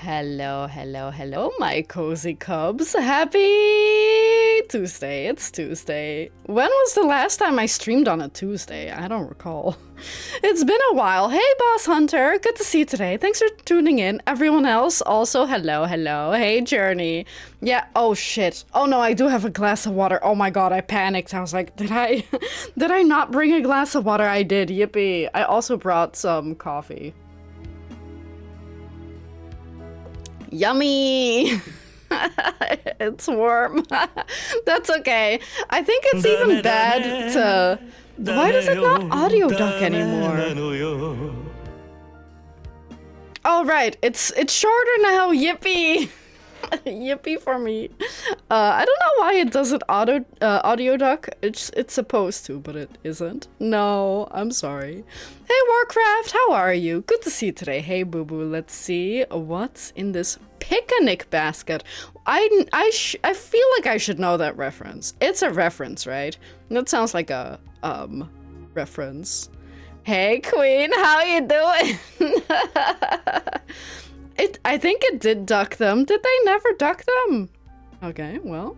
Hello, my cozy cubs. Happy Tuesday. It's Tuesday. When was the last time I streamed on a Tuesday? I don't recall. It's been a while. Hey, Boss Hunter. Good to see you today. Thanks for tuning in. Everyone else, also hello. Hey, Journey. Yeah, oh shit. Oh no, I do have a glass of water. Oh my god, I panicked. I was like, did I not bring a glass of water? I did. Yippee. I also brought some coffee. Yummy! It's warm. That's okay. I think it's even bad to... Why does it not audio duck anymore? Oh, right. It's shorter now. Yippee! Yippee for me. I don't know why it doesn't audio duck. It's supposed to, but it isn't. No, I'm sorry. Hey Warcraft, how are you? Good to see you today. Hey Boo Boo, let's see what's in this picnic basket. I feel like I should know that reference. It's a reference, right? That sounds like a reference. Hey Queen, how you doing? I think it did duck them. Did they never duck them? Okay, well.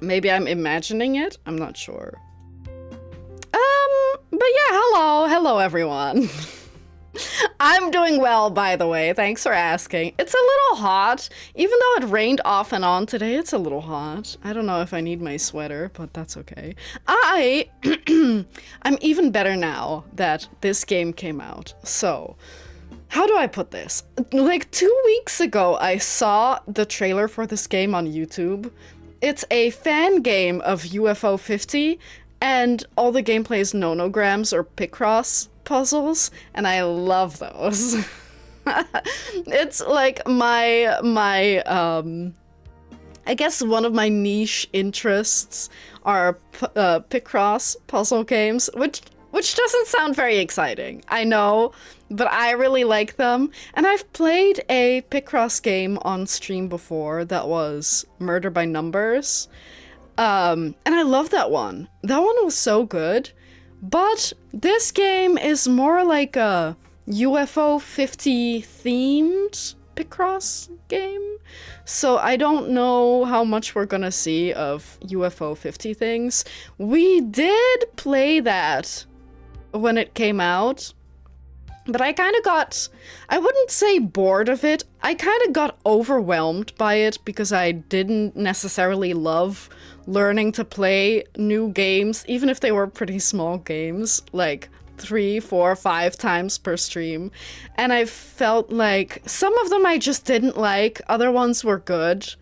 Maybe I'm imagining it. I'm not sure. But yeah, hello everyone. I'm doing well, by the way. Thanks for asking. It's a little hot. Even though it rained off and on today, it's a little hot. I don't know if I need my sweater, but that's okay. I'm even better now that this game came out. So... how do I put this? Like 2 weeks ago, I saw the trailer for this game on YouTube. It's a fan game of UFO 50, and all the gameplay is nonograms or picross puzzles, and I love those. It's like I guess one of my niche interests are picross puzzle games, which doesn't sound very exciting, I know, but I really like them. And I've played a picross game on stream before that was Murder by Numbers. And I love that one. That one was so good. But this game is more like a UFO 50 themed picross game. So I don't know how much we're gonna see of UFO 50 things. We did play that when it came out, but I kind of got, I wouldn't say bored of it, I kind of got overwhelmed by it because I didn't necessarily love learning to play new games, even if they were pretty small games, like 3, 4, 5 times per stream. And I felt like some of them I just didn't like, other ones were good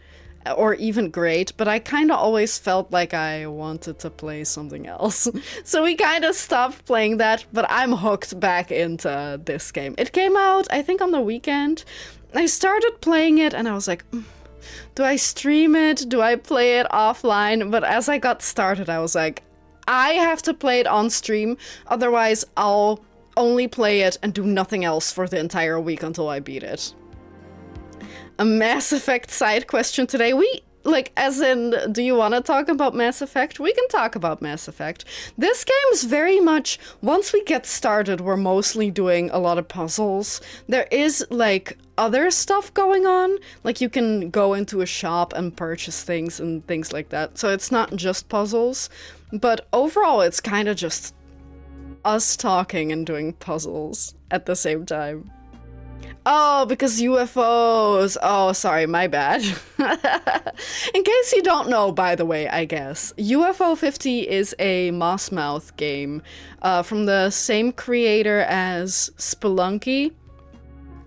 or even great, but I kind of always felt like I wanted to play something else. So we kind of stopped playing that, but I'm hooked back into this game. It came out, I think, on the weekend. I started playing it and I was like, do I stream it? Do I play it offline? But as I got started, I was like, I have to play it on stream, otherwise I'll only play it and do nothing else for the entire week until I beat it. A Mass Effect side question today. As in, do you want to talk about Mass Effect? We can talk about Mass Effect. This game's very much, once we get started, we're mostly doing a lot of puzzles. There is, like, other stuff going on. Like, you can go into a shop and purchase things and things like that. So it's not just puzzles. But overall, it's kind of just us talking and doing puzzles at the same time. Oh, because UFOs. Oh, sorry, my bad. In case you don't know, by the way, I guess, UFO 50 is a mossmouth game from the same creator as Spelunky.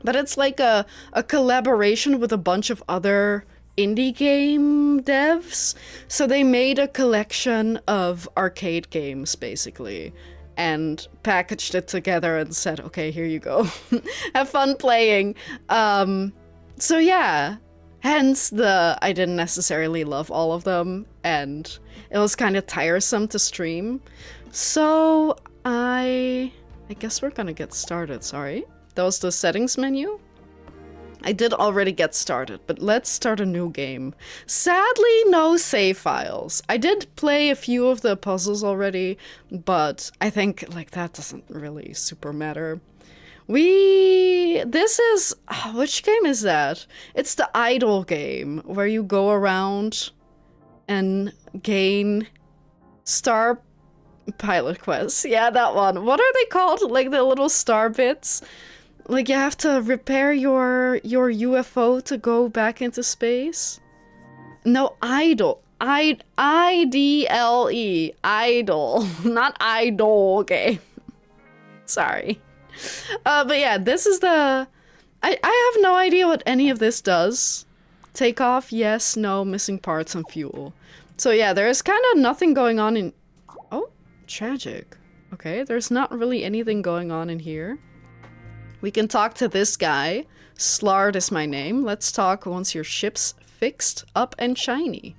But it's like a collaboration with a bunch of other indie game devs. So they made a collection of arcade games, basically, and packaged it together and said, okay, here you go. Have fun playing. So yeah, hence I didn't necessarily love all of them, and it was kind of tiresome to stream. So I guess we're gonna get started, sorry. That was the settings menu. I did already get started, but let's start a new game. Sadly, no save files. I did play a few of the puzzles already, but I think, like, that doesn't really super matter. This is, which game is that? It's the idle game where you go around and gain star pilot quests. Yeah, that one. What are they called? Like the little star bits? Like you have to repair your UFO to go back into space? No, idle. I-D-L-E. Idle. Not idol game. Sorry. But yeah, this is the... I have no idea what any of this does. Takeoff, yes, no, missing parts and fuel. So yeah, there's kind of nothing going on in... Oh, tragic. Okay, there's not really anything going on in here. We can talk to this guy. Slard is my name. Let's talk once your ship's fixed, up and shiny.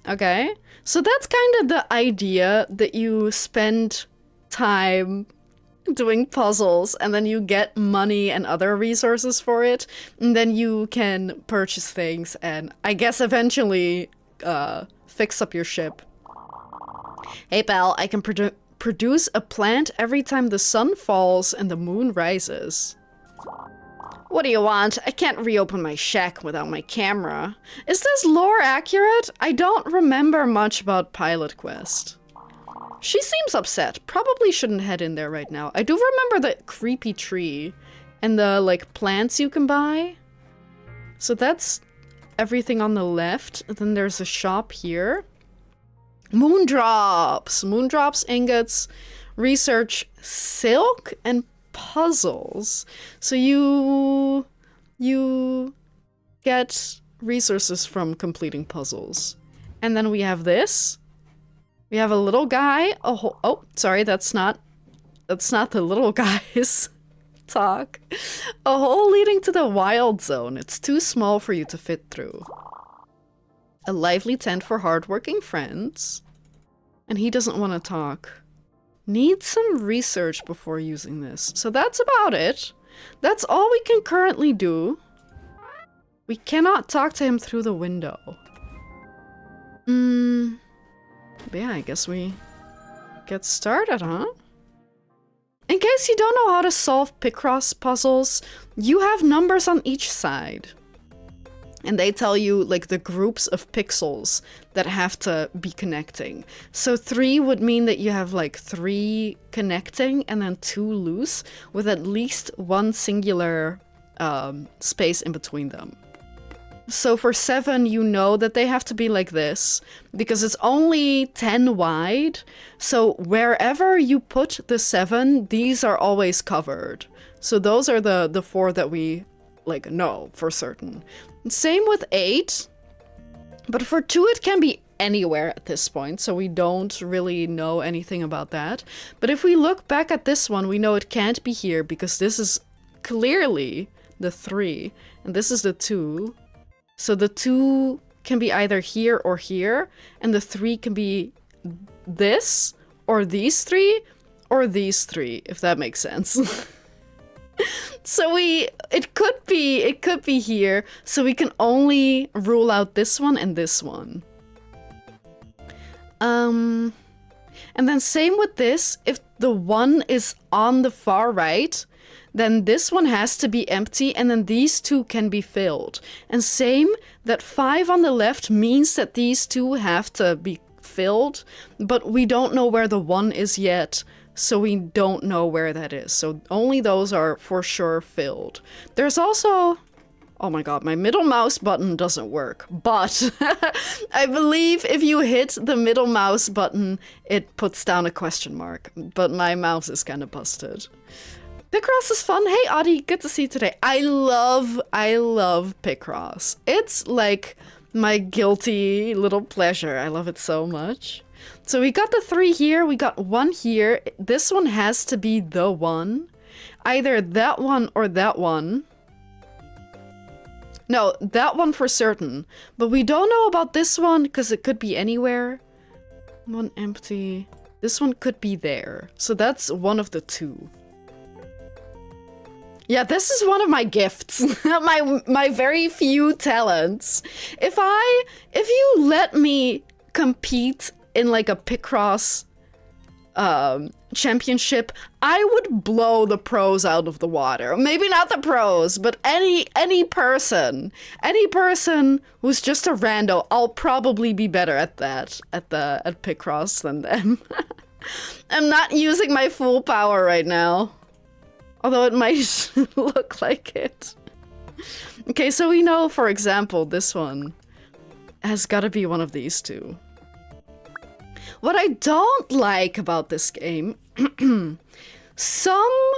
Okay, so that's kind of the idea, that you spend time doing puzzles and then you get money and other resources for it, and then you can purchase things and I guess eventually fix up your ship. Hey pal, I can produce a plant every time the sun falls and the moon rises. What do you want? I can't reopen my shack without my camera. Is this lore accurate? I don't remember much about Pilot Quest. She seems upset. Probably shouldn't head in there right now. I do remember the creepy tree and the, like, plants you can buy. So that's everything on the left. And then there's a shop here. Moondrops! Moondrops, ingots, research, silk, and puzzles. So you get resources from completing puzzles. And then we have this. We have a little guy. Oh, sorry, that's not the little guy's talk. A hole leading to the wild zone. It's too small for you to fit through. A lively tent for hardworking friends. And he doesn't want to talk. Need some research before using this. So that's about it. That's all we can currently do. We cannot talk to him through the window. But yeah, I guess we get started, huh? In case you don't know how to solve picross puzzles, you have numbers on each side. And they tell you, like, the groups of pixels that have to be connecting. So 3 would mean that you have, like, 3 connecting and then 2 loose, with at least 1 singular space in between them. So for 7, you know that they have to be like this, because it's only 10 wide. So wherever you put the 7, these are always covered. So those are the 4 that we, like, know for certain. Same with 8, but for 2 it can be anywhere at this point, so we don't really know anything about that. But if we look back at this one, we know it can't be here, because this is clearly the 3, and this is the 2. So the 2 can be either here or here, and the 3 can be this, or these 3, or these 3, if that makes sense. So it could be here, so we can only rule out this one and this one. And then same with this, if the 1 is on the far right, then this one has to be empty, and then these 2 can be filled. And same, that 5 on the left means that these 2 have to be filled, but we don't know where the 1 is yet. So we don't know where that is. So only those are for sure filled. There's also... Oh my god, my middle mouse button doesn't work. But I believe if you hit the middle mouse button, it puts down a question mark. But my mouse is kind of busted. Picross is fun. Hey Audie, good to see you today. I love Picross. It's like my guilty little pleasure. I love it so much. So we got the 3 here, we got 1 here. This one has to be the 1. Either that one or that one. No, that one for certain. But we don't know about this one, because it could be anywhere. 1 empty. This one could be there. So that's one of the 2. Yeah, this is one of my gifts. my very few talents. If you let me compete in like a picross championship, I would blow the pros out of the water. Maybe not the pros, but any person who's just a rando, I'll probably be better at that at picross than them. I'm not using my full power right now, although it might look like it. Okay, so we know, for example, this one has got to be one of these two. What I don't like about this game, some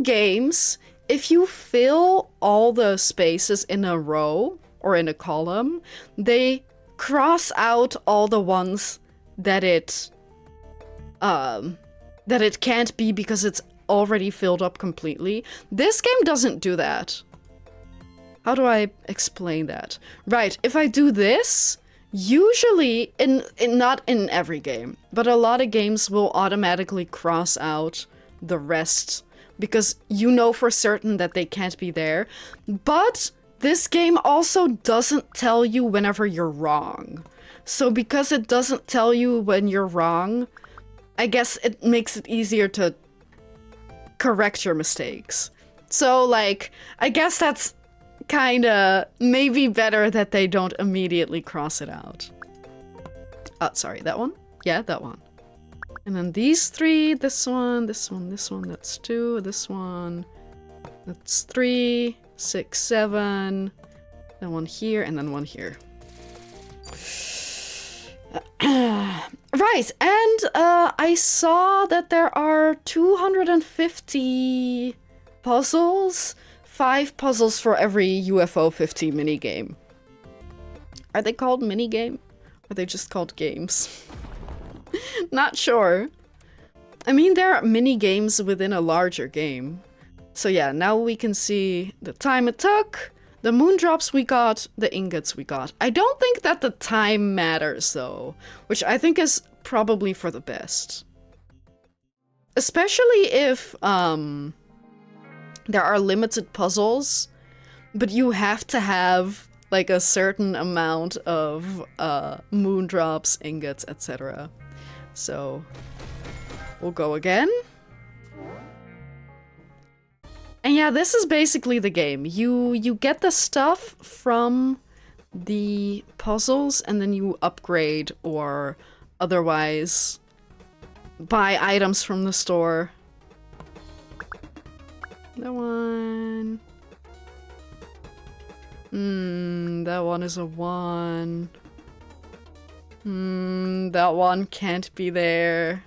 games, if you fill all the spaces in a row or in a column, they cross out all the ones that it can't be because it's already filled up completely. This game doesn't do that. How do I explain that? Right, if I do this, usually, not in every game, but a lot of games will automatically cross out the rest because you know for certain that they can't be there. But this game also doesn't tell you whenever you're wrong. So because it doesn't tell you when you're wrong, I guess it makes it easier to correct your mistakes. So, like, I guess that's kinda maybe better that they don't immediately cross it out. Sorry, that one? Yeah, that one. And then these three, this one, this one, this one, that's 2, this one, that's 3, 6, 7, then one here, and then one here. Right, and I saw that there are 250 puzzles. 5 puzzles for every UFO 50 minigame. Are they called minigame? Or are they just called games? Not sure. I mean, there are mini-games within a larger game. So yeah, now we can see the time it took, the moon drops we got, the ingots we got. I don't think that the time matters though, which I think is probably for the best. Especially if, there are limited puzzles, but you have to have like a certain amount of moon drops, ingots, etc. So we'll go again. And yeah, this is basically the game. You get the stuff from the puzzles and then you upgrade or otherwise buy items from the store. That one. That one is a 1. That one can't be there.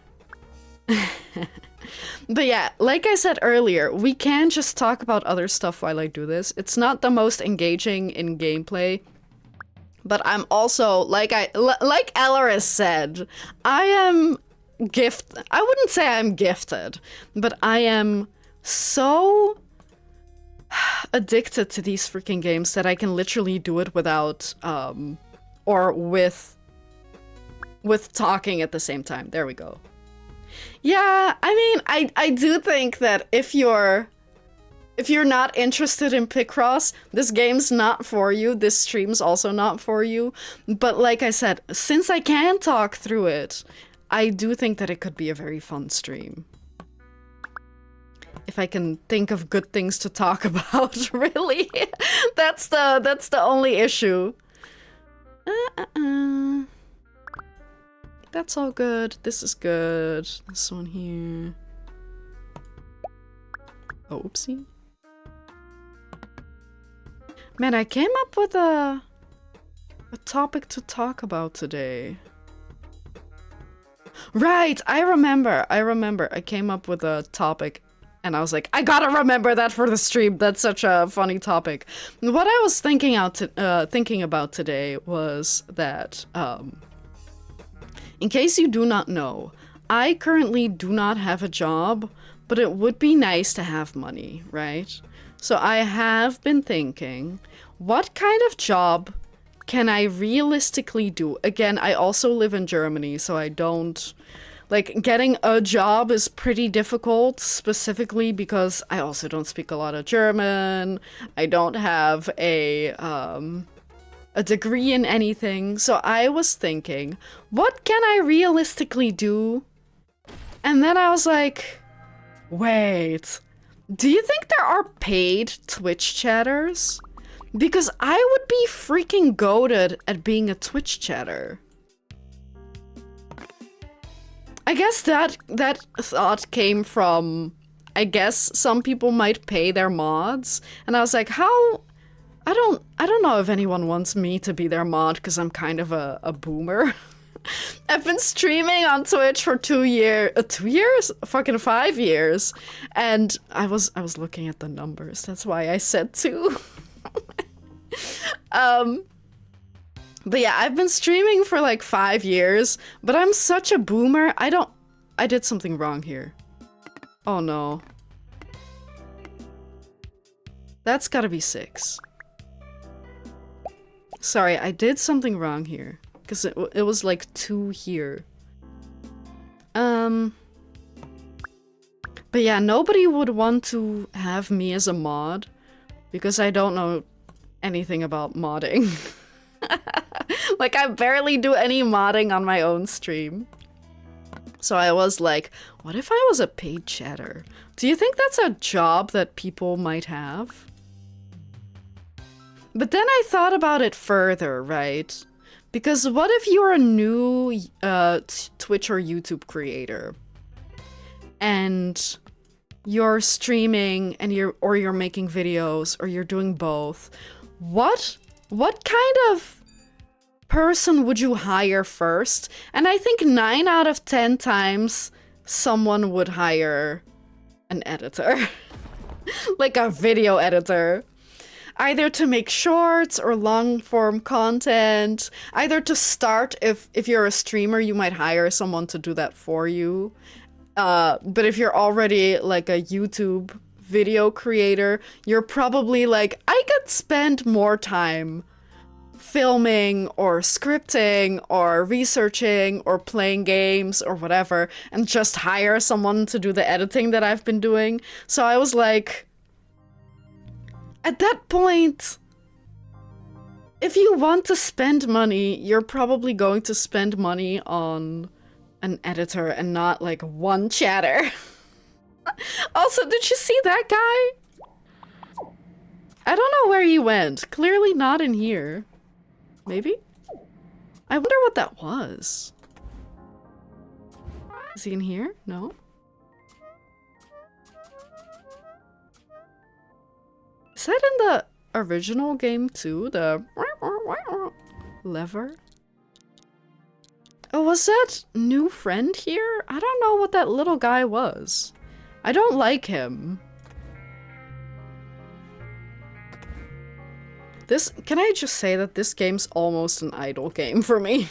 But yeah, like I said earlier, we can just talk about other stuff while I do this. It's not the most engaging in gameplay, but I'm also, like Elleris said, I am I wouldn't say I'm gifted, but I am so addicted to these freaking games that I can literally do it without, or with talking at the same time. There we go. Yeah, I mean, I do think that if you're not interested in picross, this game's not for you. This stream's also not for you. But like I said, since I can talk through it, I do think that it could be a very fun stream. If I can think of good things to talk about, really. That's the only issue. That's all good. This is good. This one here. Oh, oopsie. Man, I came up with a topic to talk about today. Right, I remember. I came up with a topic and I was like, I gotta remember that for the stream. That's such a funny topic. What I was thinking about today was that, in case you do not know, I currently do not have a job, but it would be nice to have money, right? So I have been thinking, what kind of job can I realistically do? Again, I also live in Germany, so I don't... Like, getting a job is pretty difficult, specifically because I also don't speak a lot of German. I don't have a degree in anything. So I was thinking, what can I realistically do And then I was like, wait, do you think there are paid Twitch chatters? Because I would be freaking goated at being a Twitch chatter. I guess that thought came from, I guess some people might pay their mods, and I was like, how? I don't know if anyone wants me to be their mod because I'm kind of a boomer. I've been streaming on Twitch for 2 years, 2 years? Fucking 5 years. And I was looking at the numbers. That's why I said 2. But yeah, I've been streaming for like 5 years, but I'm such a boomer. I did something wrong here. Oh no. That's gotta be 6. Sorry, I did something wrong here. Because it was like 2 here. But yeah, nobody would want to have me as a mod. Because I don't know anything about modding. Like, I barely do any modding on my own stream. So I was like, what if I was a paid chatter? Do you think that's a job that people might have? But then I thought about it further, right? Because what if you're a new Twitch or YouTube creator and you're streaming and you're making videos or you're doing both? What kind of person would you hire first? And I think 9 out of 10 times someone would hire an editor. Like a video editor. Either to make shorts or long-form content. Either to start, if you're a streamer, you might hire someone to do that for you. But if you're already like a YouTube video creator, you're probably like, I could spend more time filming or scripting or researching or playing games or whatever and just hire someone to do the editing that I've been doing. So I was like, at that point, if you want to spend money, you're probably going to spend money on an editor and not like one chatter. Also, did you see that guy? I don't know where he went. Clearly not in here. Maybe? I wonder what that was. Is he in here? No? Is that in the original game too? The lever? Oh, was that new friend here? I don't know what that little guy was. I don't like him. Can I just say that this game's almost an idle game for me?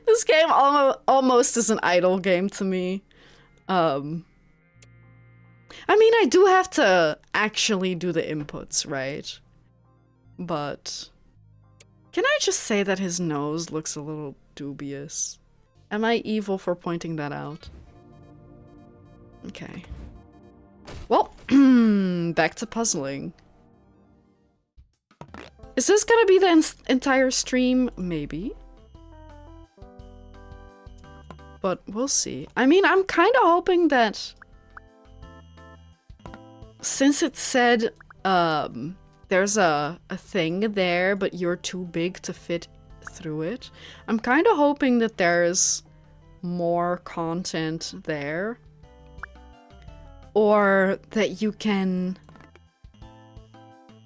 This game almost is an idle game to me. I mean, I do have to actually do the inputs, right? But can I just say that his nose looks a little dubious? Am I evil for pointing that out? Okay. Well, back to puzzling. Is this gonna be the entire stream? Maybe. But we'll see. I mean, I'm kind of hoping that since it said there's a thing there, but you're too big to fit through it, I'm kind of hoping that there's more content there. Or that you can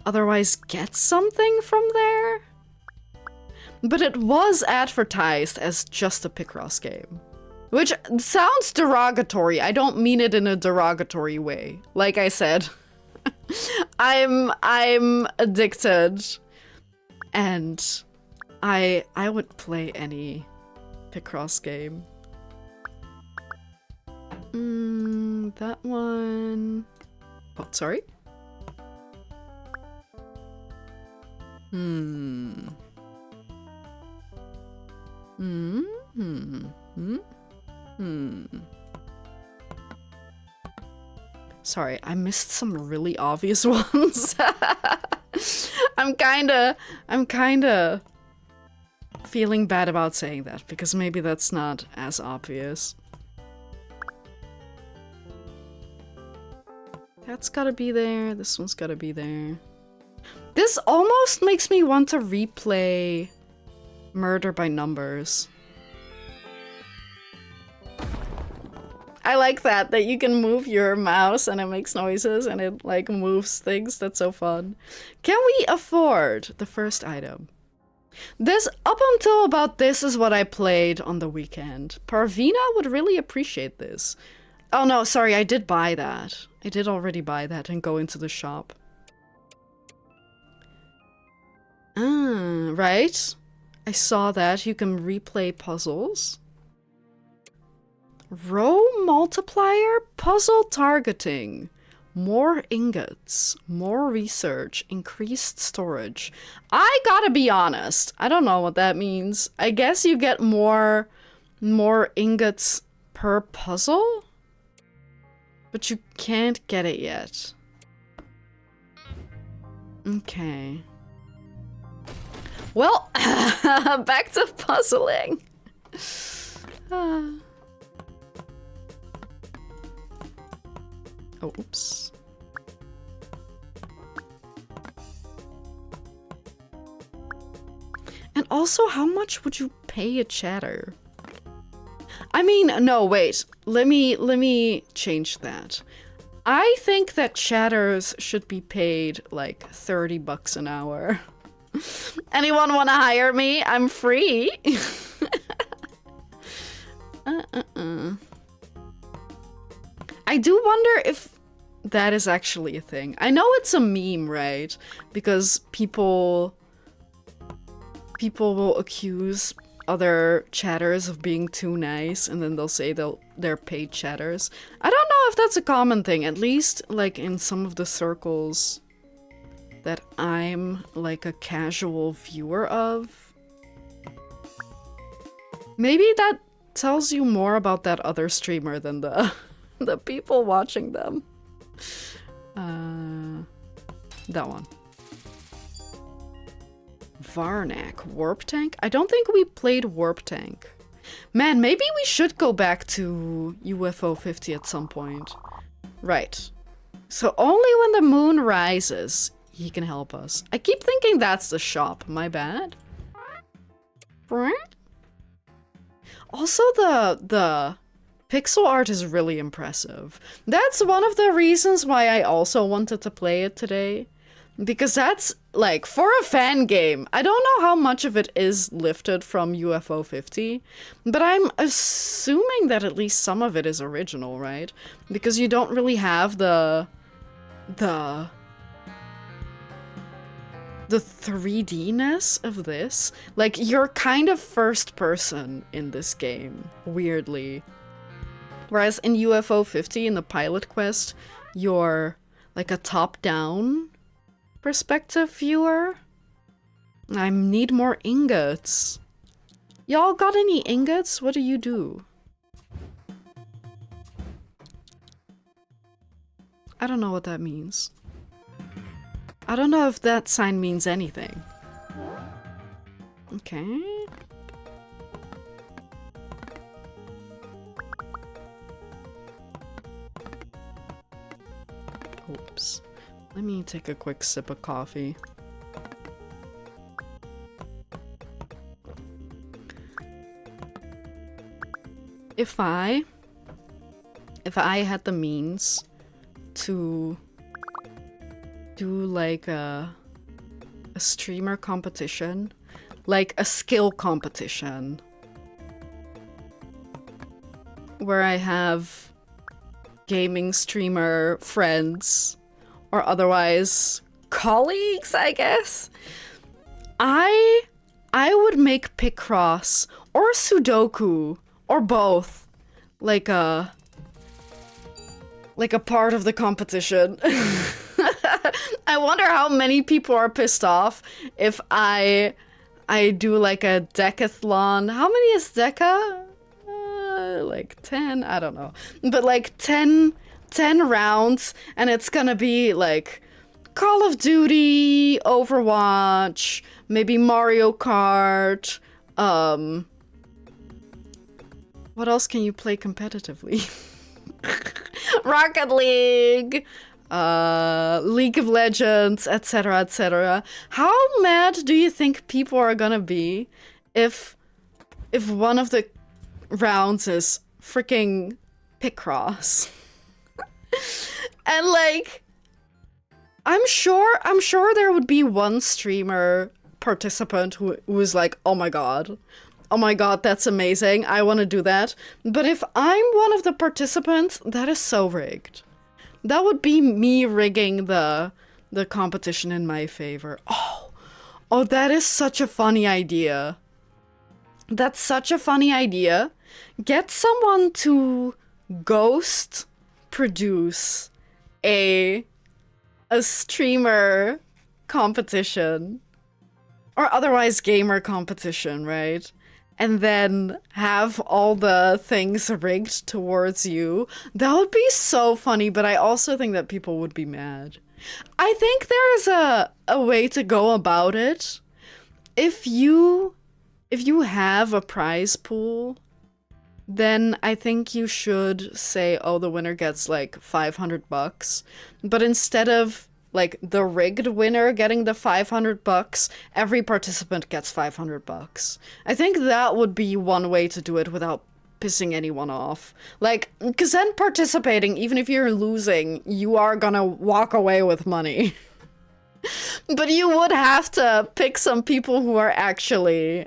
otherwise get something from there. But it was advertised as just a picross game. Which sounds derogatory. I don't mean it in a derogatory way. Like I said, I'm addicted. And I would play any picross game. That one... Oh, sorry? Sorry, I missed some really obvious ones. I'm kinda feeling bad about saying that, because maybe that's not as obvious. That's gotta be there. This one's gotta be there. This almost makes me want to replay Murder by Numbers. I like that you can move your mouse and it makes noises and it like moves things. That's so fun. Can we afford the first item? This, up until about this is what I played on the weekend. Parvina would really appreciate this. Oh no, sorry, I did buy that. I did already buy that and go into the shop. Ah, right. I saw that. You can replay puzzles. Row multiplier, puzzle targeting, more ingots, more research, increased storage. I gotta be honest, I don't know what that means. I guess you get more ingots per puzzle, but you can't get it yet. Okay. Well, back to puzzling. Oh, oops. And also, how much would you pay a chatter? I mean, no, wait. Let me change that. I think that chatters should be paid like 30 bucks an hour. Anyone want to hire me? I'm free. I do wonder if that is actually a thing. I know it's a meme, right? Because people will accuse other chatters of being too nice, and then they'll say they're paid chatters. I don't know if that's a common thing, at least like in some of the circles that I'm like a casual viewer of. Maybe that tells you more about that other streamer than the the people watching them. That one. Varnak. Warp Tank? I don't think we played Warp Tank. Man, maybe we should go back to UFO 50 at some point. Right. So only when the moon rises, he can help us. I keep thinking that's the shop. My bad. Also, the pixel art is really impressive. That's one of the reasons why I also wanted to play it today. Because that's, like, for a fan game, I don't know how much of it is lifted from UFO 50, but I'm assuming that at least some of it is original, right? Because you don't really have the 3D-ness of this. Like, you're kind of first person in this game, weirdly. Whereas in UFO 50, in the pilot quest, you're like a top-down perspective viewer. I need more ingots. Y'all got any ingots? What do you do? I don't know what that means. I don't know if that sign means anything. Okay. Oops. Let me take a quick sip of coffee. If I had the means to do like a streamer competition, like a skill competition, where I have gaming streamer friends or otherwise colleagues, I guess, I would make picross or Sudoku or both like a part of the competition. I wonder how many people are pissed off if I do like a decathlon. How many is deca? Like 10? I don't know. But like 10 rounds, and it's gonna be like Call of Duty, Overwatch, maybe Mario Kart. What else can you play competitively? Rocket League. League of Legends, etc., etc. How mad do you think people are gonna be if one of the rounds is freaking picross? And like, I'm sure there would be one streamer participant who was like, oh my god, that's amazing, I want to do that. But if I'm one of the participants, that is so rigged. That would be me rigging the competition in my favor. Oh, that is such a funny idea. That's such a funny idea. Get someone to ghost produce a streamer competition, or otherwise gamer competition, right? And then have all the things rigged towards you. That would be so funny, but I also think that people would be mad. I think there's a way to go about it. If you have a prize pool, then I think you should say, oh, the winner gets like $500. But instead of like the rigged winner getting the $500, every participant gets $500. I think that would be one way to do it without pissing anyone off. Like, because then participating, even if you're losing, you are gonna walk away with money. But you would have to pick some people who are actually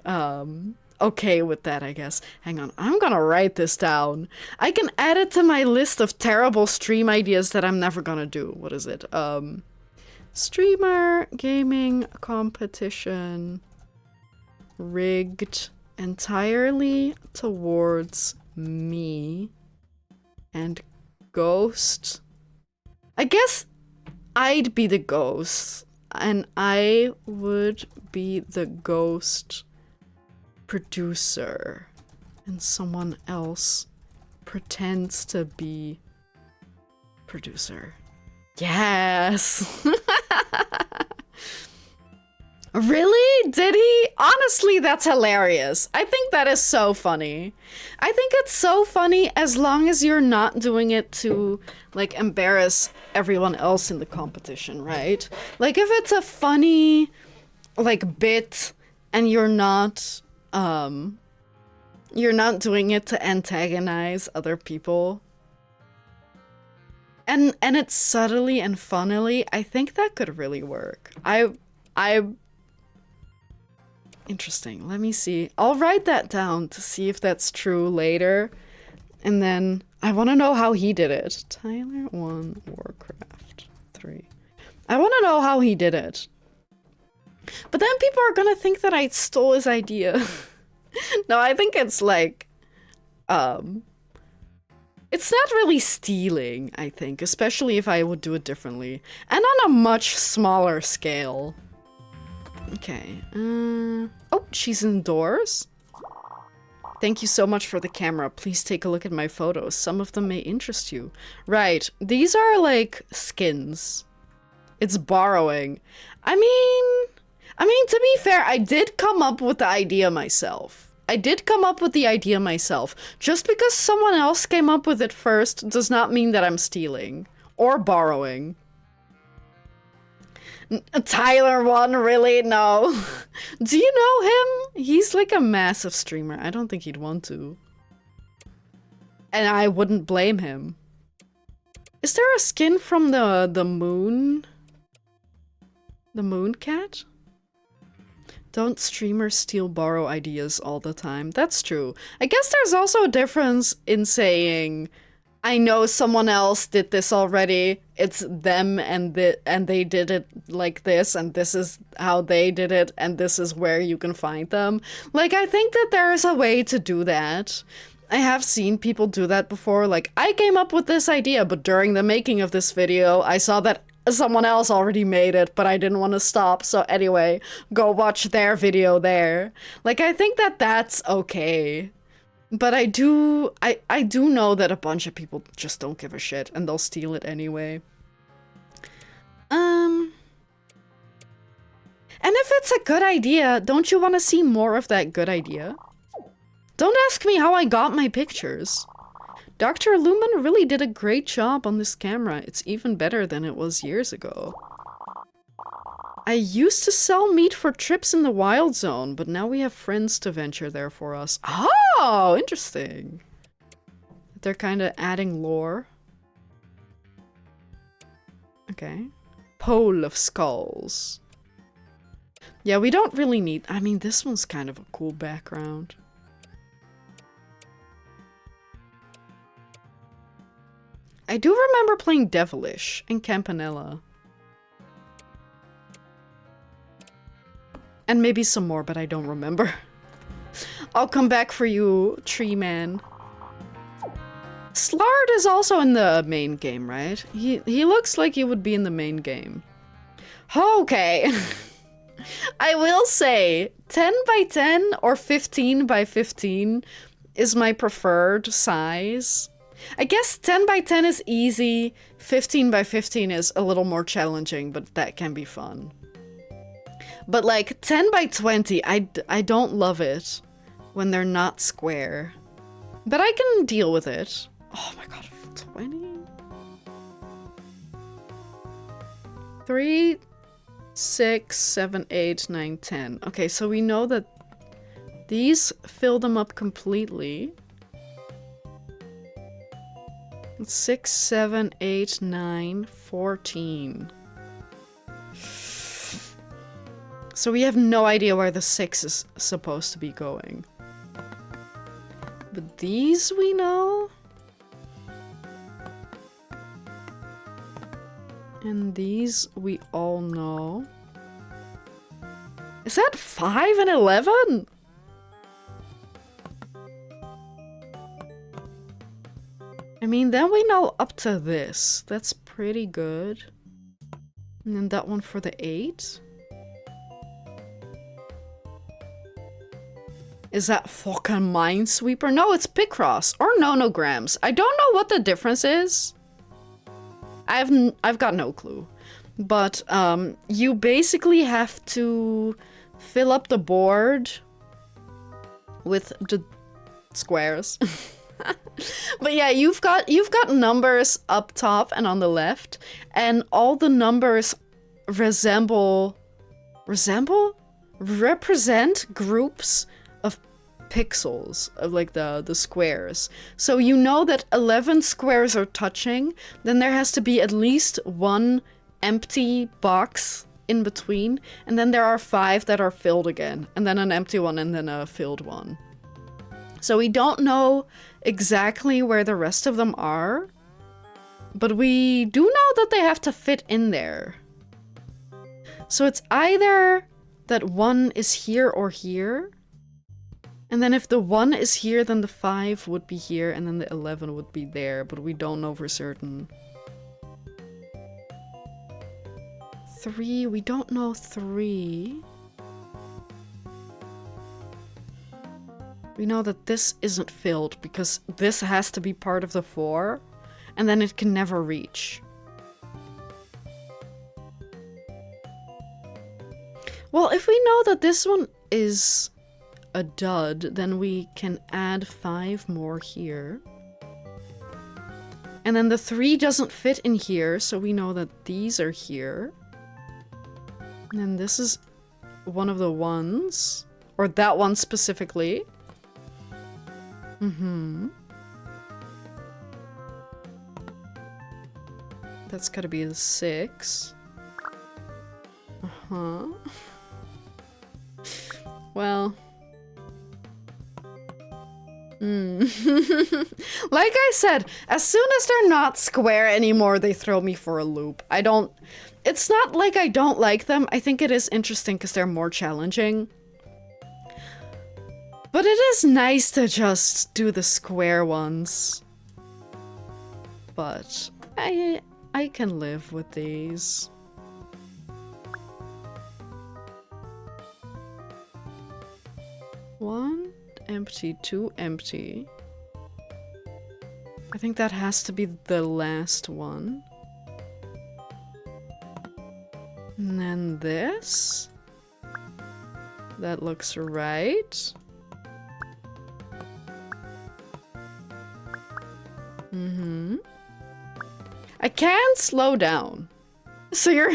okay with that, I guess. Hang on, I'm gonna write this down. I can add it to my list of terrible stream ideas that I'm never gonna do. What is it? Streamer gaming competition rigged entirely towards me and ghost. I guess I'd be the ghost and I would be the ghost producer and someone else pretends to be producer. Yes. Really? Did he? Honestly, that's hilarious. I think that is so funny. I think it's so funny as long as you're not doing it to, like, embarrass everyone else in the competition, right? Like, if it's a funny, like, bit and you're not doing it to antagonize other people, and it's subtly and funnily, I think that could really work. Interesting. Let me see. I'll write that down to see if that's true later. And then I want to know how he did it. Tyler 1 Warcraft 3. I want to know how he did it. But then people are gonna think that I stole his idea. No, I think it's like, it's not really stealing, I think, especially if I would do it differently. And on a much smaller scale. Okay, oh, she's indoors? Thank you so much for the camera. Please take a look at my photos. Some of them may interest you. Right, these are like skins. It's borrowing. I mean, to be fair, I did come up with the idea myself. Just because someone else came up with it first does not mean that I'm stealing or borrowing. Tyler 1, really? No. Do you know him? He's like a massive streamer. I don't think he'd want to. And I wouldn't blame him. Is there a skin from the moon? The moon cat? Don't streamers steal borrow ideas all the time? That's true. I guess there's also a difference in saying, I know someone else did this already. It's them and they did it like this, and this is how they did it, and this is where you can find them. Like, I think that there is a way to do that. I have seen people do that before. Like, I came up with this idea, but during the making of this video, I saw that someone else already made it, but I didn't want to stop. So anyway, go watch their video there. Like, I think that that's okay. But I do know that a bunch of people just don't give a shit and they'll steal it anyway. And if it's a good idea, don't you want to see more of that good idea? Don't ask me how I got my pictures. Dr. Lumen really did a great job on this camera. It's even better than it was years ago. I used to sell meat for trips in the wild zone, but now we have friends to venture there for us. Oh, interesting. They're kind of adding lore. Okay. Pole of skulls. Yeah, we don't really need... I mean, this one's kind of a cool background. I do remember playing Devilish in Campanella. And maybe some more, but I don't remember. I'll come back for you, Tree Man. Slard is also in the main game, right? He looks like he would be in the main game. Okay. I will say 10 by 10 or 15 by 15 is my preferred size. I guess 10 by 10 is easy, 15 by 15 is a little more challenging, but that can be fun. But like 10 by 20, I don't love it when they're not square. But I can deal with it. Oh my god, 20? 3, 6, 7, 8, 9, 10. Okay, so we know that these fill them up completely. 6, 7, 8, 9, 14. So we have no idea where the 6 is supposed to be going. But these we know. And these we all know. Is that 5 and 11? I mean, then we know up to this. That's pretty good. And then that one for the 8. Is that fucking Minesweeper? No, it's picross or nonograms. I don't know what the difference is. I've got no clue. But you basically have to fill up the board with the squares. But yeah, you've got numbers up top and on the left, and all the numbers represent groups of pixels, of like the squares. So you know that 11 squares are touching, then there has to be at least one empty box in between, and then there are 5 that are filled again, and then an empty one, and then a filled one. So we don't know exactly where the rest of them are, but we do know that they have to fit in there. So it's either that 1 is here or here, and then if the 1 is here, then the 5 would be here, and then the 11 would be there, but we don't know for certain. 3, we don't know 3. We know that this isn't filled because this has to be part of the 4, and then it can never reach. Well, if we know that this one is a dud, then we can add 5 more here. And then the 3 doesn't fit in here, so we know that these are here. And then this is one of the ones, or that one specifically. That's gotta be the 6. Well. Like I said, as soon as they're not square anymore, they throw me for a loop. It's not like I don't like them. I think it is interesting because they're more challenging. But it is nice to just do the square ones. But I can live with these. One empty, 2 empty. I think that has to be the last one. And then this. That looks right. I can't slow down. So you're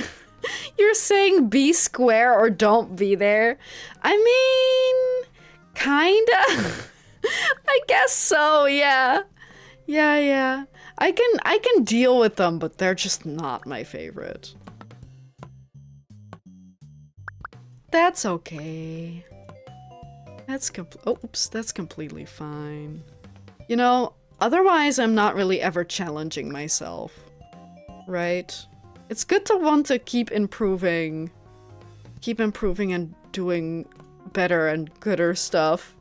you're saying be square or don't be there? I mean, kinda. I guess so, yeah. Yeah. I can deal with them, but they're just not my favorite. That's okay. That's that's completely fine. You know, otherwise I'm not really ever challenging myself, right? It's good to want to keep improving and doing better and gooder stuff.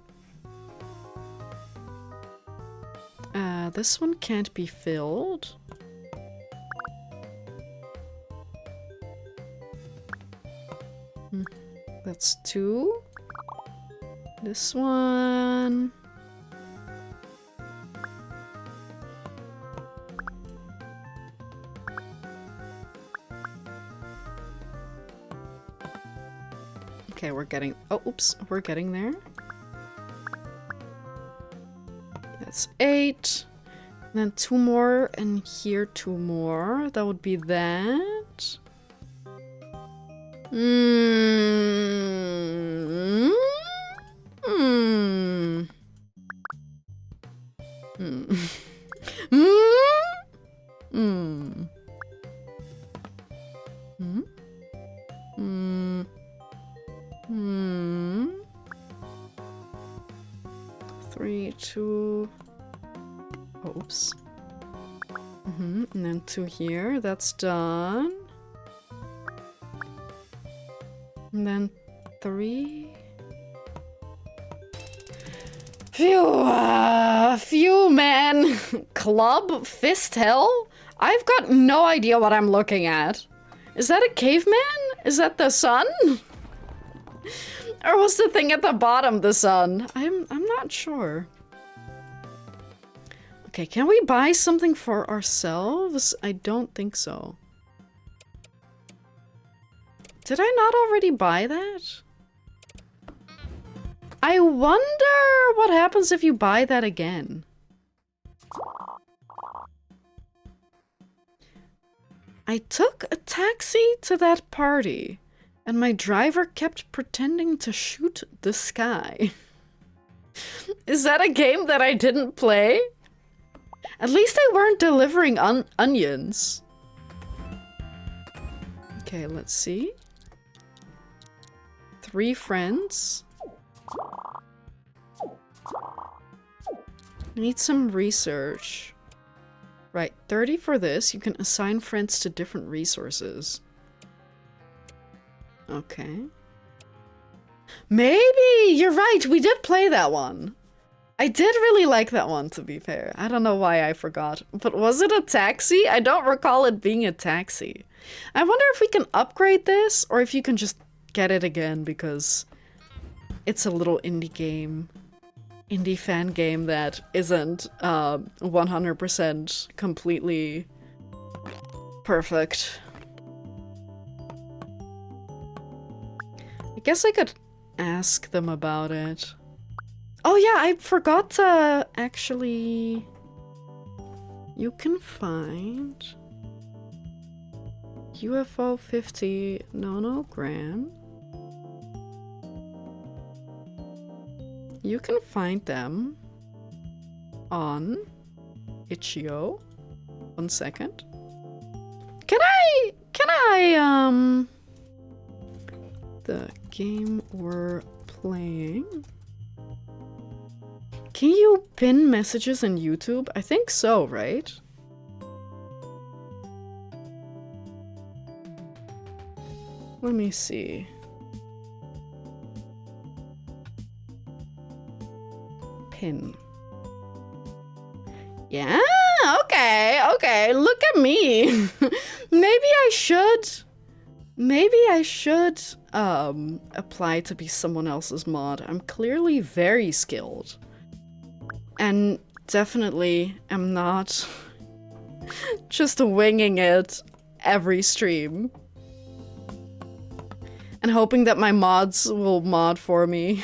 This one can't be filled. That's 2. This one. Okay, we're getting... Oh, oops. We're getting there. That's 8. And then 2 more, and here 2 more. That would be that. Three, 2. Oh, oops. And then 2 here. That's done. And then 3. Phew, man. Club? Fist hell? I've got no idea what I'm looking at. Is that a caveman? Is that the sun? Or was the thing at the bottom the sun? I'm not sure. Okay, can we buy something for ourselves? I don't think so. Did I not already buy that? I wonder what happens if you buy that again. I took a taxi to that party, and my driver kept pretending to shoot the sky. Is that a game that I didn't play? At least they weren't delivering onions. Okay, let's see. 3 friends. I need some research. Right, 30 for this. You can assign friends to different resources. Okay. Maybe! You're right, we did play that one. I did really like that one, to be fair. I don't know why I forgot. But was it a taxi? I don't recall it being a taxi. I wonder if we can upgrade this, or if you can just get it again, because it's a little indie game. Indie fan game that isn't 100% completely perfect. I guess I could ask them about it. Oh yeah, I forgot to actually... You can find UFO 50 nonogram. You can find them on itch.io. 1 second. Can I, the game we're playing. Can you pin messages in YouTube? I think so, right? Let me see. Pin. Yeah, okay, look at me. Maybe I should apply to be someone else's mod. I'm clearly very skilled. And definitely am not just winging it every stream. And hoping that my mods will mod for me.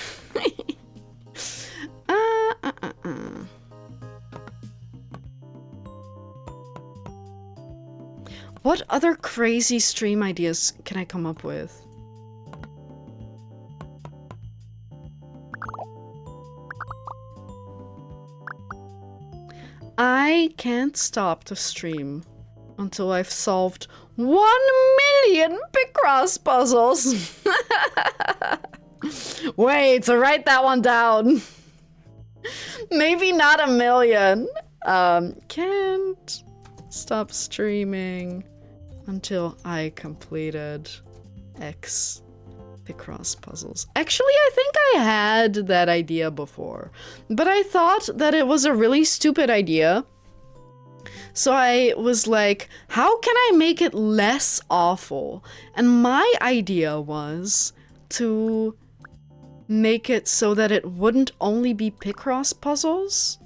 What other crazy stream ideas can I come up with? I can't stop the stream until I've solved 1,000,000 picross puzzles. Wait, so write that one down. Maybe not 1,000,000. Can't stop streaming until I completed X picross puzzles. Actually, I think I had that idea before, but I thought that it was a really stupid idea. So I was like, how can I make it less awful? And my idea was to make it so that it wouldn't only be picross puzzles.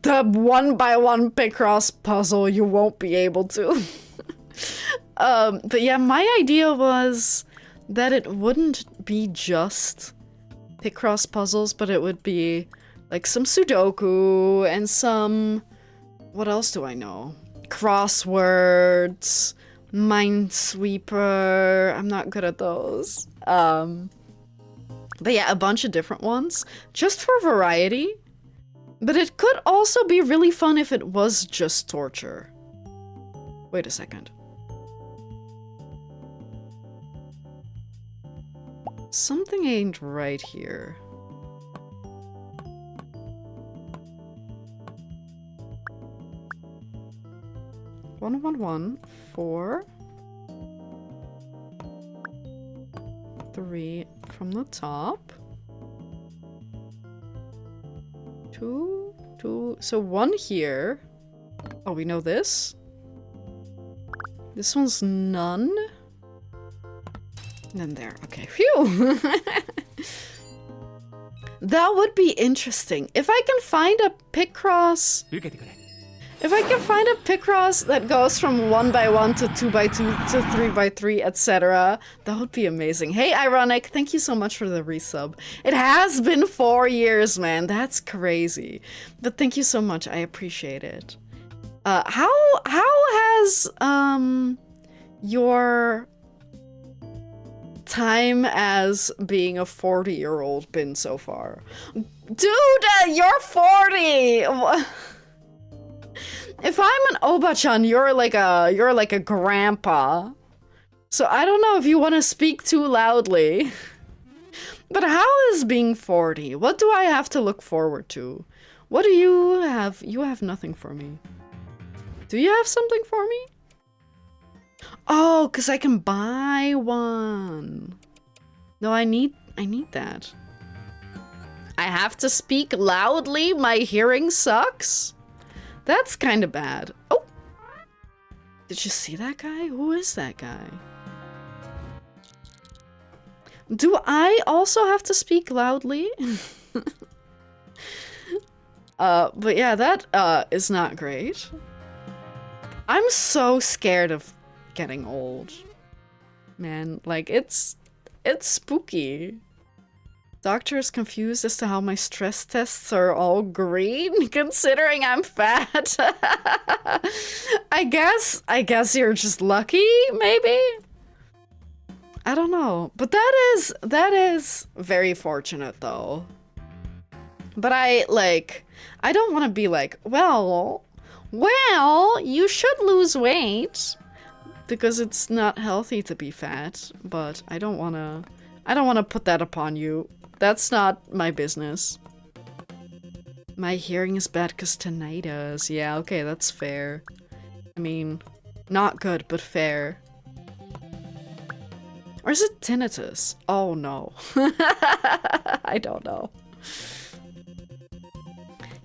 The 1x1 picross puzzle, you won't be able to. But yeah, my idea was that it wouldn't be just picross puzzles, but it would be like some Sudoku and some... What else do I know? Crosswords, Minesweeper. I'm not good at those. But yeah, a bunch of different ones, just for variety. But it could also be really fun if it was just torture. Wait a second. Something ain't right here. One, 1, 1, 4, 3 from the top. 2, 2. So 1 here. Oh, we know this. This one's none. And then there. Okay. Phew. That would be interesting. If I can find a picross. If I can find a picross that goes from 1x1 to 2x2 to 3x3, etc., that would be amazing. Hey, Ironic, thank you so much for the resub. It has been 4 years, man. That's crazy. But thank you so much. I appreciate it. How has your time as being a 40-year-old been so far? Dude, you're 40! If I'm an Oba-chan, you're like a grandpa. So I don't know if you want to speak too loudly. But how is being 40? What do I have to look forward to? What do you have? You have nothing for me. Do you have something for me? Oh, because I can buy one. No, I need that. I have to speak loudly? My hearing sucks? That's kind of bad. Oh! Did you see that guy? Who is that guy? Do I also have to speak loudly? But yeah, that is not great. I'm so scared of getting old. Man, like, it's spooky. Doctor is confused as to how my stress tests are all green, considering I'm fat. I guess you're just lucky, maybe? I don't know. But that is very fortunate, though. But I don't want to be like, well, you should lose weight. Because it's not healthy to be fat, but I don't want to put that upon you. That's not my business. My hearing is bad because tinnitus. Yeah, okay, that's fair. I mean, not good, but fair. Or is it tinnitus? Oh no. I don't know.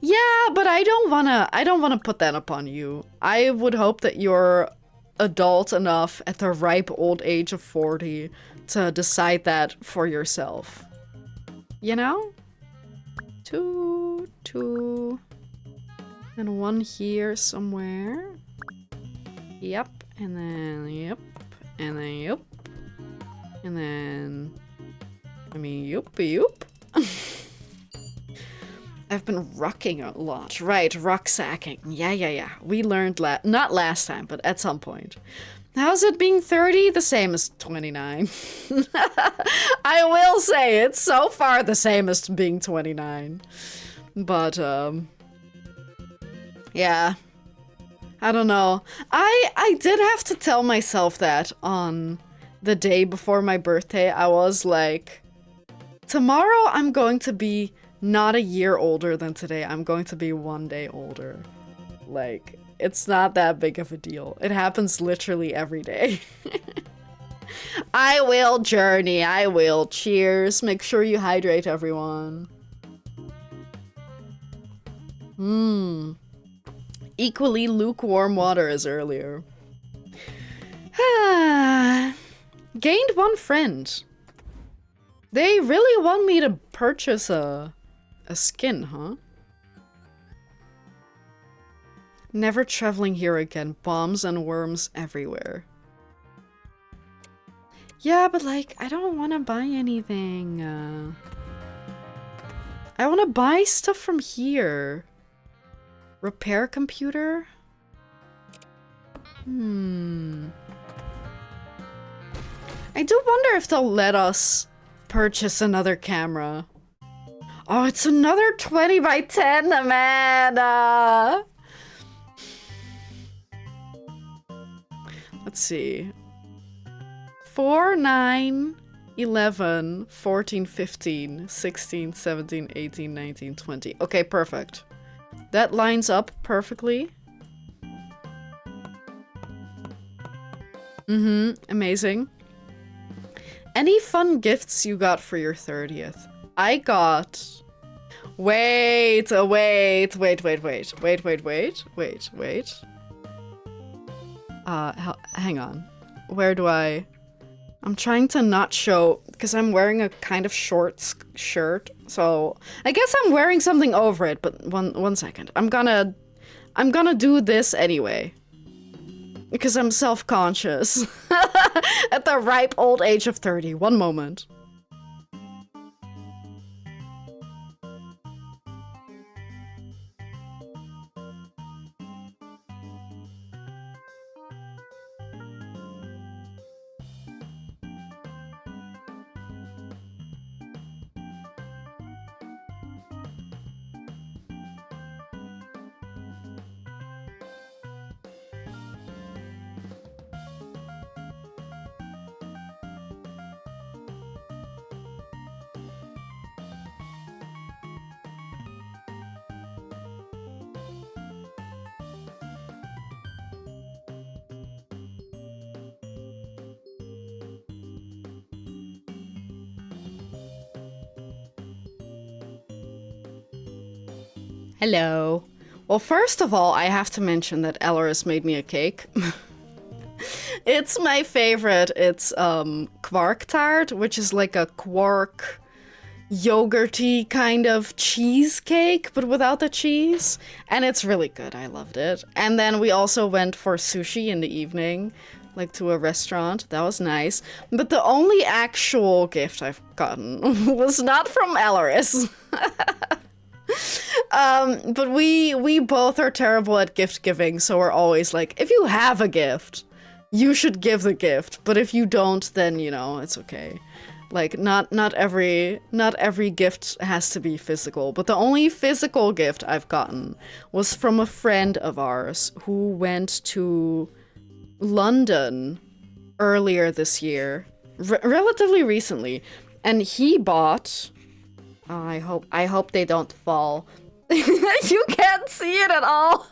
Yeah, but I don't wanna put that upon you. I would hope that you're adult enough at the ripe old age of 40 to decide that for yourself. You know? 2, 2, and 1 here somewhere. Yep, and then yep, and then yep, and then I mean yep. I've been rucking a lot. Right, rucksacking. Yeah. We learned not last time, but at some point. How's it being 30? The same as 29. I will say it's so far the same as being 29. But, yeah. I don't know. I did have to tell myself that on the day before my birthday. I was like, tomorrow I'm going to be not a year older than today. I'm going to be 1 day older. Like, it's not that big of a deal. It happens literally every day. I will, Journey. I will. Cheers. Make sure you hydrate, everyone. Equally lukewarm water as earlier. Gained 1 friend. They really want me to purchase a skin, huh? Never traveling here again. Bombs and worms everywhere. Yeah, but like, I don't want to buy anything. I want to buy stuff from here. Repair computer? I do wonder if they'll let us purchase another camera. Oh, it's another 20 by 10, man! Let's see. 4, 9, 11, 14, 15, 16, 17, 18, 19, 20. Okay, perfect. That lines up perfectly. Amazing. Any fun gifts you got for your 30th? I got... Wait. Hang on. Where do I... I'm trying to not show, because I'm wearing a kind of short shirt, so I guess I'm wearing something over it, but one second. I'm gonna do this anyway. Because I'm self-conscious. At the ripe old age of 30. One moment. Hello. Well, first of all, I have to mention that Elleris made me a cake. It's my favorite. It's quark tart, which is like a quark yogurty kind of cheesecake, but without the cheese. And it's really good. I loved it. And then we also went for sushi in the evening, like to a restaurant. That was nice. But the only actual gift I've gotten was not from Elleris. But we both are terrible at gift giving, so we're always like, if you have a gift, you should give the gift. But if you don't, then, you know, it's okay. Like, not every gift has to be physical. But the only physical gift I've gotten was from a friend of ours who went to London earlier this year, relatively recently, and he bought... Oh, I hope they don't fall. You can't see it at all.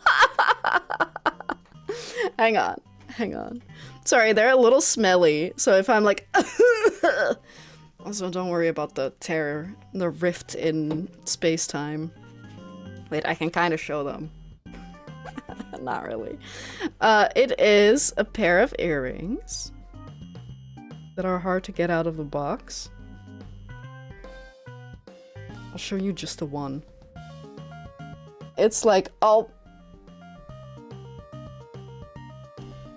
Hang on. Sorry, they're a little smelly, so if I'm like... Also, don't worry about the rift in space-time. Wait, I can kind of show them. Not really. It is a pair of earrings that are hard to get out of the box. I'll show you just the one. It's like, oh...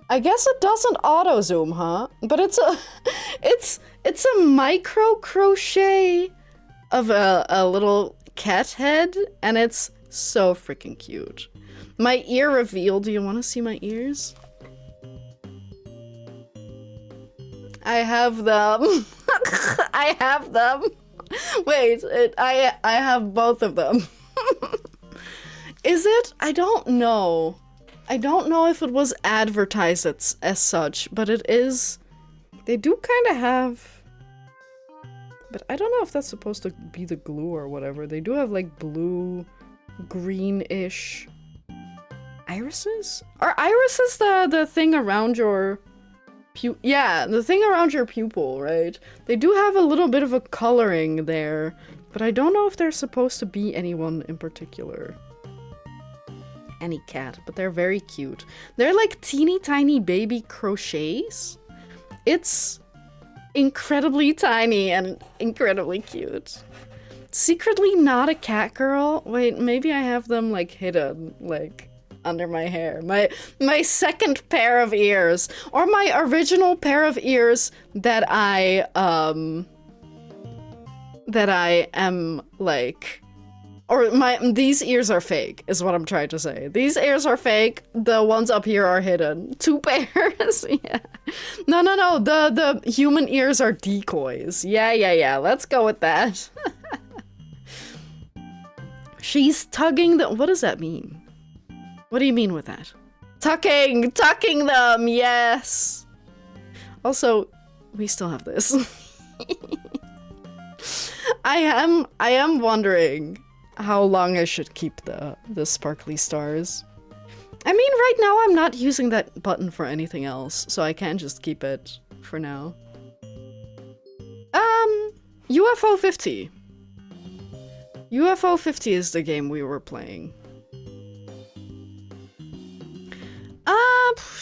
I guess it doesn't auto-zoom, huh? But it's a... it's a micro crochet of a little cat head, and it's so freaking cute. My ear reveal. Do you want to see my ears? I have them. I have them. Wait, I have both of them. Is it? I don't know. I don't know if it was advertised as such, but it is. They do kind of have. But I don't know if that's supposed to be the glue or whatever. They do have like blue, greenish irises? Are irises the thing around your yeah, the thing around your pupil, right? They do have a little bit of a coloring there, but I don't know if they're supposed to be anyone in particular. Any cat, but they're very cute. They're like teeny tiny baby crochets. It's incredibly tiny and incredibly cute. Secretly not a cat girl. Wait, maybe I have them like hidden, like under my hair. My second pair of ears, or my original pair of ears that I am like, or these ears are fake, is what I'm trying to say. These ears are fake. The ones up here are hidden. 2 pairs. Yeah. No. The human ears are decoys. Yeah. Let's go with that. She's tugging the. What does that mean? What do you mean with that? Tucking them. Yes. Also, we still have this. I am wondering how long I should keep the sparkly stars. I mean, right now I'm not using that button for anything else, so I can just keep it for now. UFO 50. UFO 50 is the game we were playing.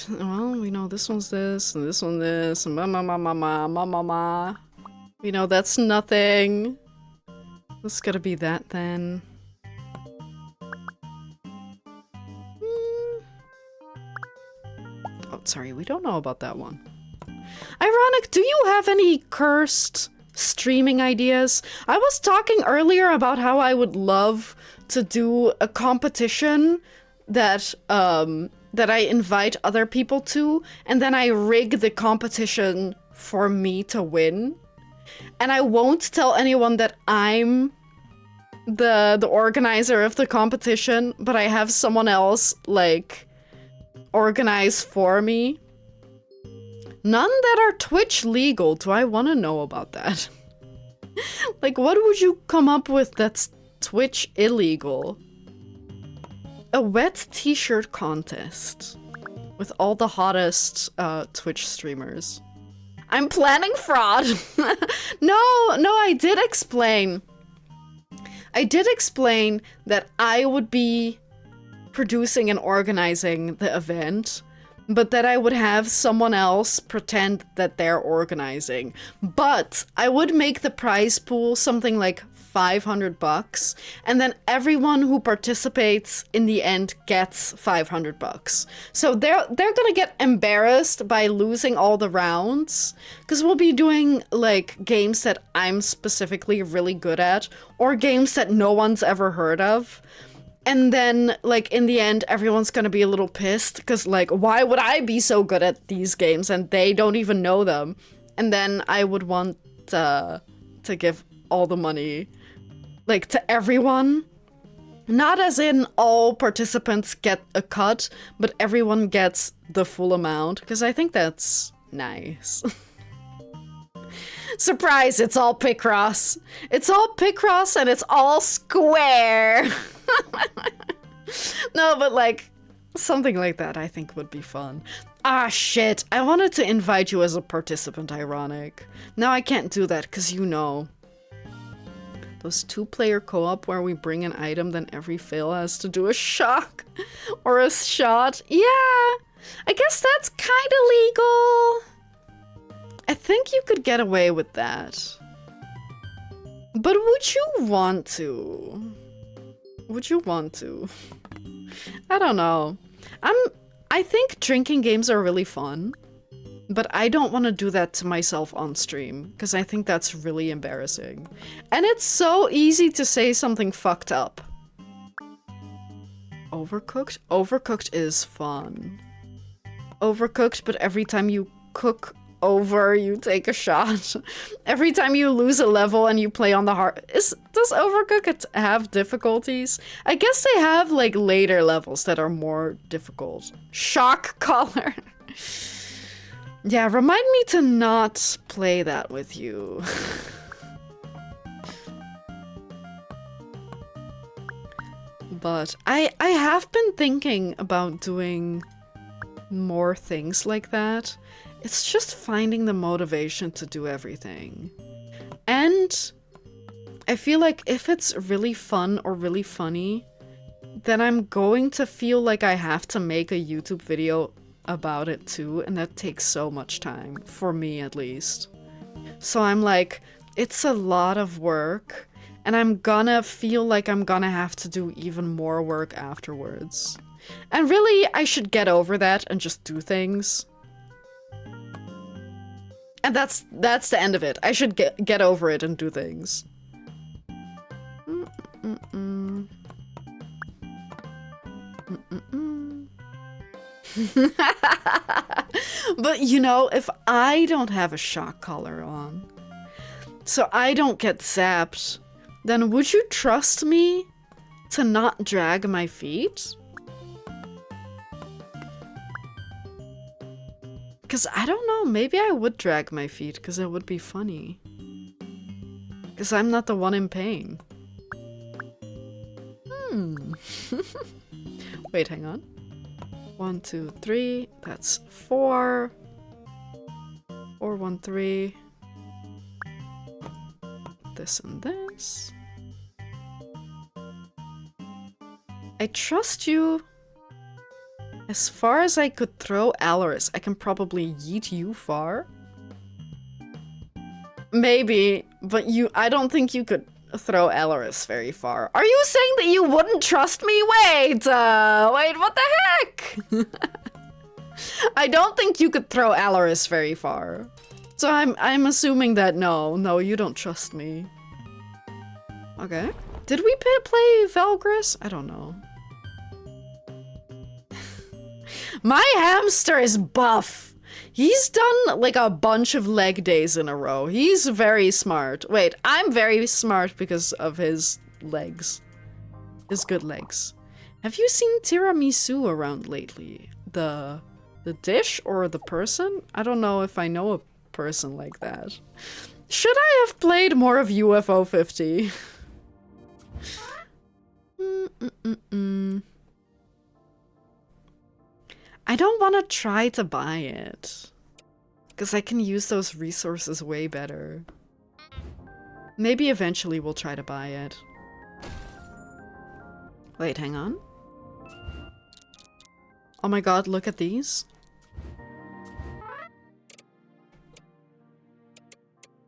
Well, we know this one's this, and this one this, and ma. We know that's nothing. This is gotta be that then. Oh, sorry, we don't know about that one. Ironic, do you have any cursed streaming ideas? I was talking earlier about how I would love to do a competition that I invite other people to, and then I rig the competition for me to win. And I won't tell anyone that I'm the organizer of the competition, but I have someone else, like, organize for me. None that are Twitch legal. Do I want to know about that? Like, what would you come up with that's Twitch illegal? A wet t-shirt contest with all the hottest Twitch streamers. I'm planning fraud. No, I did explain. I did explain that I would be producing and organizing the event, but that I would have someone else pretend that they're organizing. But I would make the prize pool something like $500, and then everyone who participates in the end gets $500. So they're gonna get embarrassed by losing all the rounds, because we'll be doing like games that I'm specifically really good at, or games that no one's ever heard of. And then, like, in the end, everyone's gonna be a little pissed, because, like, why would I be so good at these games and they don't even know them? And then I would want to give all the money, like, to everyone. Not as in all participants get a cut, but everyone gets the full amount, because I think that's nice. Surprise, it's all picross. It's all picross and it's all square. No, but like, something like that I think would be fun. Ah, shit. I wanted to invite you as a participant, ironic. Now I can't do that, because you know. Those 2-player co-op where we bring an item, then every fail has to do a shock or a shot. Yeah, I guess that's kind of legal. I think you could get away with that. But would you want to? Would you want to? I don't know. I think drinking games are really fun. But I don't want to do that to myself on stream, because I think that's really embarrassing. And it's so easy to say something fucked up. Overcooked? Overcooked is fun. Overcooked, but every time you cook over, you take a shot. Every time you lose a level and you play on the hard... Does Overcooked have difficulties? I guess they have, like, later levels that are more difficult. Shock collar. Yeah, remind me to not play that with you. But I have been thinking about doing more things like that. It's just finding the motivation to do everything. And I feel like if it's really fun or really funny, then I'm going to feel like I have to make a YouTube video about it too, and that takes so much time, for me at least. So I'm like, it's a lot of work, and I'm gonna feel like I'm gonna have to do even more work afterwards. And really, I should get over that and just do things. And that's the end of it. I should get over it and do things. But you know, if I don't have a shock collar on, so I don't get zapped, then would you trust me to not drag my feet? Because I don't know, maybe I would drag my feet because it would be funny. Because I'm not the one in pain. Wait, hang on. 1, 2, 3. That's 4. 4, 1, 3. This and this. I trust you. As far as I could throw Alaris, I can probably yeet you far. Maybe, but I don't think you could throw Alaris very far. Are you saying that you wouldn't trust me? Wait, what the heck? I don't think you could throw Alaris very far. So I'm assuming that no, you don't trust me. Okay. Did we play Valgris? I don't know. My hamster is buff. He's done like a bunch of leg days in a row. He's very smart. Wait, I'm very smart because of his legs. His good legs. Have you seen tiramisu around lately? The dish or the person? I don't know if I know a person like that. Should I have played more of UFO 50? I don't want to try to buy it. Because I can use those resources way better. Maybe eventually we'll try to buy it. Wait, hang on. Oh my god, look at these.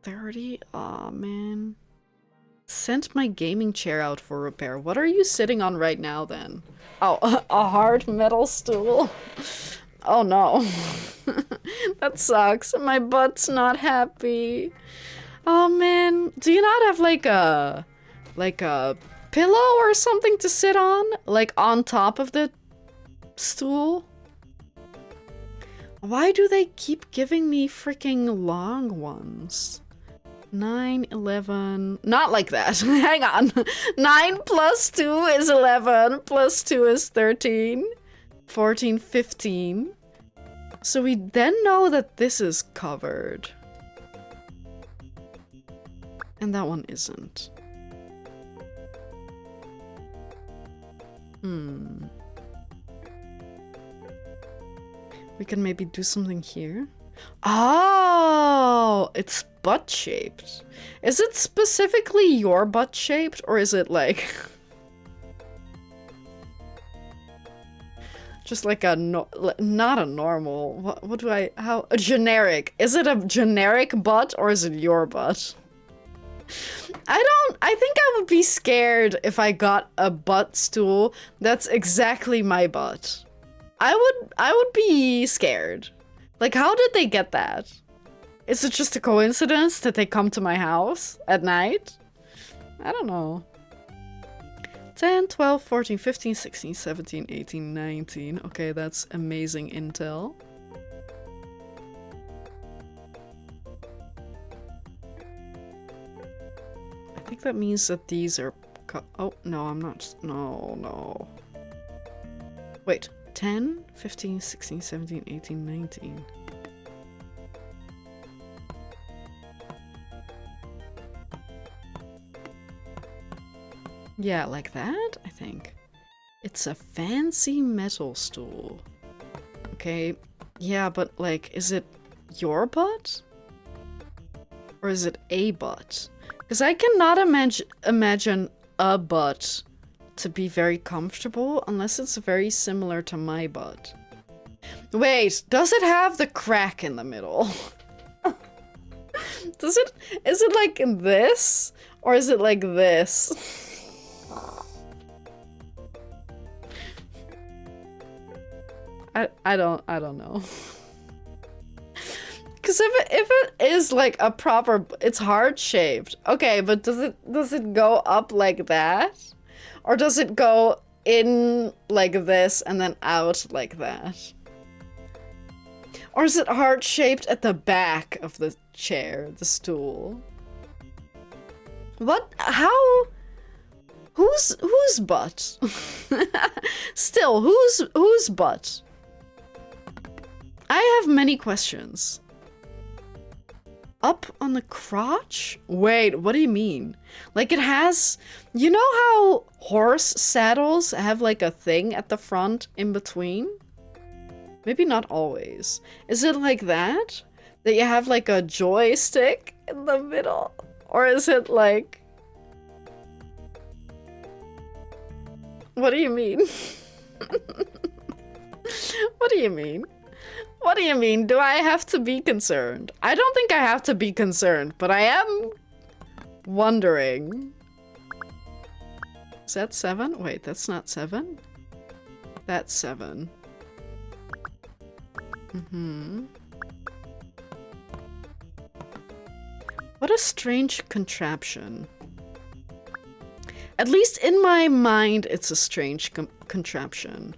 30? Aw, man. Sent my gaming chair out for repair. What are you sitting on right now, then? Oh, a hard metal stool. Oh no. That sucks. My butt's not happy. Oh man. Do you not have like a pillow or something to sit on? Like on top of the stool? Why do they keep giving me freaking long ones? 9, 11... Not like that. Hang on. 9 plus 2 is 11. Plus 2 is 13. 14, 15. So we then know that this is covered. And that one isn't. We can maybe do something here. Oh, it's butt shaped. Is it specifically your butt shaped, or is it like just like a not a normal? What do I a generic? Is it a generic butt or is it your butt? I think I would be scared if I got a butt stool that's exactly my butt. I would be scared. Like, how did they get that? Is it just a coincidence that they come to my house at night? I don't know. 10, 12, 14, 15, 16, 17, 18, 19. Okay, that's amazing intel. I think that means that these are... Oh, no, I'm not... No, no. Wait. 10, 15, 16, 17, 18, 19. Yeah, like that, I think. It's a fancy metal stool. Okay, yeah, but like, is it your butt? Or is it a butt? Because I cannot imagine a butt to be very comfortable unless it's very similar to my butt. Wait, does it have the crack in the middle? Is it like this? Or is it like this? I don't know. Cause if it is like a proper, it's heart shaped. Okay, but does it go up like that? Or does it go in like this and then out like that? Or is it heart shaped at the back of the chair, the stool? What? How? Whose butt? Still, whose butt? I have many questions. Up on the crotch? Wait, what do you mean? Like it has... You know how horse saddles have like a thing at the front in between? Maybe not always. Is it like that? That you have like a joystick in the middle? Or is it like... What do you mean? What do you mean? What do you mean? Do I have to be concerned? I don't think I have to be concerned, but I am wondering. Is that 7? Wait, that's not 7? That's 7. What a strange contraption. At least in my mind, it's a strange contraption.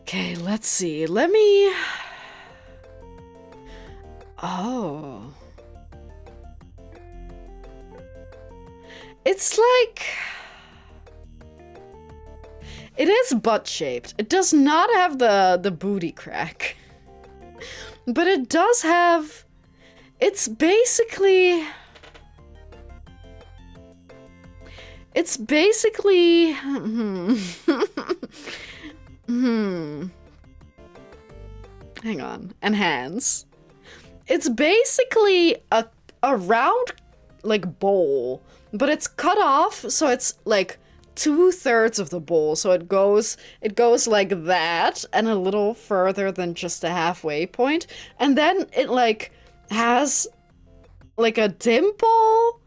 Okay, let's see. Let me... Oh. It's like... It is butt-shaped. It does not have the booty crack. But it does have... It's basically... It's basically... Hang on. And hands. It's basically a round, like, bowl. But it's cut off, so it's, like, 2/3 of the bowl. So it goes like that, and a little further than just a halfway point. And then it, like, has, like, a dimple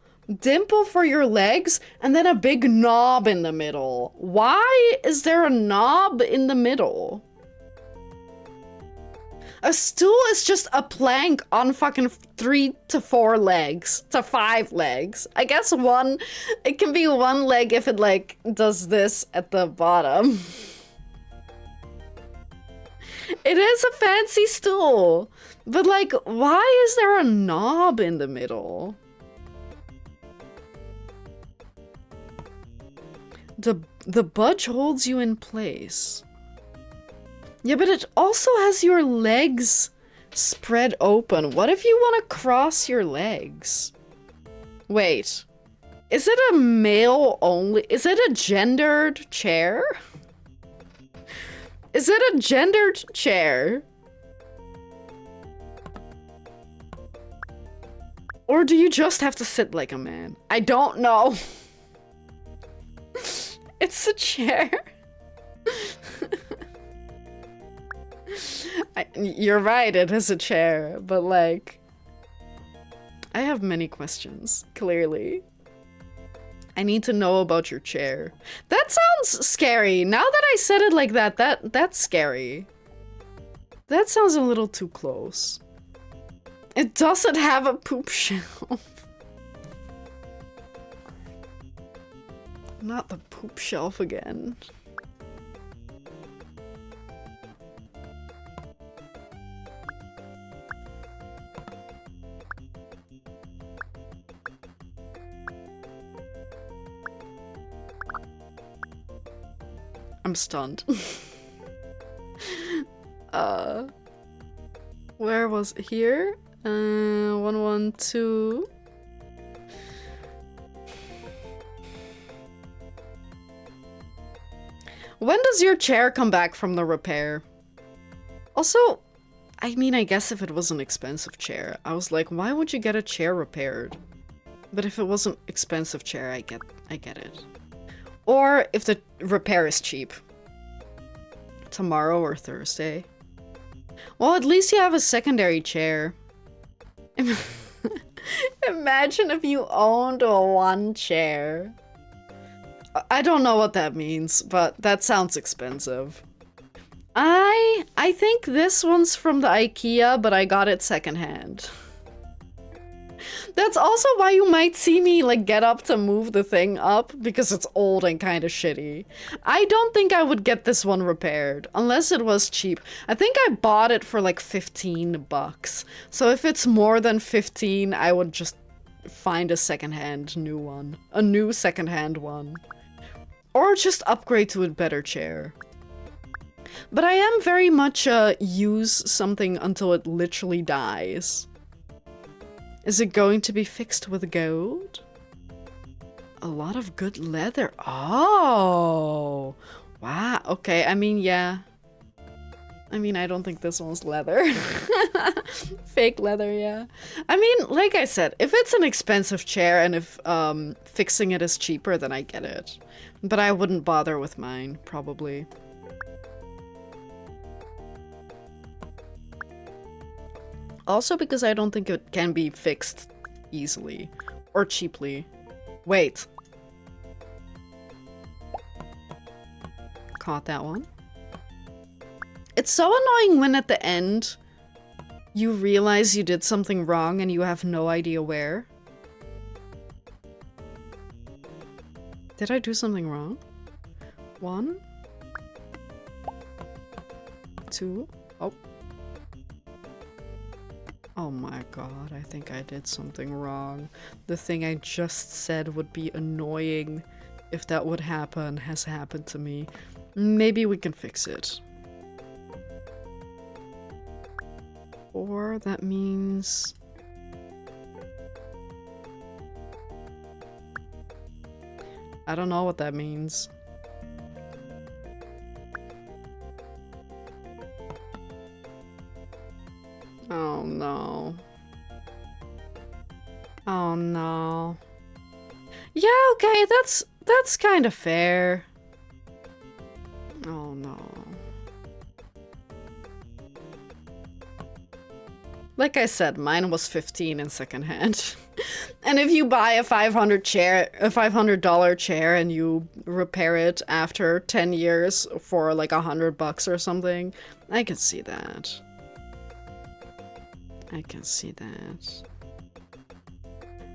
for your legs, and then a big knob in the middle. Why is there a knob in the middle? A stool is just a plank on fucking 3 to 4 legs to 5 legs. I guess it can be 1 leg if it like does this at the bottom. It is a fancy stool, but like, why is there a knob in the middle? The budge holds you in place. Yeah, but it also has your legs spread open. What if you want to cross your legs? Wait. Is it a male only? Is it a gendered chair? Is it a gendered chair? Or do you just have to sit like a man? I don't know. It's a chair. You're right, it is a chair, but like... I have many questions, clearly. I need to know about your chair. That sounds scary. Now that I said it like that, that's scary. That sounds a little too close. It doesn't have a poop shelf. Not the poop shelf again. I'm stunned. Where was it? Here? 112. When does your chair come back from the repair? Also, I mean, I guess if it was an expensive chair, I was like, why would you get a chair repaired? But if it was an expensive chair, I get it. Or if the repair is cheap. Tomorrow or Thursday. Well, at least you have a secondary chair. Imagine if you owned a one chair. I don't know what that means, but that sounds expensive. I think this one's from the IKEA, but I got it secondhand. That's also why you might see me like get up to move the thing up, because it's old and kind of shitty. I don't think I would get this one repaired unless it was cheap. I think I bought it for like 15 bucks. So if it's more than 15, I would just find a secondhand new one. A new secondhand one. Or just upgrade to a better chair. But I am very much use something until it literally dies. Is it going to be fixed with gold? A lot of good leather. Oh! Wow. Okay, I mean, yeah. I mean, I don't think this one's leather. Fake leather, yeah. I mean, like I said, if it's an expensive chair and if fixing it is cheaper, then I get it. But I wouldn't bother with mine, probably. Also because I don't think it can be fixed easily or cheaply. Wait. Caught that one. It's so annoying when at the end you realize you did something wrong and you have no idea where. Did I do something wrong? 1, 2, oh. Oh my god, I think I did something wrong. The thing I just said would be annoying if that would happen has happened to me. Maybe we can fix it. Or that means... I don't know what that means. Oh no. Oh no. Yeah, okay, that's kind of fair. Oh no. Like I said, mine was 15 in secondhand. And if you buy a $500 chair and you repair it after 10 years for like $100 or something, I can see that. I can see that.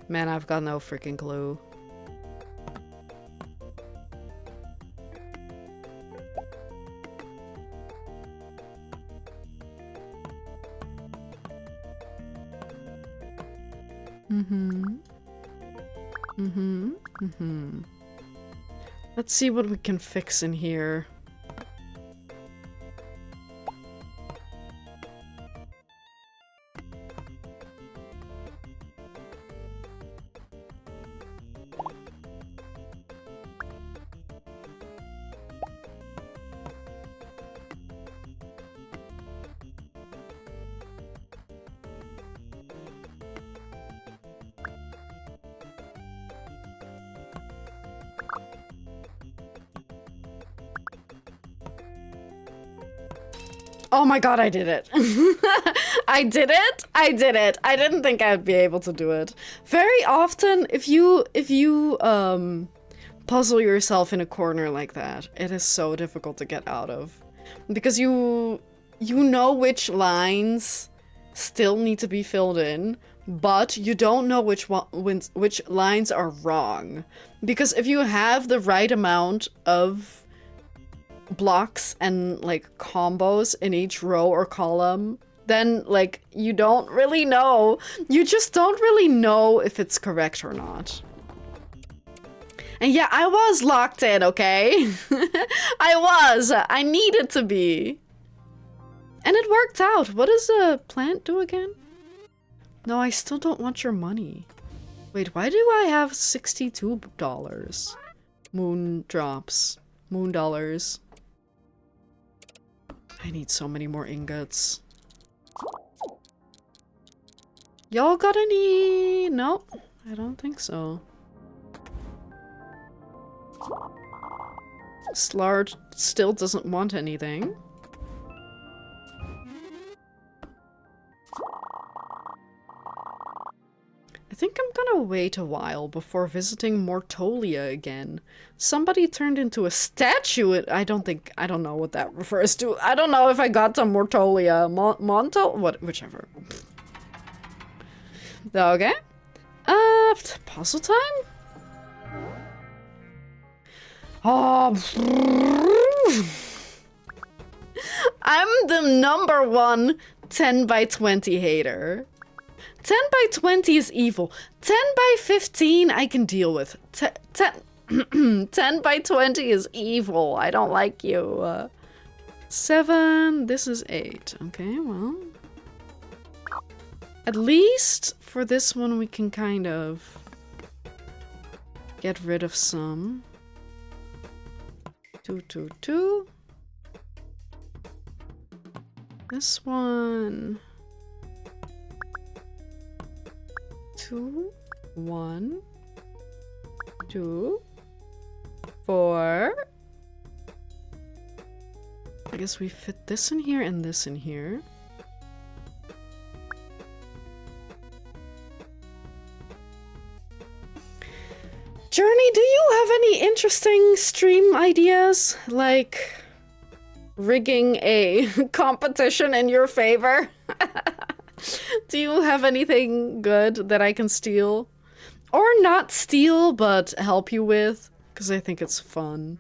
Man, I've got no freaking clue. Let's see what we can fix in here. Oh my god, I did it. I did it. I did it. I didn't think I'd be able to do it. Very often, if you puzzle yourself in a corner like that. It is so difficult to get out of. Because you know which lines still need to be filled in, but you don't know which lines are wrong. Because if you have the right amount of blocks and like combos in each row or column, then like you don't really know. You just don't really know if it's correct or not. And yeah, I was locked in, okay? I needed to be. And it worked out. What does a plant do again? No, I still don't want your money. Wait, why do I have $62? Moon drops. Moon dollars. I need so many more ingots. Y'all got any? No, I don't think so. Slard still doesn't want anything. I think I'm gonna wait a while before visiting Mortolia again. Somebody turned into a statue. I don't know what that refers to. I don't know if I got to Mortolia. Monto? What? Whichever. Okay. Puzzle time? Oh. I'm the #1 10 by 20 hater. 10 by 20 is evil. 10 by 15 I can deal with. 10 by 20 is evil. I don't like you. 7. This is 8. Okay, well. At least for this one we can kind of get rid of some. 2, 2, 2. This one. 2, 1, 2, 4. I guess we fit this in here and this in here. Journey, do you have any interesting stream ideas? Like rigging a competition in your favor? Do you have anything good that I can steal? Or not steal, but help you with? Because I think it's fun.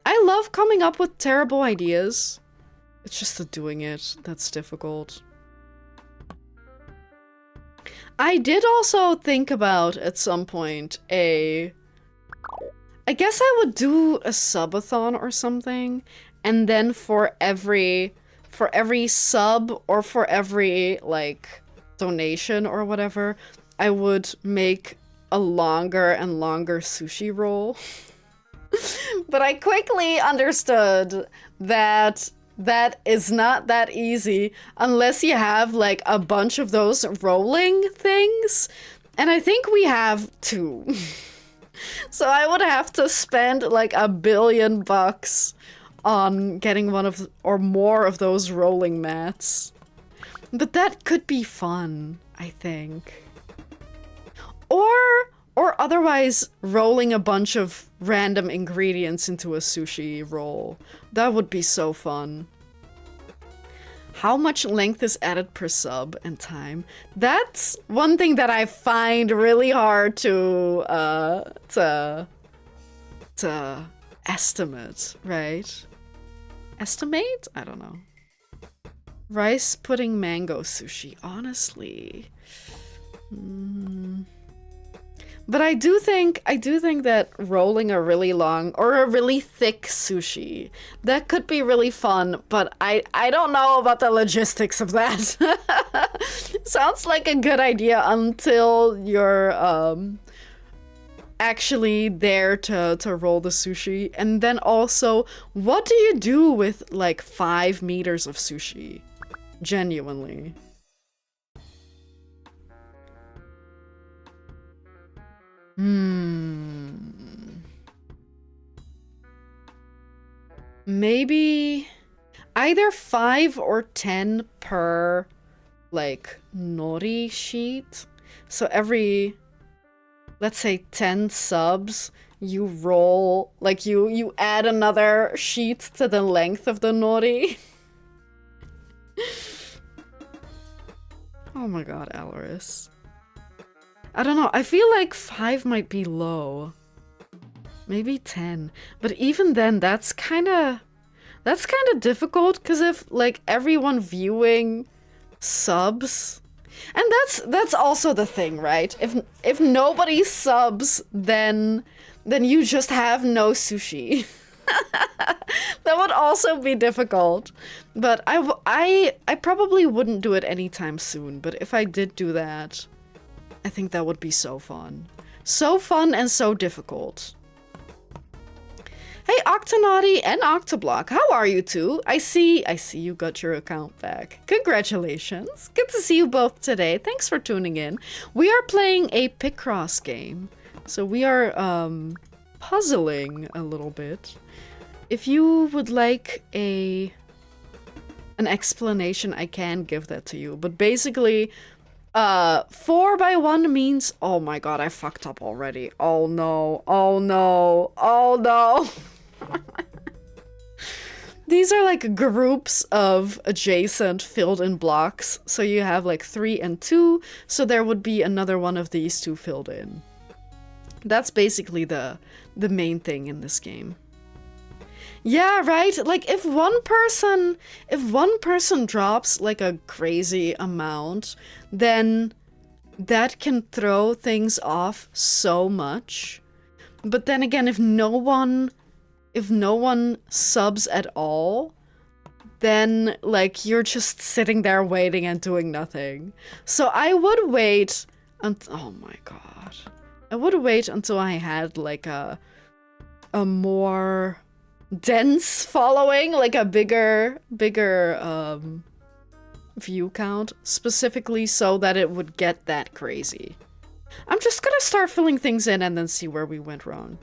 I love coming up with terrible ideas. It's just the doing it that's difficult. I did also think about, at some point, I guess I would do a subathon or something, and then for every sub or for every, like, donation or whatever, I would make a longer and longer sushi roll. But I quickly understood that that is not that easy unless you have like a bunch of those rolling things. And I think we have 2. So I would have to spend like $1 billion on getting one of or more of those rolling mats. But that could be fun, I think. Or otherwise rolling a bunch of random ingredients into a sushi roll. That would be so fun. How much length is added per sub and time? That's one thing that I find really hard to estimate, right? Estimate? I don't know. Rice pudding mango sushi, honestly. But I do think that rolling a really long or a really thick sushi, that could be really fun, but I don't know about the logistics of that. Sounds like a good idea until you're actually there to roll the sushi. And then also, what do you do with like 5 meters of sushi? Genuinely. Maybe either 5 or 10 per like nori sheet. So every let's say 10 subs, you roll, like you add another sheet to the length of the nori. Oh my god, Alaris. I don't know, I feel like 5 might be low. Maybe 10. But even then, that's kinda difficult, because if, like, everyone viewing subs... And that's also the thing, right? If nobody subs, then you just have no sushi. That would also be difficult. But I probably wouldn't do it anytime soon, but if I did do that, I think that would be so fun. So fun and so difficult. Hey, Octonaughty and Octoblock, how are you two? I see you got your account back. Congratulations. Good to see you both today. Thanks for tuning in. We are playing a picross game. So we are puzzling a little bit. If you would like an explanation, I can give that to you. But basically, 4x1 means... Oh my god, I fucked up already. Oh no, oh no, oh no. These are like groups of adjacent filled in blocks. So you have like 3 and 2. So there would be another one of these 2 filled in. That's basically the main thing in this game. Yeah, right? Like if one person drops like a crazy amount, then that can throw things off so much. But then again, if no one subs at all, then like you're just sitting there waiting and doing nothing. So I would wait until, oh my god. I would wait until I had like a more dense following, like a bigger view count, specifically so that it would get that crazy. I'm just gonna start filling things in and then see where we went wrong.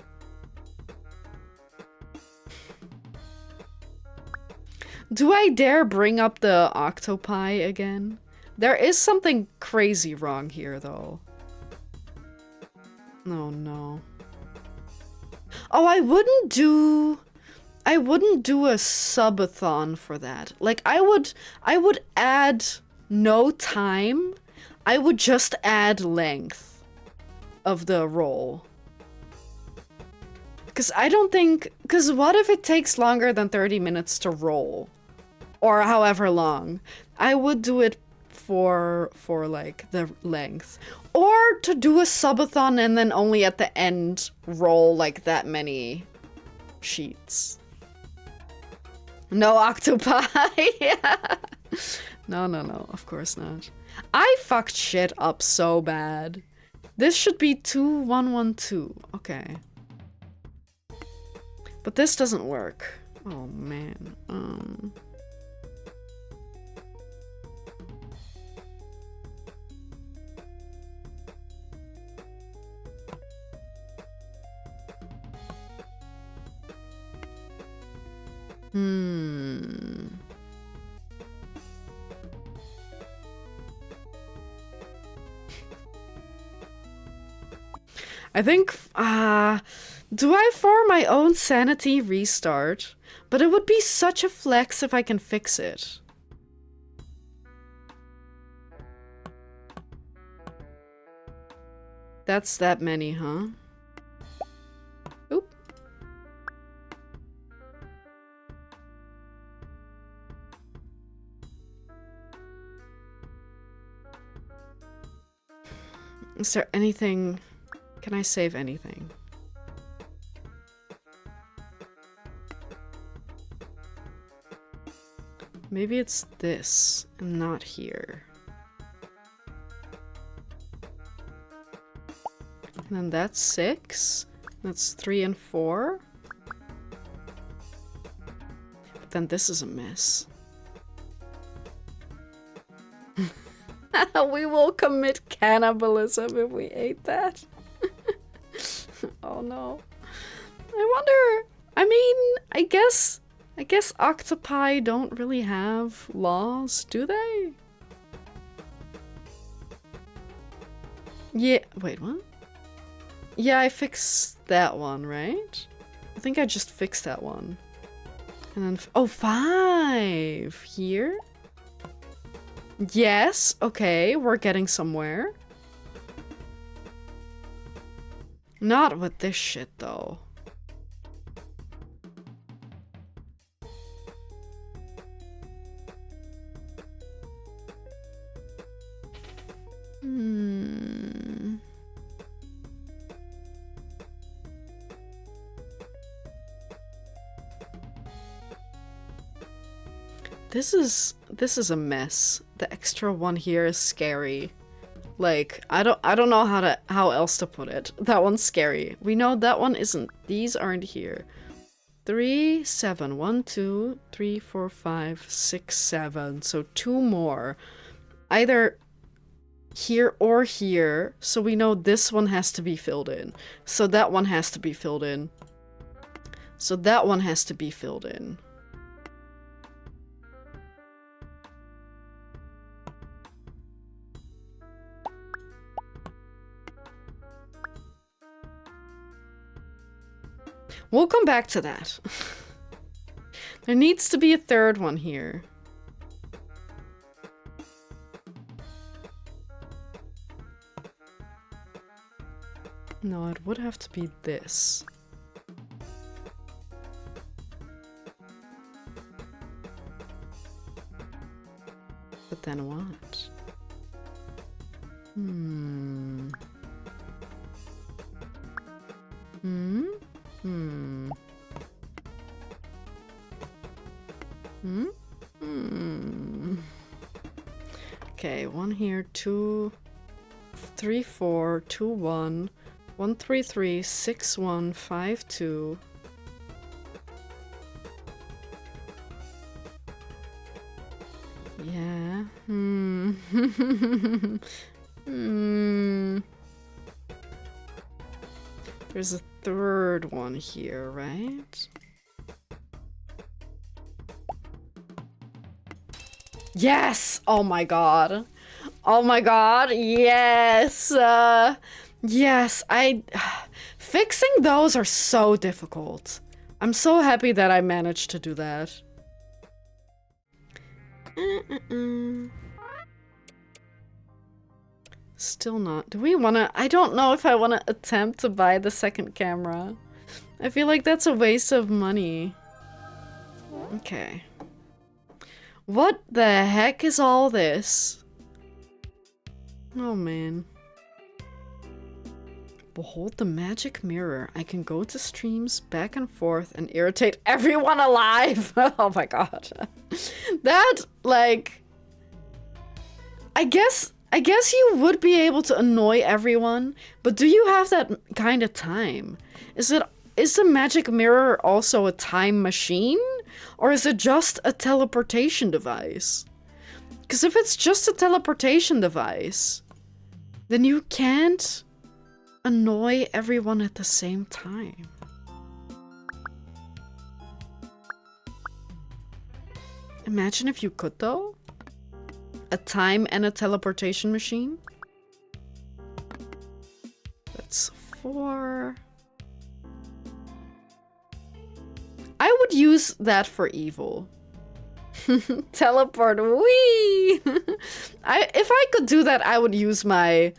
Do I dare bring up the octopi again? There is something crazy wrong here, though. Oh, no. Oh, I wouldn't do a subathon for that. Like, I would add no time. I would just add length of the roll. Because I don't think... Because what if it takes longer than 30 minutes to roll? Or however long. I would do it for like, the length. Or to do a subathon and then only at the end roll, like, that many sheets. No octopi! Yeah. No, of course not. I fucked shit up so bad. This should be 2112. Okay. But this doesn't work. Oh, man. I think, do I for my own sanity restart? But it would be such a flex if I can fix it. That's that many, huh? Oop. Is there anything... Can I save anything? Maybe it's this, and not here. And then that's 6. That's 3 and 4. But then this is a mess. We will commit cannibalism if we ate that. Oh no. I wonder... I mean, I guess octopi don't really have laws, do they? Yeah, wait, what? Yeah, I fixed that one, right? I think I just fixed that one. And then, oh, 5 here. Yes, okay, we're getting somewhere. Not with this shit, though. This is a mess. The extra one here is scary. Like, I don't know how else to put it. That one's scary. We know that one isn't. These aren't here. 3, 7. 1, 2, 3, 4, 5, 6, 7. So 2 more. Either here or here. So we know this one has to be filled in. So that one has to be filled in. So that one has to be filled in. We'll come back to that. There needs to be a third one here. No, it would have to be this. But then what? Hmm. Okay, 1 here, 2, 3, 4, 2, 1, 1, 3, 3, 6, 1, 5, 2. Yeah. There's a third one here, right? Yes! Oh my god. Oh my god, yes! Yes, fixing those are so difficult. I'm so happy that I managed to do that. Still not. Do we wanna... I don't know if I wanna attempt to buy the second camera. I feel like that's a waste of money. Okay. What the heck is all this? Oh man. Behold the magic mirror. I can go to streams back and forth and irritate everyone alive. Oh my god. That, like... I guess you would be able to annoy everyone, but do you have that kind of time? Is the magic mirror also a time machine? Or is it just a teleportation device? Because if it's just a teleportation device, then you can't annoy everyone at the same time. Imagine if you could, though. A time and a teleportation machine. That's 4. I would use that for evil. Teleport, wee! If I could do that, I would use my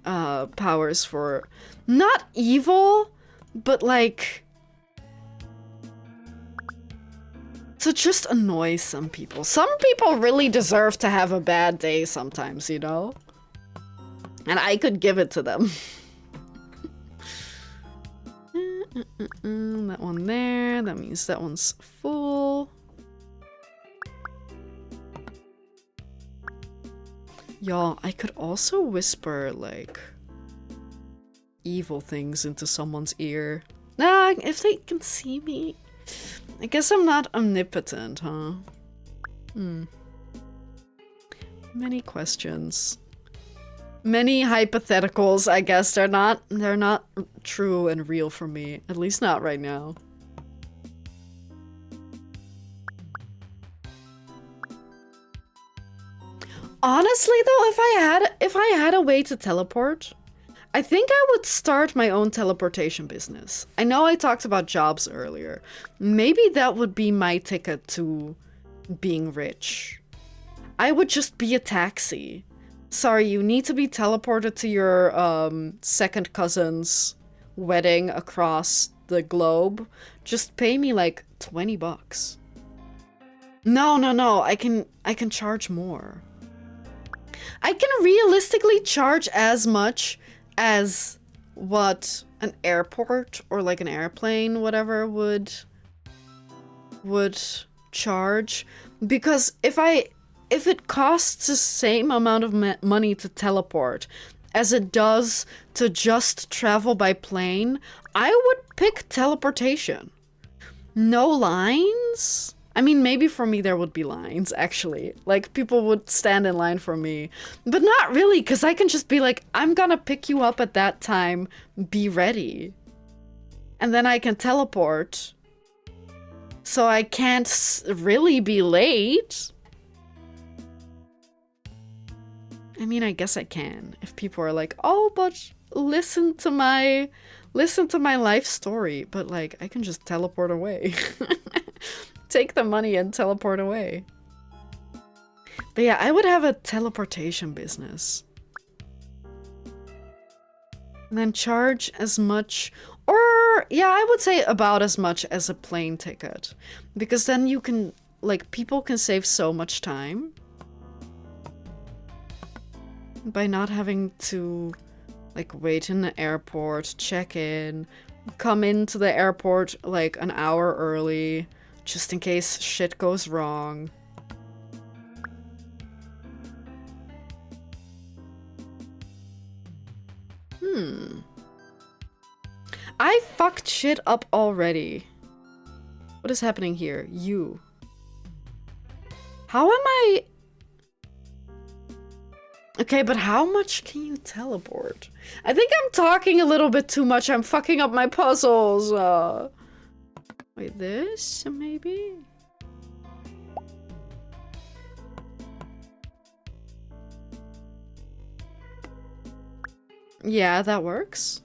powers for not evil, but like to just annoy some people. Some people really deserve to have a bad day sometimes, you know? And I could give it to them. That one there, that means that one's full. Y'all, I could also whisper, like, evil things into someone's ear. Nah, if they can see me. I guess I'm not omnipotent, huh? Many questions. Many hypotheticals, I guess. They're not true and real for me. At least not right now. Honestly though, if I had a way to teleport, I think I would start my own teleportation business. I know I talked about jobs earlier. Maybe that would be my ticket to being rich. I would just be a taxi. Sorry, you need to be teleported to your second cousin's wedding across the globe. Just pay me like 20 bucks. No, I can charge more. I can realistically charge as much as what an airport or like an airplane, whatever, would charge. Because if it costs the same amount of money to teleport as it does to just travel by plane, I would pick teleportation. No lines? I mean, maybe for me there would be lines, actually. Like, people would stand in line for me. But not really, because I can just be like, I'm gonna pick you up at that time, be ready. And then I can teleport. So I can't really be late. I mean, I guess I can. If people are like, oh, but listen to my life story. But like, I can just teleport away. Take the money and teleport away. But yeah, I would have a teleportation business. And then charge as much, or yeah, I would say about as much as a plane ticket. Because then you can, like, people can save so much time by not having to, like, wait in the airport, check in, come into the airport like an hour early, just in case shit goes wrong. I fucked shit up already. What is happening here? You. How am I... Okay, but how much can you teleport? I think I'm talking a little bit too much. I'm fucking up my puzzles. Wait, this maybe? Yeah, that works.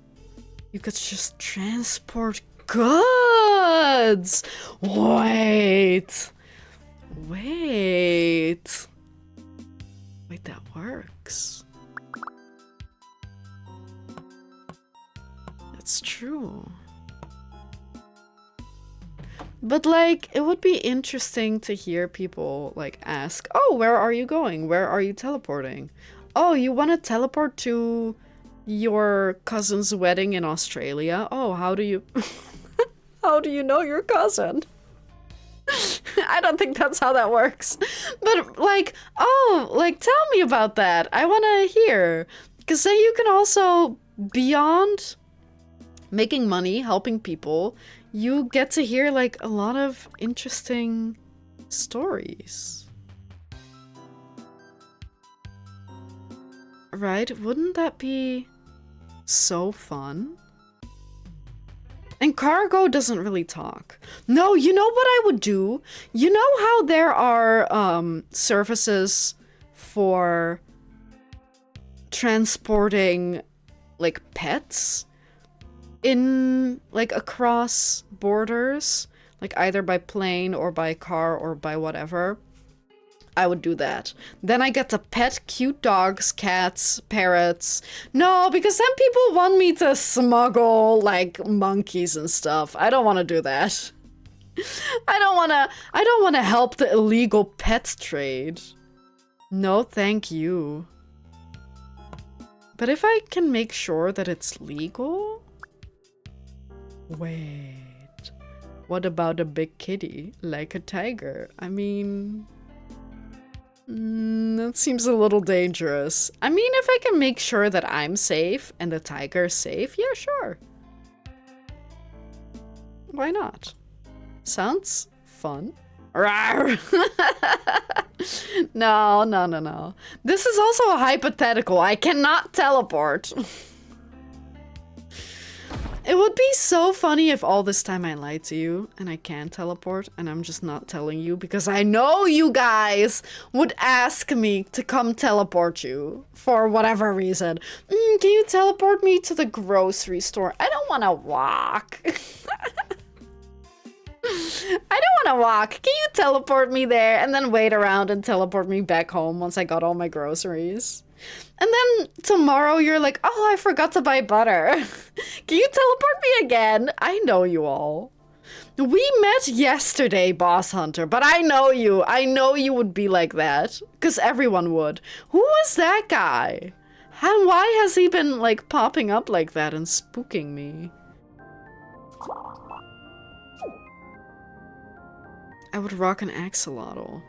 You could just transport goods. Wait, that works. That's true. But like, it would be interesting to hear people like ask, oh, where are you going? Where are you teleporting? Oh, you want to teleport to your cousin's wedding in Australia? Oh, how do you how do you know your cousin? I don't think that's how that works. But like, oh, like, tell me about that. I want to hear. Because then you can also, beyond making money, helping people, you get to hear like a lot of interesting stories. Right? Wouldn't that be so fun? And cargo doesn't really talk. No, you know what I would do? You know how there are services for transporting like pets in like across borders, like either by plane or by car or by whatever? I would do that. Then I get to pet cute dogs, cats, parrots. No, because then people want me to smuggle like monkeys and stuff. I don't want to do that. I don't want to help the illegal pet trade. No, thank you. But if I can make sure that it's legal? Wait. What about a big kitty? Like a tiger? I mean... that seems a little dangerous. I mean, if I can make sure that I'm safe and the tiger's safe, yeah, sure. Why not? Sounds fun. Rawr. No. This is also a hypothetical. I cannot teleport. It would be so funny if all this time I lied to you and I can teleport and I'm just not telling you because I know you guys would ask me to come teleport you for whatever reason. Can you teleport me to the grocery store? I don't want to walk. I don't want to walk. Can you teleport me there and then wait around and teleport me back home once I got all my groceries? And then tomorrow you're like, oh, I forgot to buy butter. Can you teleport me again? I know you all. We met yesterday, Boss Hunter, but I know you. I know you would be like that. Because everyone would. Who was that guy? And why has he been, like, popping up like that and spooking me? I would rock an axolotl.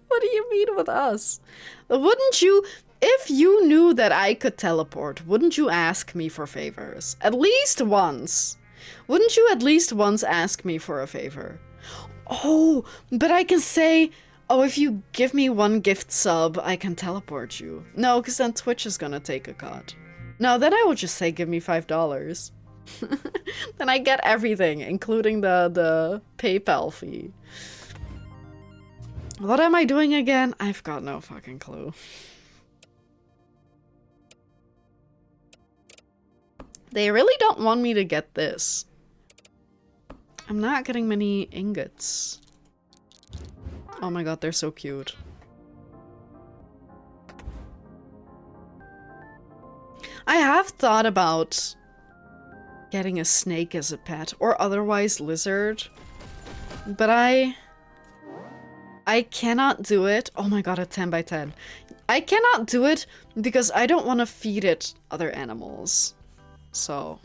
What do you mean with us? Wouldn't you, if you knew that I could teleport, wouldn't you ask me for favors? At least once. Wouldn't you at least once ask me for a favor? Oh, but I can say, oh, if you give me 1 gift sub, I can teleport you. No, because then Twitch is gonna take a cut. No, then I will just say, give me $5. Then I get everything, including the PayPal fee. What am I doing again? I've got no fucking clue. They really don't want me to get this. I'm not getting many ingots. Oh my god, they're so cute. I have thought about getting a snake as a pet, or otherwise lizard, but I cannot do it. Oh my god, a 10 by 10. I cannot do it because I don't want to feed it other animals. So.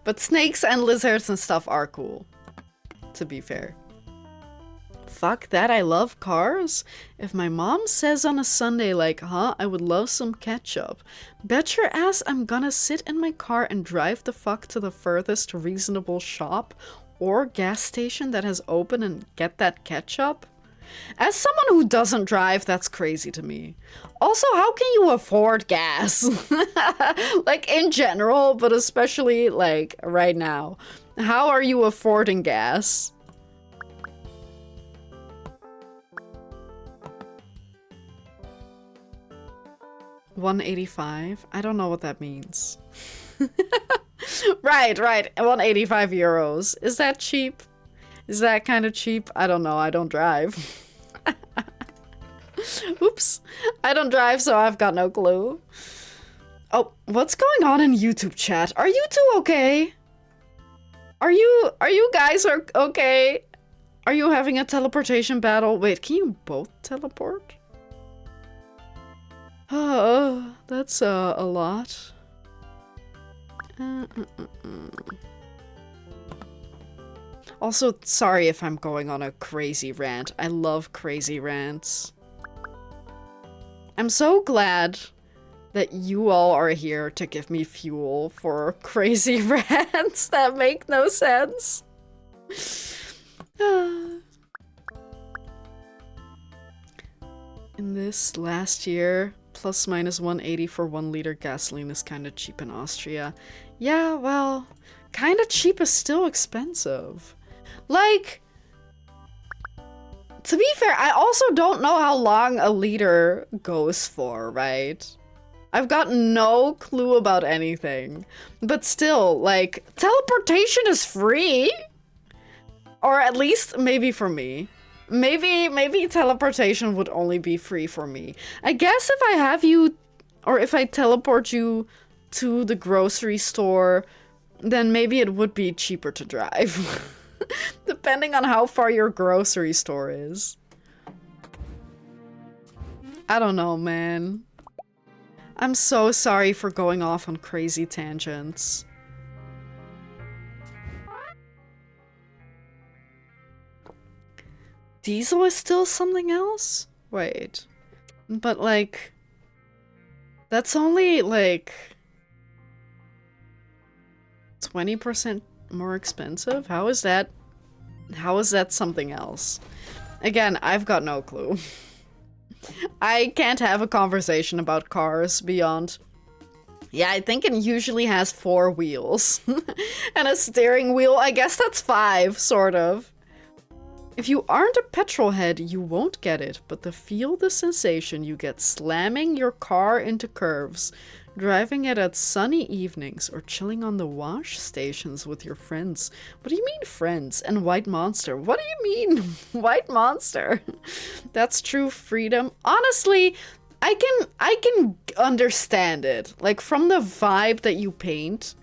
But snakes and lizards and stuff are cool, to be fair. Fuck that, I love cars. If my mom says on a Sunday like, huh, I would love some ketchup, bet your ass I'm gonna sit in my car and drive the fuck to the furthest reasonable shop or gas station that has open and get that ketchup. As someone who doesn't drive, that's crazy to me. Also, how can you afford gas? Like, in general, but especially, like, right now. How are you affording gas? $185? I don't know what that means. Right. 185 euros. Is that cheap? Is that kind of cheap? I don't know. I don't drive. Oops. I don't drive, so I've got no clue. Oh, what's going on in YouTube chat? Are you two okay? Are you guys okay? Are you having a teleportation battle? Wait, can you both teleport? Oh, that's a lot. Also, sorry if I'm going on a crazy rant. I love crazy rants. I'm so glad that you all are here to give me fuel for crazy rants that make no sense. In this last year, plus minus 180 for 1 liter gasoline is kind of cheap in Austria. Yeah, well, kind of cheap is still expensive. Like, to be fair, I also don't know how long a liter goes for, right? I've got no clue about anything. But still, like, teleportation is free? Or at least, maybe for me. Maybe teleportation would only be free for me. I guess if I have you, or if I teleport you to the grocery store, then maybe it would be cheaper to drive. Depending on how far your grocery store is. I don't know, man. I'm so sorry for going off on crazy tangents. Diesel is still something else? Wait. But like... that's only like... 20% more expensive? How is that something else? Again, I've got no clue. I can't have a conversation about cars beyond Yeah, I think it usually has 4 wheels. And a steering wheel, I guess that's 5, sort of. If you aren't a petrol head, you won't get it, but feel the sensation you get slamming your car into curves, driving it at sunny evenings, or chilling on the wash stations with your friends. What do you mean friends? And White Monster. What do you mean White Monster? That's true freedom. Honestly, I can understand it. Like, from the vibe that you paint,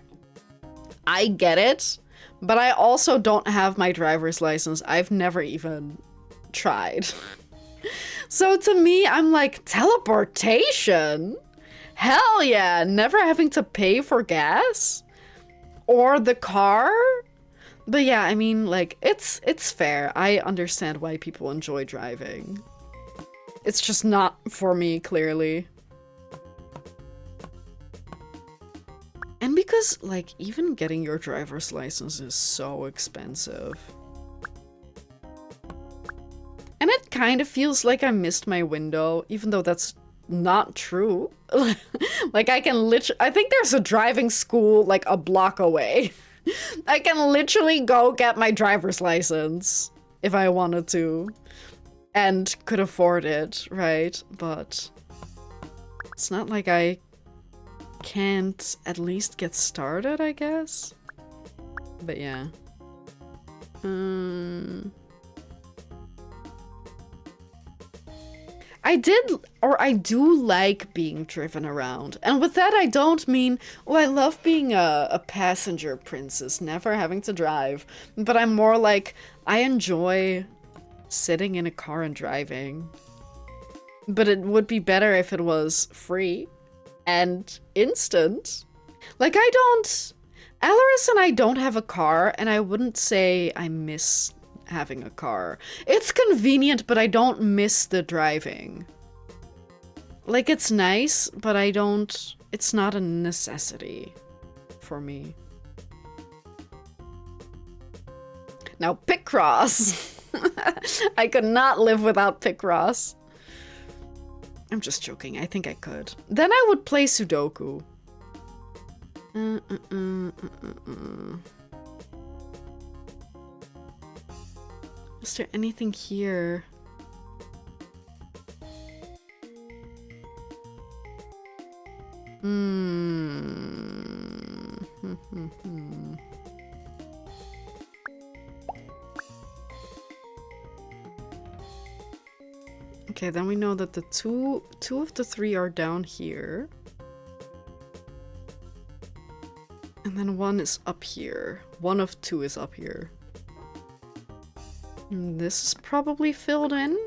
I get it. But I also don't have my driver's license. I've never even tried. So to me, I'm like, teleportation? Hell yeah, never having to pay for gas? Or the car? But yeah, I mean, like, it's fair. I understand why people enjoy driving. It's just not for me, clearly. And because, like, even getting your driver's license is so expensive. And it kind of feels like I missed my window, even though that's not true. Like, I think there's a driving school, like, a block away. I can literally go get my driver's license if I wanted to. And could afford it, right? But it's not like I can't at least get started, I guess. But yeah. I do like being driven around. And with that, I don't mean, oh, I love being a passenger princess, never having to drive. But I'm more like, I enjoy sitting in a car and driving. But it would be better if it was free and instant. Like, Alaris and I don't have a car, and I wouldn't say I miss having a car. It's convenient, but I don't miss the driving. Like, it's nice, but it's not a necessity for me. Now, picross. I could not live without picross. I'm just joking. I think I could. Then I would play Sudoku. Is there anything here? Okay, then we know that the two of the 3 are down here. And then 1 is up here. 1 of 2 is up here. And this is probably filled in.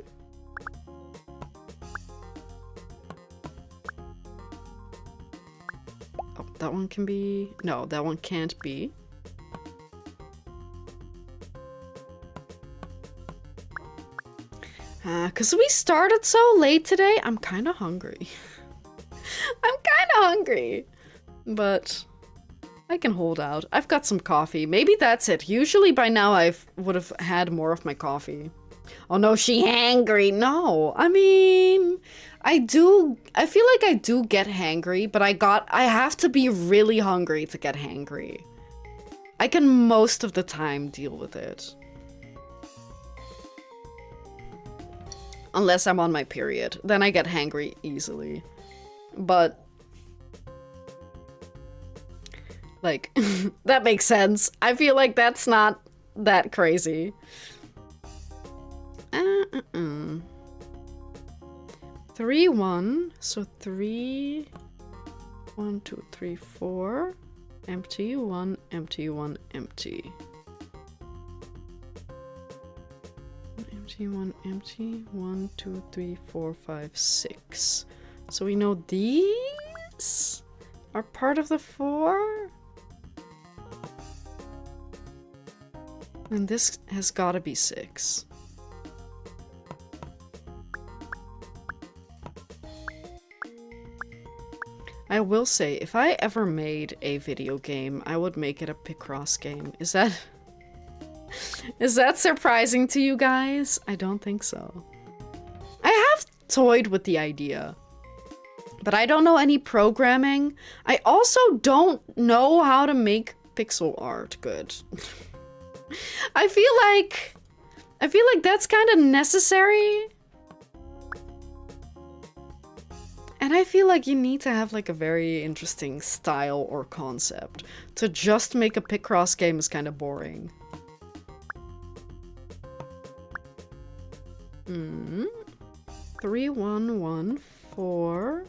Oh, that one can be... No, that one can't be. Because we started so late today, I'm kind of hungry. I'm kind of hungry. But I can hold out. I've got some coffee. Maybe that's it. Usually by now I would have had more of my coffee. Oh no, she hangry. No, I mean, I feel like I do get hangry, but I have to be really hungry to get hangry. I can most of the time deal with it. Unless I'm on my period. Then I get hangry easily. But... like, that makes sense. I feel like that's not that crazy. 3, 1. So 3... 1, 2, 3, 4. Empty, 1, empty, 1, empty. Empty, 1, empty. 1, 2, 3, 4, 5, 6. So we know these are part of the 4. And this has got to be 6. I will say, if I ever made a video game, I would make it a picross game. Is that surprising to you guys? I don't think so. I have toyed with the idea, But I don't know any programming. I also don't know how to make pixel art good. I feel like that's kind of necessary. And I feel like you need to have like a very interesting style or concept. To just make a picross game is kind of boring. 3, 1, 1, 4.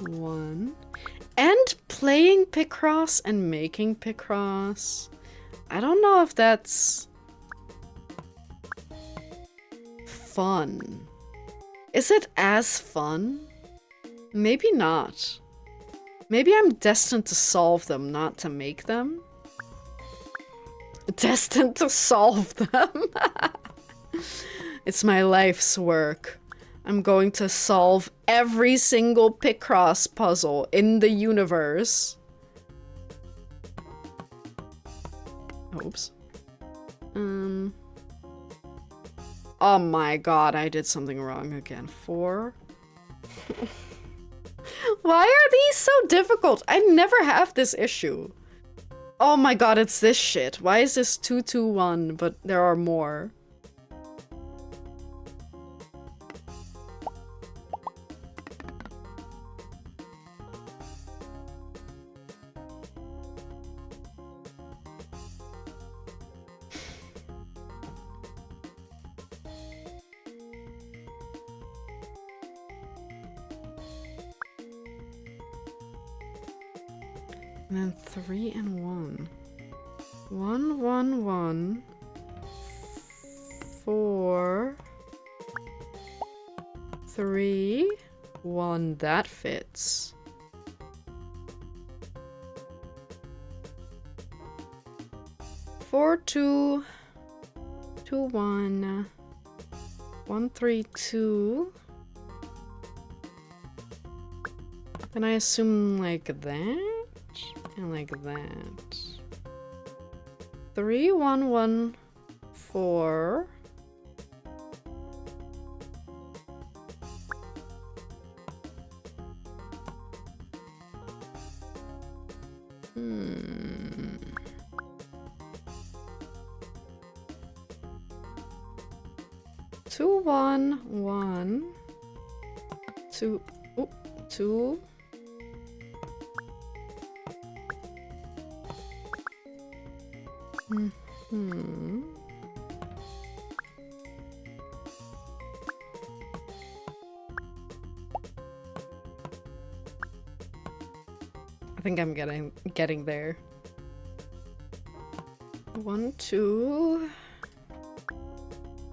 One. And playing picross and making picross. I don't know if that's fun. Is it as fun? Maybe not. Maybe I'm destined to solve them, not to make them. Destined to solve them. It's my life's work. I'm going to solve every single picross puzzle in the universe. Oops. Oh my god, I did something wrong again. 4. Why are these so difficult? I never have this issue. Oh my god, it's this shit. Why is this 2, 2, 1, but there are more? And then 3 and 1. 1, 1, 1. 4. 3. 1. That fits. 4, 2. 2, 1. 1, 3, 2. Then I assume like that. And like that. 3, 1, 1, 4. Two, 1, 1. 2. Oh, 2. I think I'm getting there. 1, 2.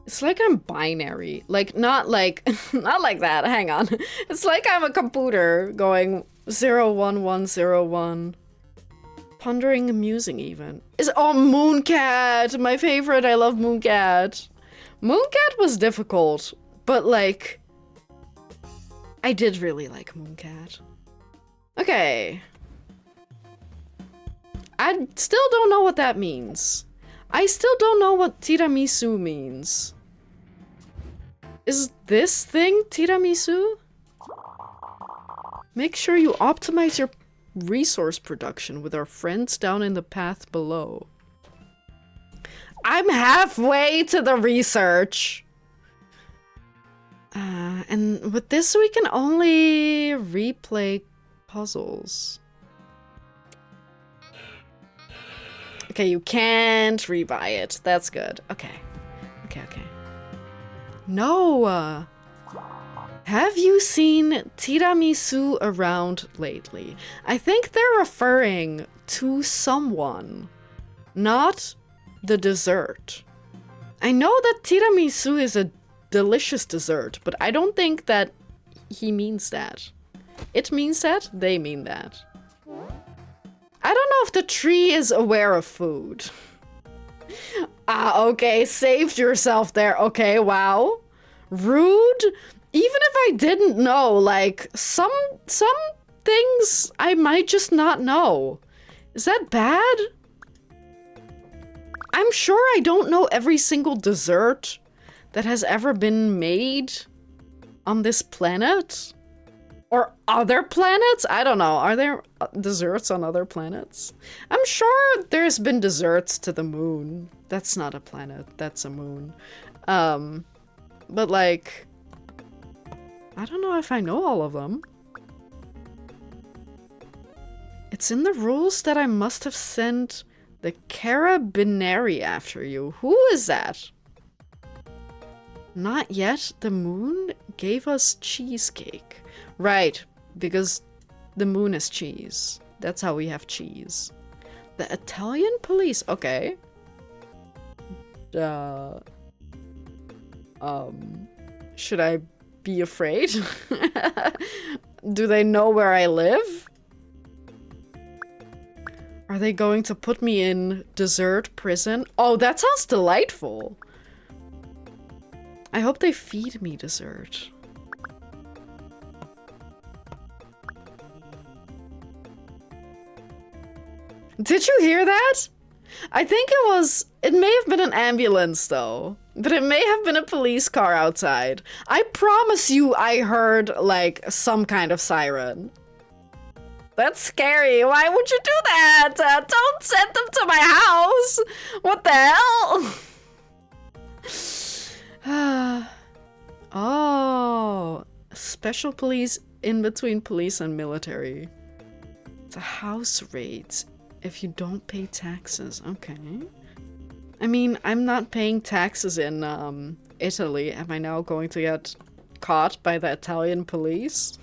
It's like I'm binary. Like not like not like that. Hang on. It's like I'm a computer going 0, 1, 1, 0, 1. Pondering, amusing even. Oh, Mooncat! My favorite, I love Mooncat. Mooncat was difficult, but like... I did really like Mooncat. Okay. I still don't know what that means. I still don't know what tiramisu means. Is this thing tiramisu? Make sure you optimize your resource production with our friends down in the path below. I'm halfway to the research. And with this we can only replay puzzles. Okay, you can't rebuy it. That's good. Okay. Okay. No! Have you seen tiramisu around lately? I think they're referring to someone, not the dessert. I know that tiramisu is a delicious dessert, but I don't think that he means that. It means that, they mean that. I don't know if the tree is aware of food. Okay, saved yourself there. Okay, wow. Rude? Even if I didn't know, like, some things I might just not know. Is that bad? I'm sure I don't know every single dessert that has ever been made on this planet? Or other planets? I don't know. Are there desserts on other planets? I'm sure there's been desserts to the moon. That's not a planet. That's a moon. But like, I don't know if I know all of them. It's in the rules that I must have sent the carabinieri after you. Who is that? Not yet. The moon gave us cheesecake. Right, because the moon is cheese. That's how we have cheese. The Italian police. Okay. Should I be afraid? Do they know where I live? Are they going to put me in dessert prison? Oh, that sounds delightful. I hope they feed me dessert. Did you hear that? I think it may have been an ambulance though, but it may have been a police car outside. I promise you I heard like some kind of siren. That's scary. Why would you do that? Don't send them to my house. What the hell? Oh, special police in between police and military. It's a house raid. If you don't pay taxes, okay. I mean, I'm not paying taxes in Italy. Am I now going to get caught by the Italian police?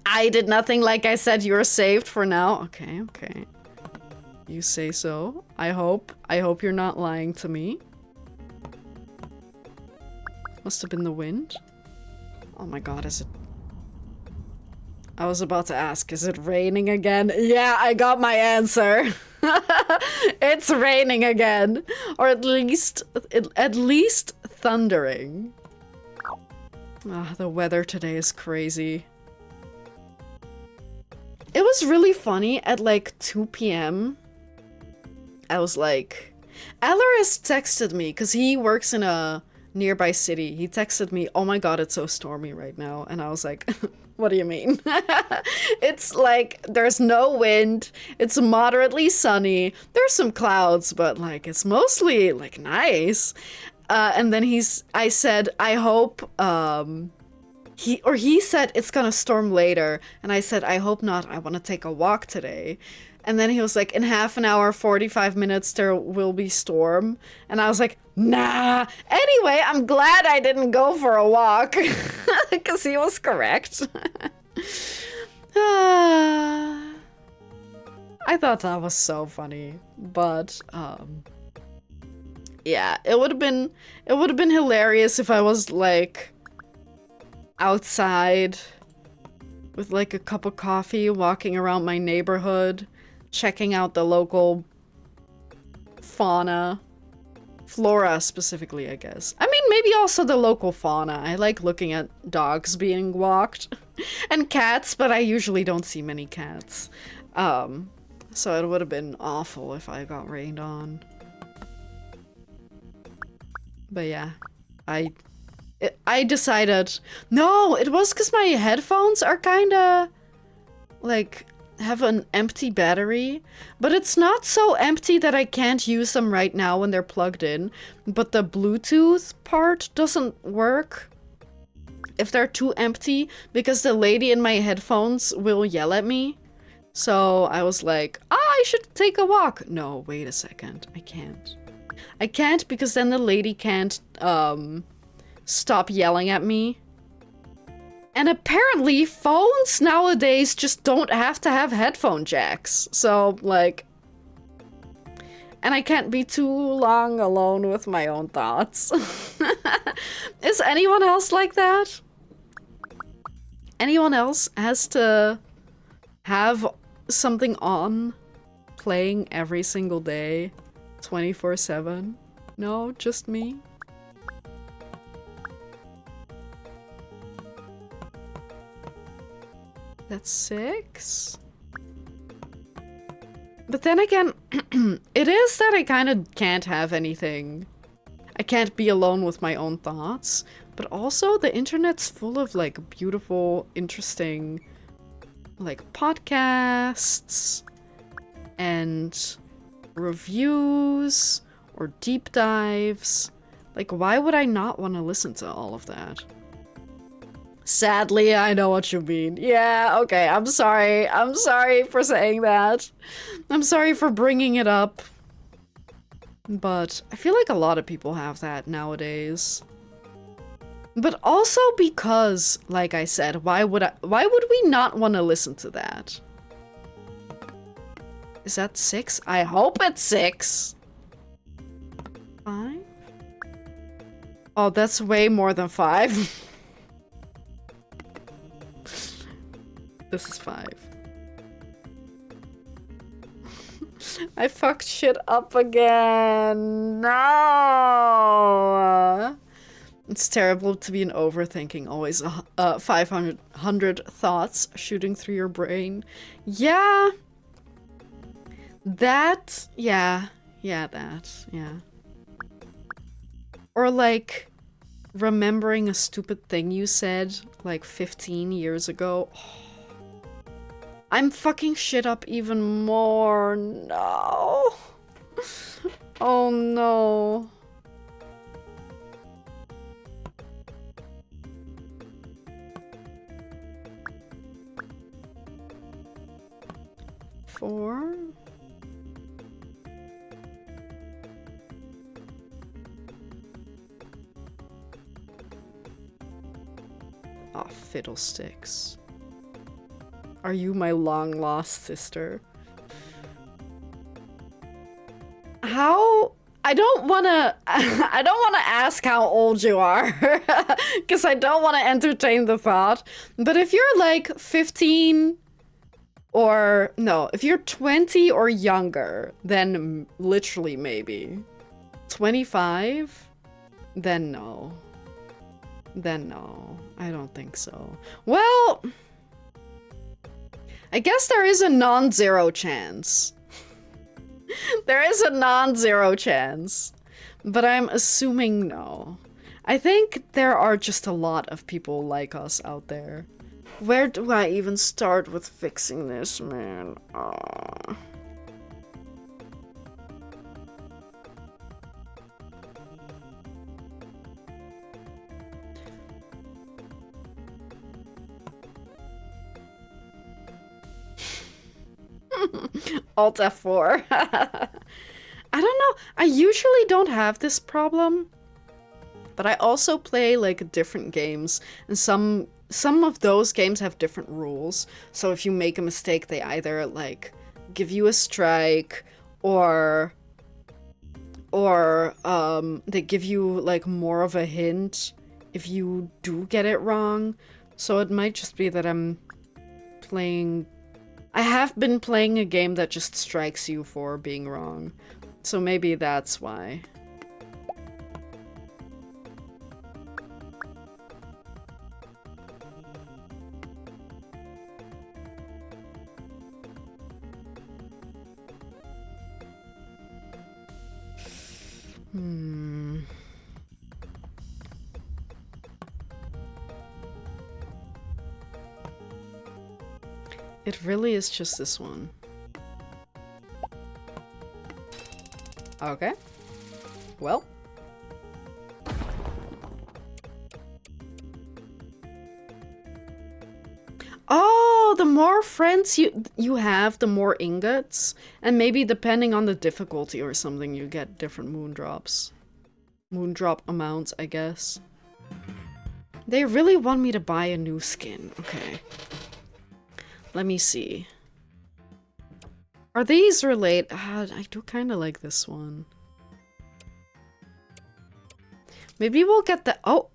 I did nothing, like I said. You're saved for now. Okay, okay. You say so. I hope you're not lying to me. Must have been the wind. Oh my god, is it? I was about to ask, is it raining again? Yeah, I got my answer. It's raining again. Or at least thundering. Ah, the weather today is crazy. It was really funny at like 2 p.m. I was like, Alaris texted me because he works in a nearby city. He texted me, oh my god, it's so stormy right now. And I was like, what do you mean? It's like, there's no wind. It's moderately sunny. There's some clouds, but like, it's mostly like nice. And then I said, I hope, he said it's gonna storm later. And I said, I hope not. I want to take a walk today. And then he was like, in half an hour, 45 minutes, there will be storm. And I was like, nah. Anyway, I'm glad I didn't go for a walk. Because he was correct. I thought that was so funny. But, yeah, it would have been hilarious if I was, like, outside with, like, a cup of coffee, walking around my neighborhood, checking out the local fauna. Flora, specifically, I guess. I mean, maybe also the local fauna. I like looking at dogs being walked. And cats, but I usually don't see many cats. So it would have been awful if I got rained on. But yeah, I decided... No, it was because my headphones are kinda... like... have an empty battery, but it's not so empty that I can't use them right now when they're plugged in, but the Bluetooth part doesn't work if they're too empty, because the lady in my headphones will yell at me. So I was like, I should take a walk. No, wait a second, I can't because then the lady can't stop yelling at me. And apparently, phones nowadays just don't have to have headphone jacks. So, like... And I can't be too long alone with my own thoughts. Is anyone else like that? Anyone else has to have something on, playing every single day, 24/7? No, just me? That's 6. But then again, it is that I kind of can't have anything I can't be alone with my own thoughts. But also, the internet's full of, like, beautiful, interesting, like, podcasts and reviews or deep dives. Like, why would I not want to listen to all of that? Sadly, I know what you mean. Yeah, okay, I'm sorry. I'm sorry for saying that. I'm sorry for bringing it up. But I feel like a lot of people have that nowadays. But also because, like I said, why would we not want to listen to that? Is that 6? I hope it's 6. 5? Oh, that's way more than 5. This is 5. I fucked shit up again. No. It's terrible to be an overthinking, always 500 thoughts shooting through your brain. Yeah. That, yeah. Yeah, that, yeah. Or like, remembering a stupid thing you said, like 15 years ago. Oh. I'm fucking shit up even more. No. Oh no. Four. Oh, fiddlesticks. Are you my long-lost sister? How? I don't wanna ask how old you are, because I don't want to entertain the thought. But if you're like 15, or no, if you're 20 or younger, then literally maybe. 25? Then no. Then no. I don't think so. Well, I guess there is a non-zero chance. There is a non-zero chance. But I'm assuming no. I think there are just a lot of people like us out there. Where do I even start with fixing this, man? Oh. Alt F4. I don't know. I usually don't have this problem. But I also play like different games. And some of those games have different rules. So if you make a mistake, they either like give you a strike or they give you like more of a hint if you do get it wrong. So it might just be that I have been playing a game that just strikes you for being wrong. So maybe that's why. It really is just this one. Okay. Well. Oh, the more friends you have, the more ingots. And maybe depending on the difficulty or something, you get different moon drops. Moon drop amounts, I guess. They really want me to buy a new skin. Okay. Let me see. Are these related? I do kind of like this one. Maybe we'll get the... Oh!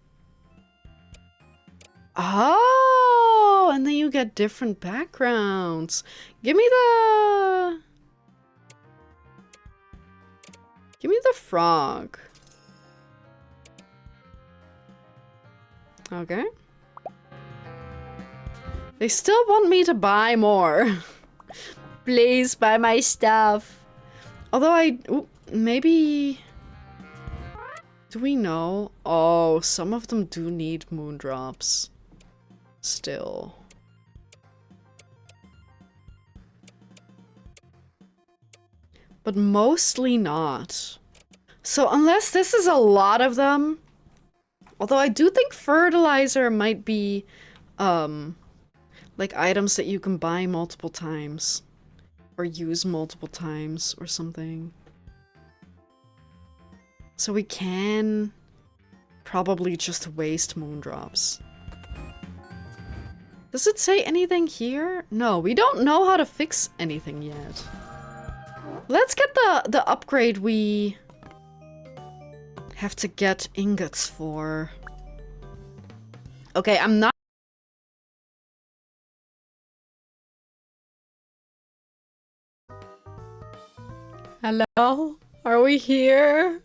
Oh! And then you get different backgrounds. Give me the... Give me the frog. Okay. They still want me to buy more. Please buy my stuff. Although maybe... Do we know? Oh, some of them do need moon drops. Still. But mostly not. So unless this is a lot of them, although I do think fertilizer might be, like items that you can buy multiple times. Or use multiple times or something. So we can probably just waste moon drops. Does it say anything here? No, we don't know how to fix anything yet. Let's get the upgrade we have to get ingots for. Okay, I'm not. Hello? Are we here?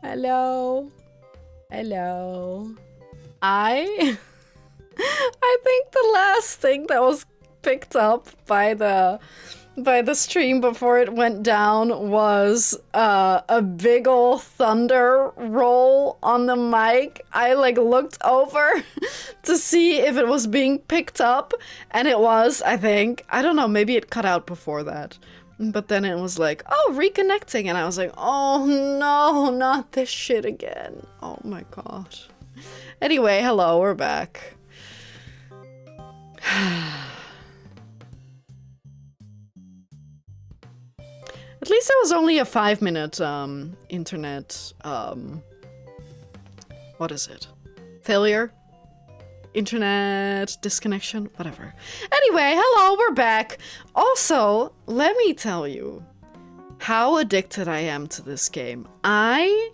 Hello? Hello? I think the last thing that was picked up by the stream before it went down was a big ol' thunder roll on the mic. I like looked over to see if it was being picked up, and it was, I think. I don't know, maybe it cut out before that. But then it was like, oh, reconnecting, and I was like, oh no, not this shit again. Oh my god. Anyway, hello, we're back. At least it was only a 5-minute internet what is it? Failure? Internet disconnection? Whatever. Anyway, hello, we're back. Also, let me tell you how addicted I am to this game. I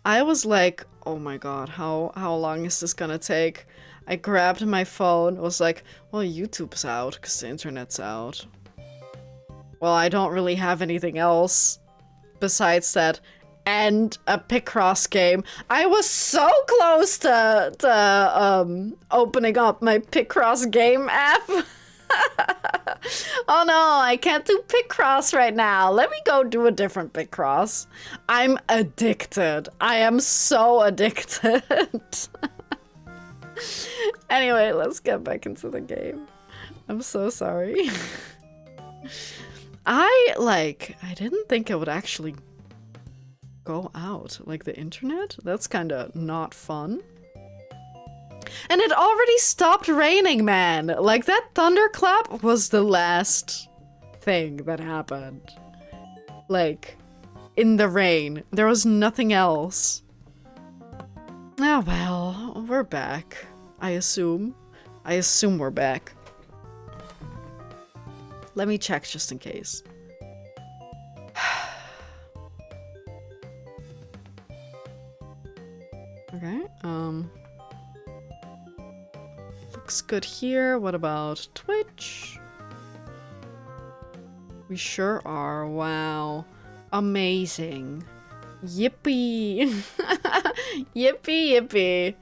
was like, oh my god, how long is this gonna take? I grabbed my phone, was like, well, YouTube's out because the internet's out. Well, I don't really have anything else besides that and a picross game. I was so close to opening up my picross game app. Oh no, I can't do picross right now. Let me go do a different picross. I'm addicted. I am so addicted. Anyway, let's get back into the game. I'm so sorry. I didn't think it would actually go out. Like the internet? That's kind of not fun. And it already stopped raining, man! Like that thunderclap was the last thing that happened. Like, in the rain. There was nothing else. Oh well, we're back. I assume. I assume we're back. Let me check just in case. Okay, looks good here. What about Twitch? We sure are. Wow. Amazing. Yippee. Yippee, yippee.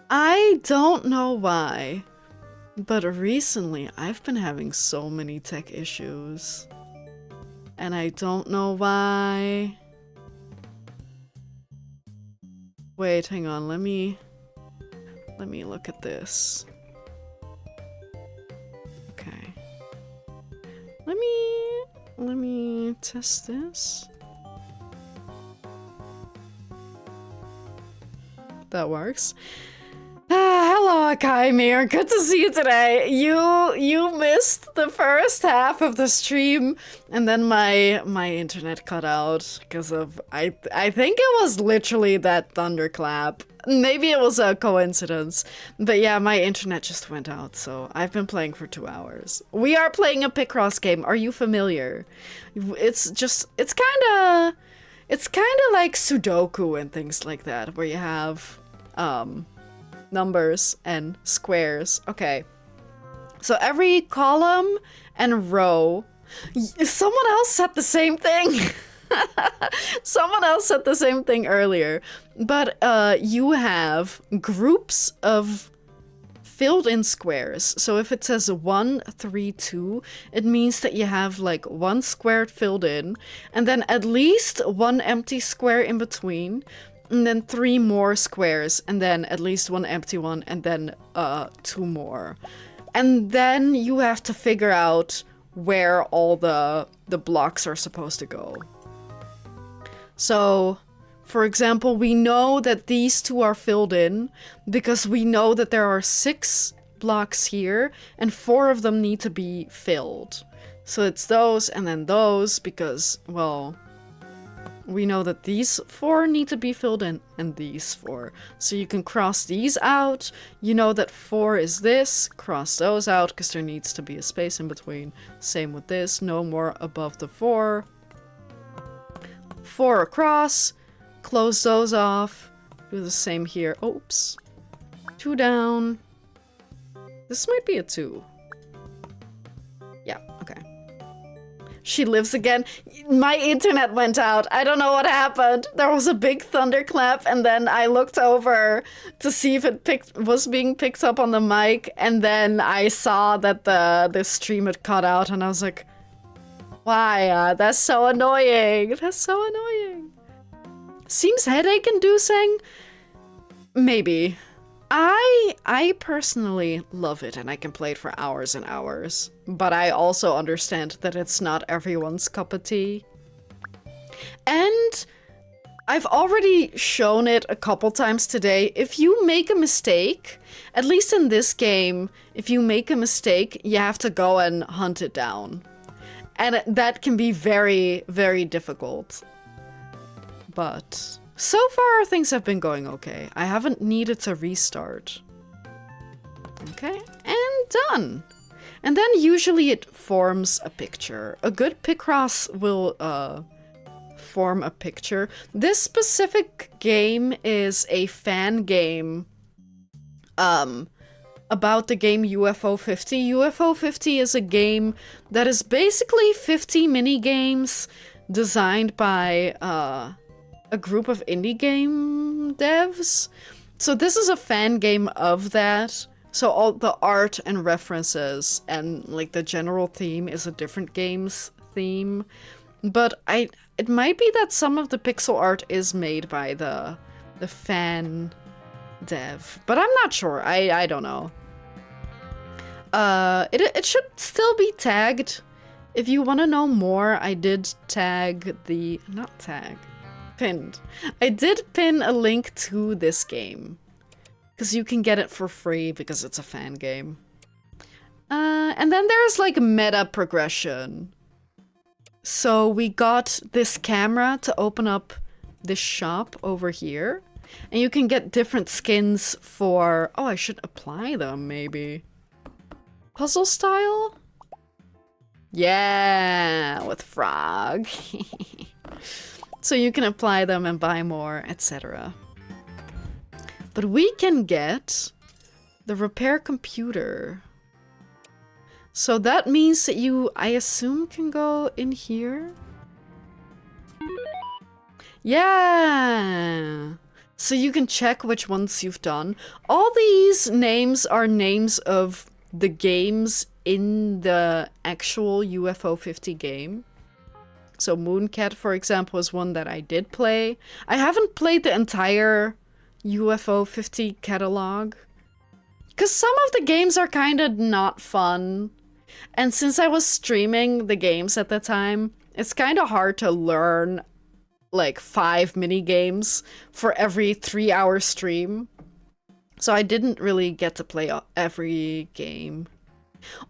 I don't know why, but recently I've been having so many tech issues. And I don't know why. Wait, hang on, let me look at this. Okay. Let me test this. That works. Hello, Akaimir. Good to see you today. You missed the first half of the stream, and then my internet cut out because of I think it was literally that thunderclap. Maybe it was a coincidence, but yeah, my internet just went out. So I've been playing for 2 hours. We are playing a picross game. Are you familiar? It's kind of like Sudoku and things like that, where you have numbers and squares. Okay. So every column and row, someone else said the same thing. Someone else said the same thing earlier. But you have groups of filled in squares. So if it says 1, 3, 2, it means that you have like 1 square filled in, and then at least 1 empty square in between, and then 3 more squares, and then at least 1 empty one, and then 2 more. And then you have to figure out where all the blocks are supposed to go. So, for example, we know that these 2 are filled in because we know that there are 6 blocks here and 4 of them need to be filled. So it's those and then those because, well, we know that these 4 need to be filled in and these 4. So you can cross these out. You know that 4 is this. Cross those out because there needs to be a space in between. Same with this. No more above the 4. 4 across. Close those off. Do the same here. Oops. 2 down. This might be a 2. Yeah, okay. She lives again. My internet went out. I don't know what happened. There was a big thunderclap and then I looked over to see if it was being picked up on the mic, and then I saw that the stream had cut out and I was like, why? That's so annoying. That's so annoying. Seems headache-inducing? Maybe. I personally love it and I can play it for hours and hours. But I also understand that it's not everyone's cup of tea. And I've already shown it a couple times today. If you make a mistake, at least in this game, if you make a mistake, you have to go and hunt it down. And that can be very, very difficult. But so far, things have been going okay. I haven't needed to restart. Okay, and done. And then usually it forms a picture. A good picross will form a picture. This specific game is a fan game about the game UFO 50. UFO 50 is a game that is basically 50 mini games designed by a group of indie game devs. So this is a fan game of that. So all the art and references and like the general theme is a different game's theme. But it might be that some of the pixel art is made by the fan dev. But I'm not sure. I don't know. It should still be tagged. If you want to know more, I did tag the... not tag. Pinned. I did pin a link to this game. Because you can get it for free because it's a fan game. And then there's like meta progression. So we got this camera to open up this shop over here. And you can get different skins for... oh, I should apply them maybe. Puzzle style? Yeah, with frog. So you can apply them and buy more, etc. But we can get the repair computer. So that means that you, I assume, can go in here? Yeah! So you can check which ones you've done. All these names are names of the games in the actual UFO 50 game. So Mooncat, for example, is one that I did play. I haven't played the entire UFO 50 catalog. Because some of the games are kind of not fun. And since I was streaming the games at the time, it's kind of hard to learn like 5 mini games for every 3-hour stream. So I didn't really get to play every game.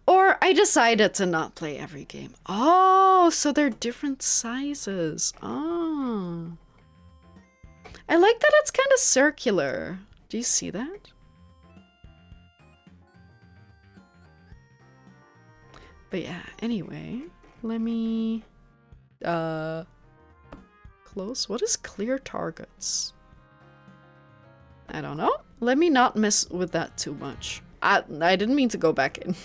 Or I decided to not play every game. Oh, so they're different sizes. Oh. I like that it's kind of circular. Do you see that? But yeah, anyway, let me close. What is clear targets? I don't know. Let me not mess with that too much. I didn't mean to go back in.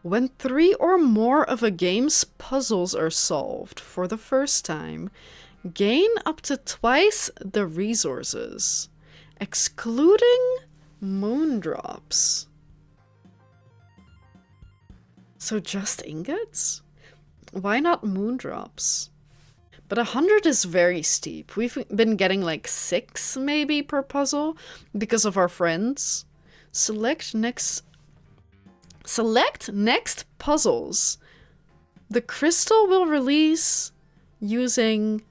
When 3 or more of a game's puzzles are solved for the first time, gain up to twice the resources. Excluding moondrops. So just ingots? Why not moondrops? But 100 is very steep. We've been getting like 6 maybe per puzzle because of our friends. Select next puzzles. The crystal will release using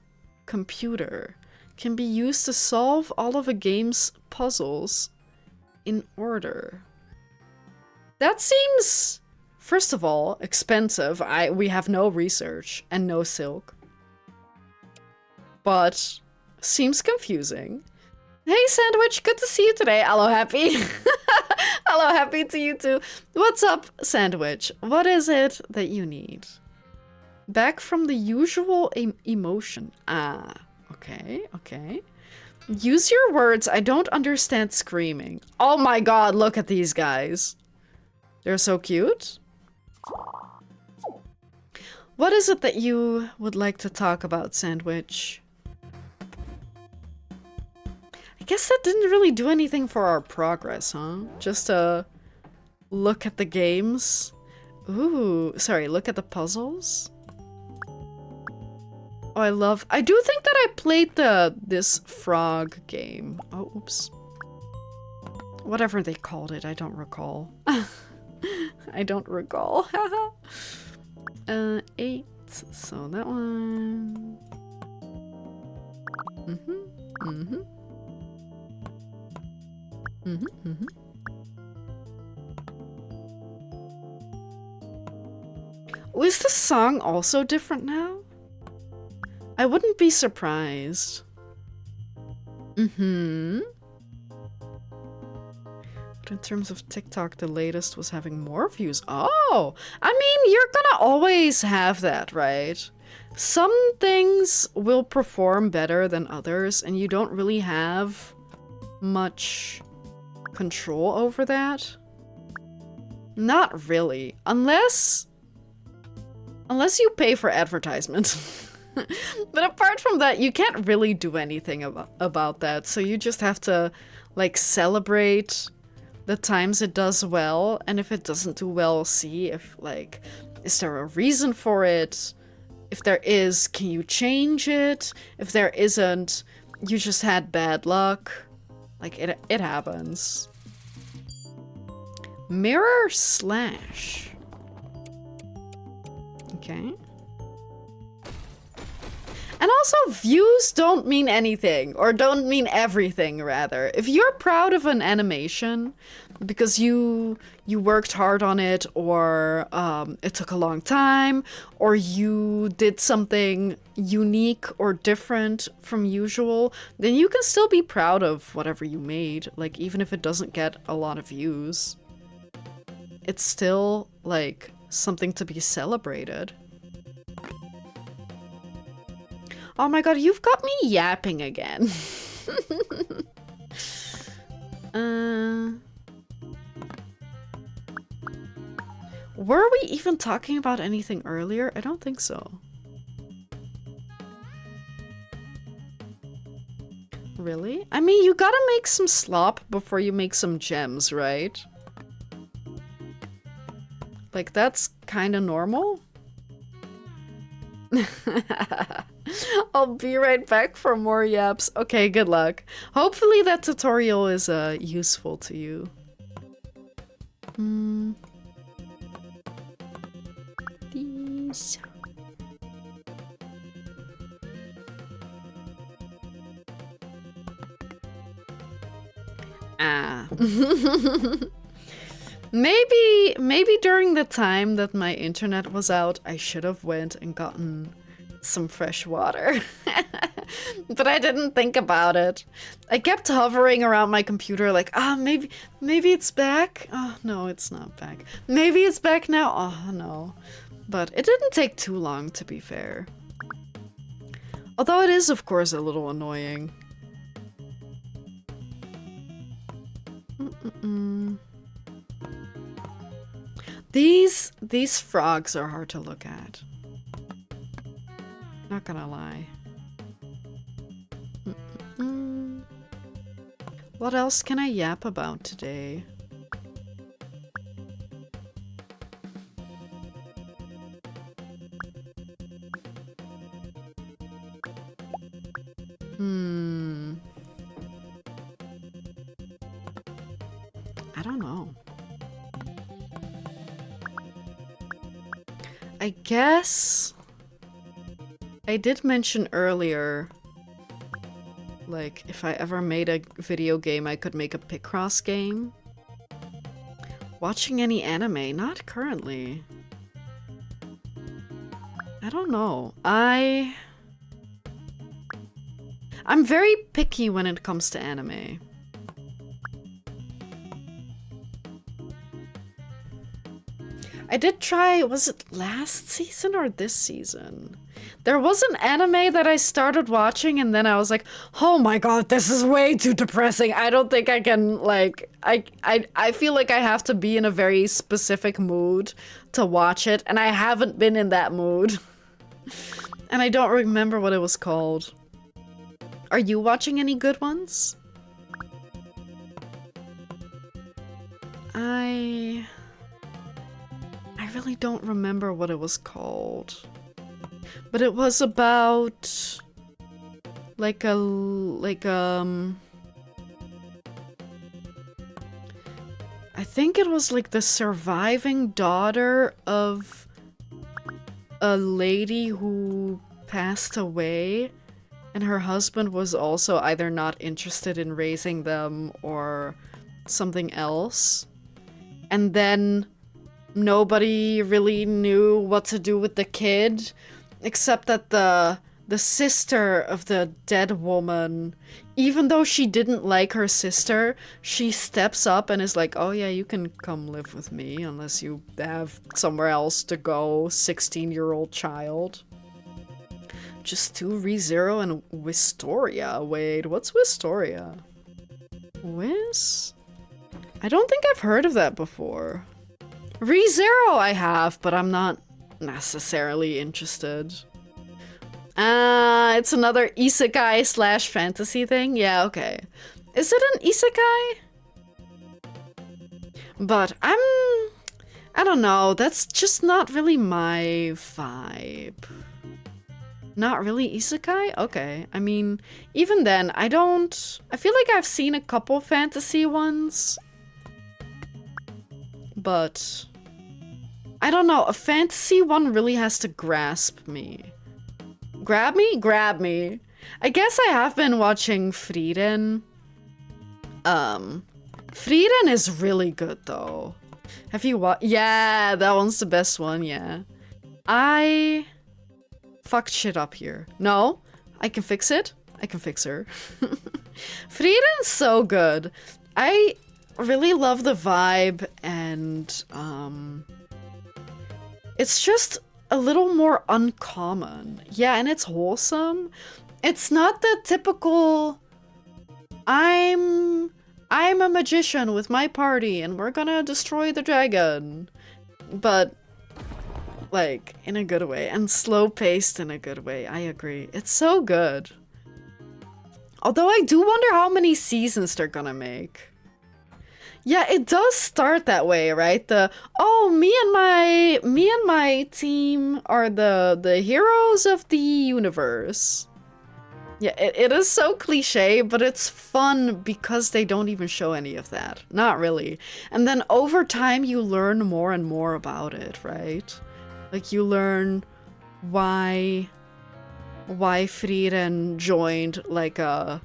computer. Can be used to solve all of a game's puzzles in order. That seems, first of all, expensive. We have no research and no silk. But seems confusing. Hey Sandwich, good to see you today. Hello Happy. Hello Happy to you too. What's up Sandwich? What is it that you need? Back from the usual emotion. Ah, okay, okay. Use your words. I don't understand screaming. Oh my god, look at these guys. They're so cute. What is it that you would like to talk about, Sandwich? I guess that didn't really do anything for our progress, huh? Just a look at the games. Ooh, sorry, look at the puzzles. Oh, I do think that I played this frog game. Oh, oops. Whatever they called it, I don't recall. I don't recall. 8. So that one. Was the song also different now? I wouldn't be surprised. But in terms of TikTok, the latest was having more views. Oh! I mean, you're gonna always have that, right? Some things will perform better than others, and you don't really have much control over that. Not really. Unless you pay for advertisement. But apart from that, you can't really do anything about that. So you just have to, like, celebrate the times it does well. And if it doesn't do well, see if, like, is there a reason for it? If there is, can you change it? If there isn't, you just had bad luck. Like, it happens. Mirror slash. Okay. And also, views don't mean anything, or don't mean everything, rather. If you're proud of an animation because you worked hard on it, or it took a long time, or you did something unique or different from usual, then you can still be proud of whatever you made, like, even if it doesn't get a lot of views. It's still, like, something to be celebrated. Oh my god, you've got me yapping again. Were we even talking about anything earlier? I don't think so. Really? I mean, you gotta make some slop before you make some gems, right? Like, that's kinda normal? I'll be right back for more yaps. Okay, good luck. Hopefully that tutorial is useful to you. These. Ah. Maybe during the time that my internet was out, I should have went and gotten some fresh water. But I didn't think about it. I kept hovering around my computer like, maybe it's back. Oh, no, it's not back. Maybe it's back now. Oh, no. But it didn't take too long, to be fair. Although it is, of course, a little annoying. These frogs are hard to look at. Not gonna lie. What else can I yap about today? I don't know. I guess I did mention earlier, like, if I ever made a video game, I could make a picross game. Watching any anime? Not currently. I don't know. I'm very picky when it comes to anime. I did try, was it last season or this season? There was an anime that I started watching and then I was like, oh my god, this is way too depressing. I don't think I can, like, I feel like I have to be in a very specific mood to watch it, and I haven't been in that mood. And I don't remember what it was called. Are you watching any good ones? I really don't remember what it was called. But it was about I think it was like the surviving daughter of a lady who passed away, and her husband was also either not interested in raising them or something else. And then nobody really knew what to do with the kid, except that the sister of the dead woman, even though she didn't like her sister, she steps up and is like, oh yeah, you can come live with me unless you have somewhere else to go, 16-year-old child. Just to ReZero and Wistoria. Wait, what's Wistoria? I don't think I've heard of that before. ReZero I have, but I'm not necessarily interested. It's another isekai slash fantasy thing? Yeah, okay. Is it an isekai? But I don't know, that's just not really my vibe. Not really isekai? Okay. I mean, even then, I feel like I've seen a couple fantasy ones. But I don't know, a fantasy one really has to grasp me. Grab me? Grab me. I guess I have been watching Frieren. Frieren is really good though. Have you watched? Yeah, that one's the best one, yeah. I fucked shit up here. No, I can fix it. I can fix her. Frieren's so good. I really love the vibe, and it's just a little more uncommon. Yeah, and it's wholesome. It's not the typical I'm a magician with my party and we're gonna destroy the dragon. But like in a good way, and slow-paced in a good way. I agree. It's so good. Although I do wonder how many seasons they're gonna make. Yeah, it does start that way, right? Me and my team are the heroes of the universe. Yeah, it is so cliche, but it's fun because they don't even show any of that. Not really. And then over time you learn more and more about it, right? Like you learn why Frieren joined like a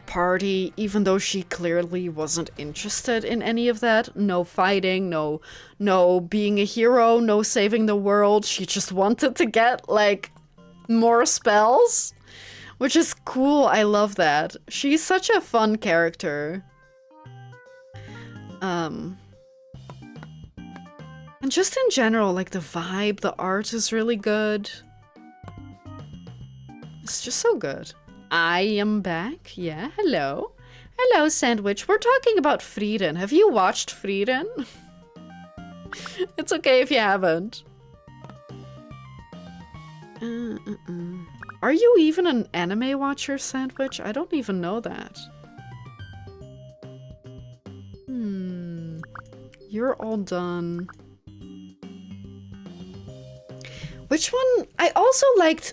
party, even though she clearly wasn't interested in any of that. No fighting, no being a hero, no saving the world. She just wanted to get, like, more spells, which is cool. I love that. She's such a fun character. And just in general, like, the vibe, the art is really good. It's just so good. I am back. Yeah, hello. Hello, Sandwich. We're talking about Frieren. Have you watched Frieren? It's okay if you haven't. Are you even an anime watcher, Sandwich? I don't even know that. You're all done. Which one? I also liked...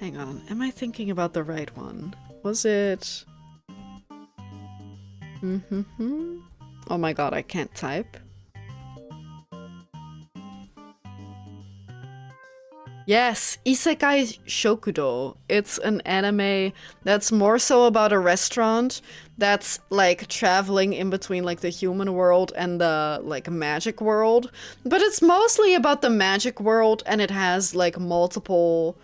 Hang on, am I thinking about the right one? Was it... Oh my god, I can't type. Yes, Isekai Shokudo. It's an anime that's more so about a restaurant that's like traveling in between like the human world and the like magic world. But it's mostly about the magic world, and it has like multiple,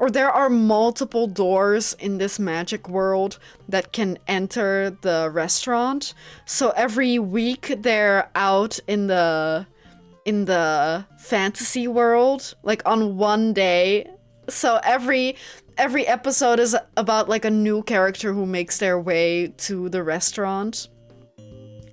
or there are multiple doors in this magic world that can enter the restaurant. So every week they're out in the fantasy world, like on one day. So every episode is about like a new character who makes their way to the restaurant.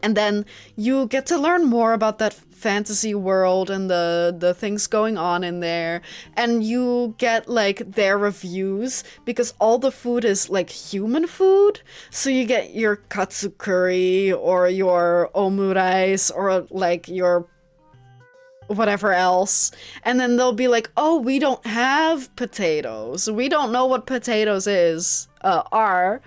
And then you get to learn more about that fantasy world and the things going on in there. And you get like their reviews, because all the food is like human food. So you get your katsu curry or your omurice or like your whatever else, and then they'll be like, oh, we don't have potatoes, we don't know what potatoes are,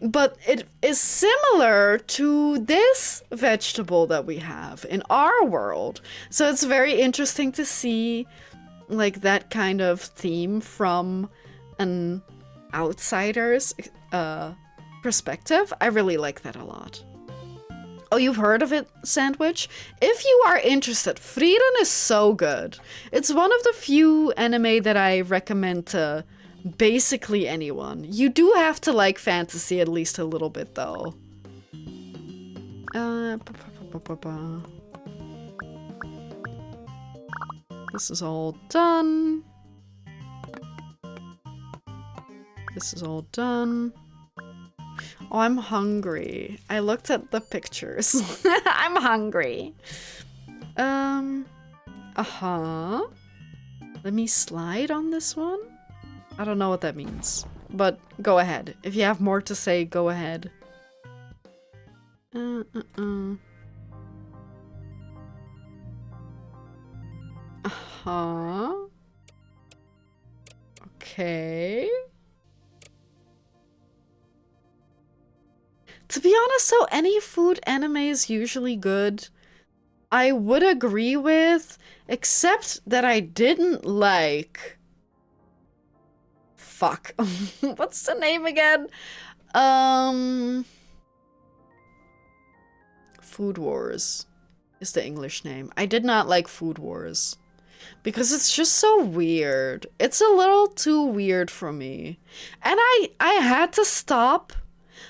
but it is similar to this vegetable that we have in our world. So it's very interesting to see like that kind of theme from an outsider's perspective. I really like that a lot. Oh, you've heard of it, Sandwich? If you are interested, Frieren is so good. It's one of the few anime that I recommend to basically anyone. You do have to like fantasy at least a little bit, though. This is all done. This is all done. Oh, I'm hungry. I looked at the pictures. I'm hungry. Let me slide on this one. I don't know what that means, but go ahead. If you have more to say, go ahead. Okay. To be honest, though, any food anime is usually good. I would agree with, except that I didn't like... Fuck. What's the name again? Food Wars is the English name. I did not like Food Wars. Because it's just so weird. It's a little too weird for me. And I had to stop.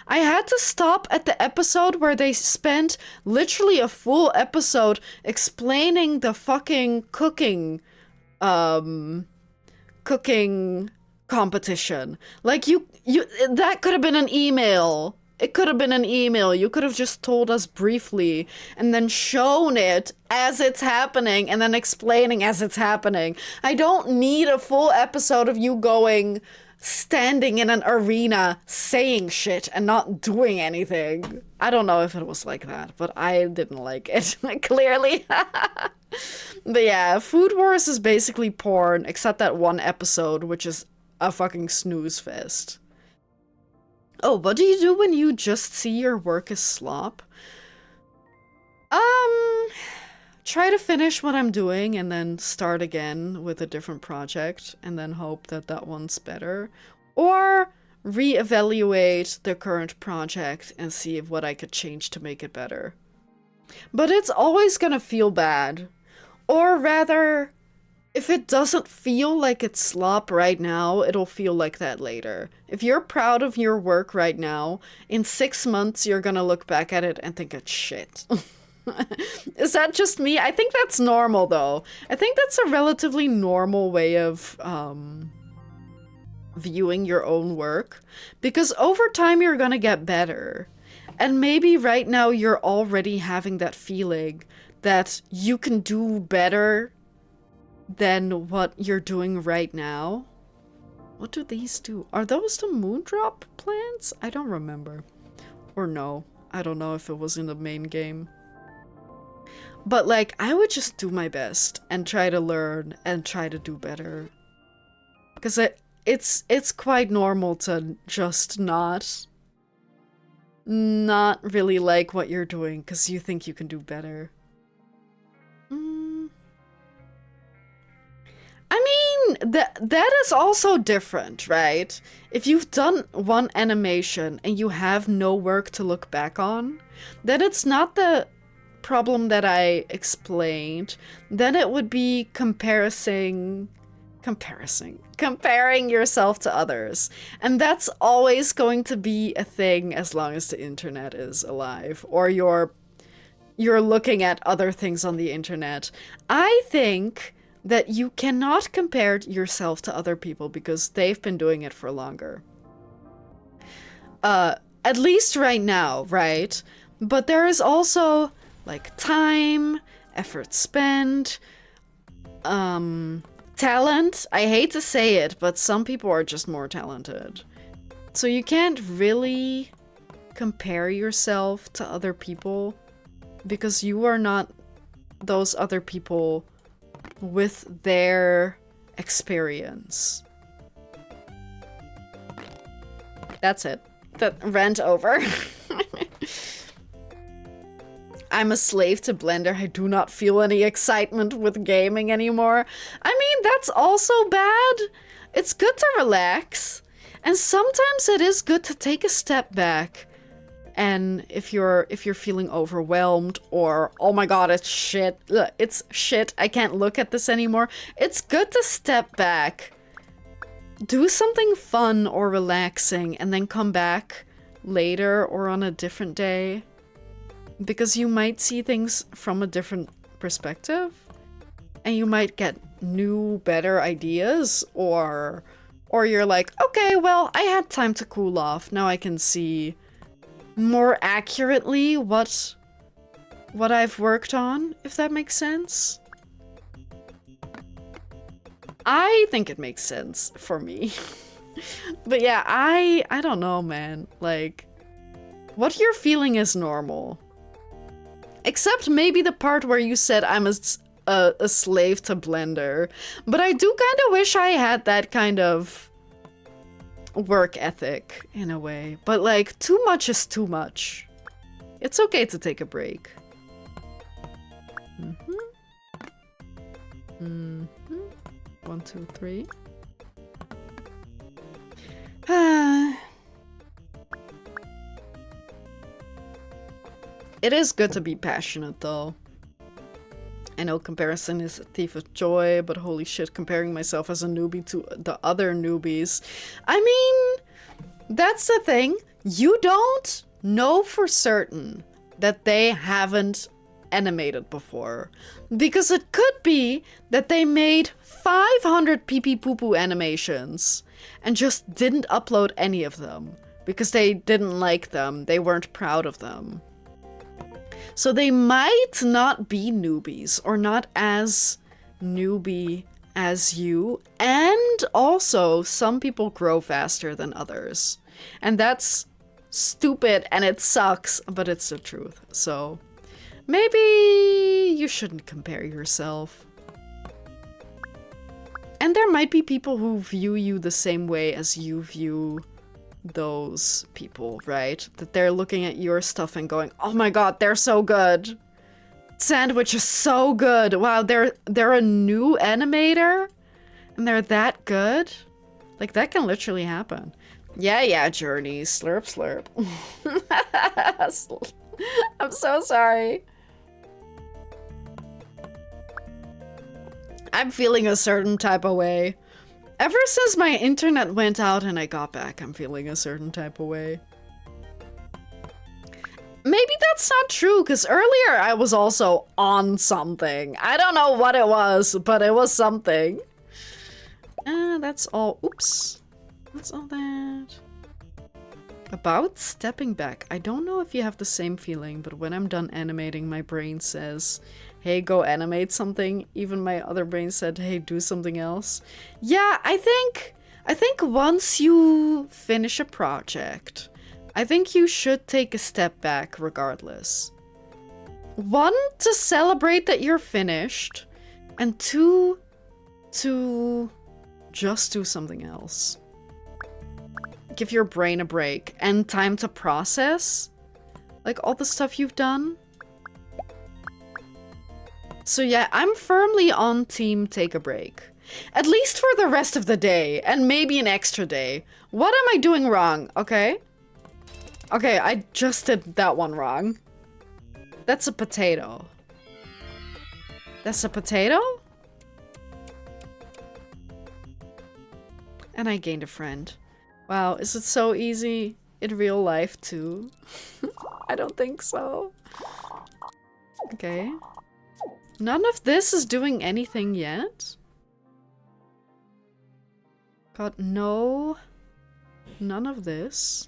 I had to stop at the episode where they spent literally a full episode explaining the fucking cooking competition. Like that could have been an email. It could have been an email. You could have just told us briefly and then shown it as it's happening and then explaining as it's happening. I don't need a full episode of you standing in an arena saying shit and not doing anything. I don't know if it was like that, but I didn't like it, clearly. But yeah, Food Wars is basically porn, except that one episode, which is a fucking snooze fest. Oh, what do you do when you just see your work as slop? Try to finish what I'm doing and then start again with a different project and then hope that that one's better. Or reevaluate the current project and see what I could change to make it better. But it's always gonna feel bad. Or rather, if it doesn't feel like it's slop right now, it'll feel like that later. If you're proud of your work right now, in 6 months you're gonna look back at it and think it's shit. Is that just me? I think that's normal, though. I think that's a relatively normal way of viewing your own work. Because over time, you're gonna get better. And maybe right now, you're already having that feeling that you can do better than what you're doing right now. What do these do? Are those the moondrop plants? I don't remember. Or no. I don't know if it was in the main game. But like, I would just do my best and try to learn and try to do better. Because it's quite normal to just not really like what you're doing because you think you can do better. I mean, that is also different, right? If you've done one animation and you have no work to look back on, then it's not the problem that I explained. Then it would be comparing yourself to others. And that's always going to be a thing as long as the internet is alive, or you're looking at other things on the internet. I think that you cannot compare yourself to other people because they've been doing it for longer. At least right now, right? But there is also like time, effort spent, talent. I hate to say it, but some people are just more talented. So you can't really compare yourself to other people because you are not those other people with their experience. That's it. That rant over. I'm a slave to Blender. I do not feel any excitement with gaming anymore. I mean, that's also bad. It's good to relax. And sometimes it is good to take a step back. And if you're feeling overwhelmed or, oh my god, it's shit, I can't look at this anymore, it's good to step back, do something fun or relaxing, and then come back later or on a different day. Because you might see things from a different perspective, and you might get new, better ideas, or you're like, okay, well, I had time to cool off, now I can see more accurately what I've worked on, if that makes sense. I think it makes sense for me. But yeah, I don't know, man. Like, what you're feeling is normal. Except maybe the part where you said I'm a slave to Blender. But I do kind of wish I had that kind of work ethic in a way, but like too much is too much. It's okay to take a break. 1, 2, 3. It is good to be passionate though. I know comparison is a thief of joy, but holy shit, comparing myself as a newbie to the other newbies. I mean, that's the thing. You don't know for certain that they haven't animated before. Because it could be that they made 500 pee-pee poo-poo animations and just didn't upload any of them. Because they didn't like them. They weren't proud of them. So they might not be newbies, or not as newbie as you, and also some people grow faster than others. And that's stupid and it sucks, but it's the truth. So maybe you shouldn't compare yourself. And there might be people who view you the same way as you view those people, right? That they're looking at your stuff and going, oh my god, they're so good. Sandwich is so good. Wow, they're a new animator and they're that good. Like, that can literally happen. Yeah, Journey. Slurp, slurp. I'm so sorry. I'm feeling a certain type of way. Ever since my internet went out and I got back, I'm feeling a certain type of way. Maybe that's not true, because earlier I was also on something. I don't know what it was, but it was something. That's all. Oops. That's all that. About stepping back. I don't know if you have the same feeling, but when I'm done animating, my brain says, hey, go animate something. Even my other brain said, hey, do something else. Yeah, I think I think once you finish a project, I think you should take a step back regardless. 1, to celebrate that you're finished, and 2, to just do something else. Give your brain a break and time to process, like, all the stuff you've done. So yeah, I'm firmly on team take a break. At least for the rest of the day, and maybe an extra day. What am I doing wrong, okay? Okay, I just did that one wrong. That's a potato. That's a potato? And I gained a friend. Wow, is it so easy in real life too? I don't think so. Okay. None of this is doing anything yet? God, no. None of this.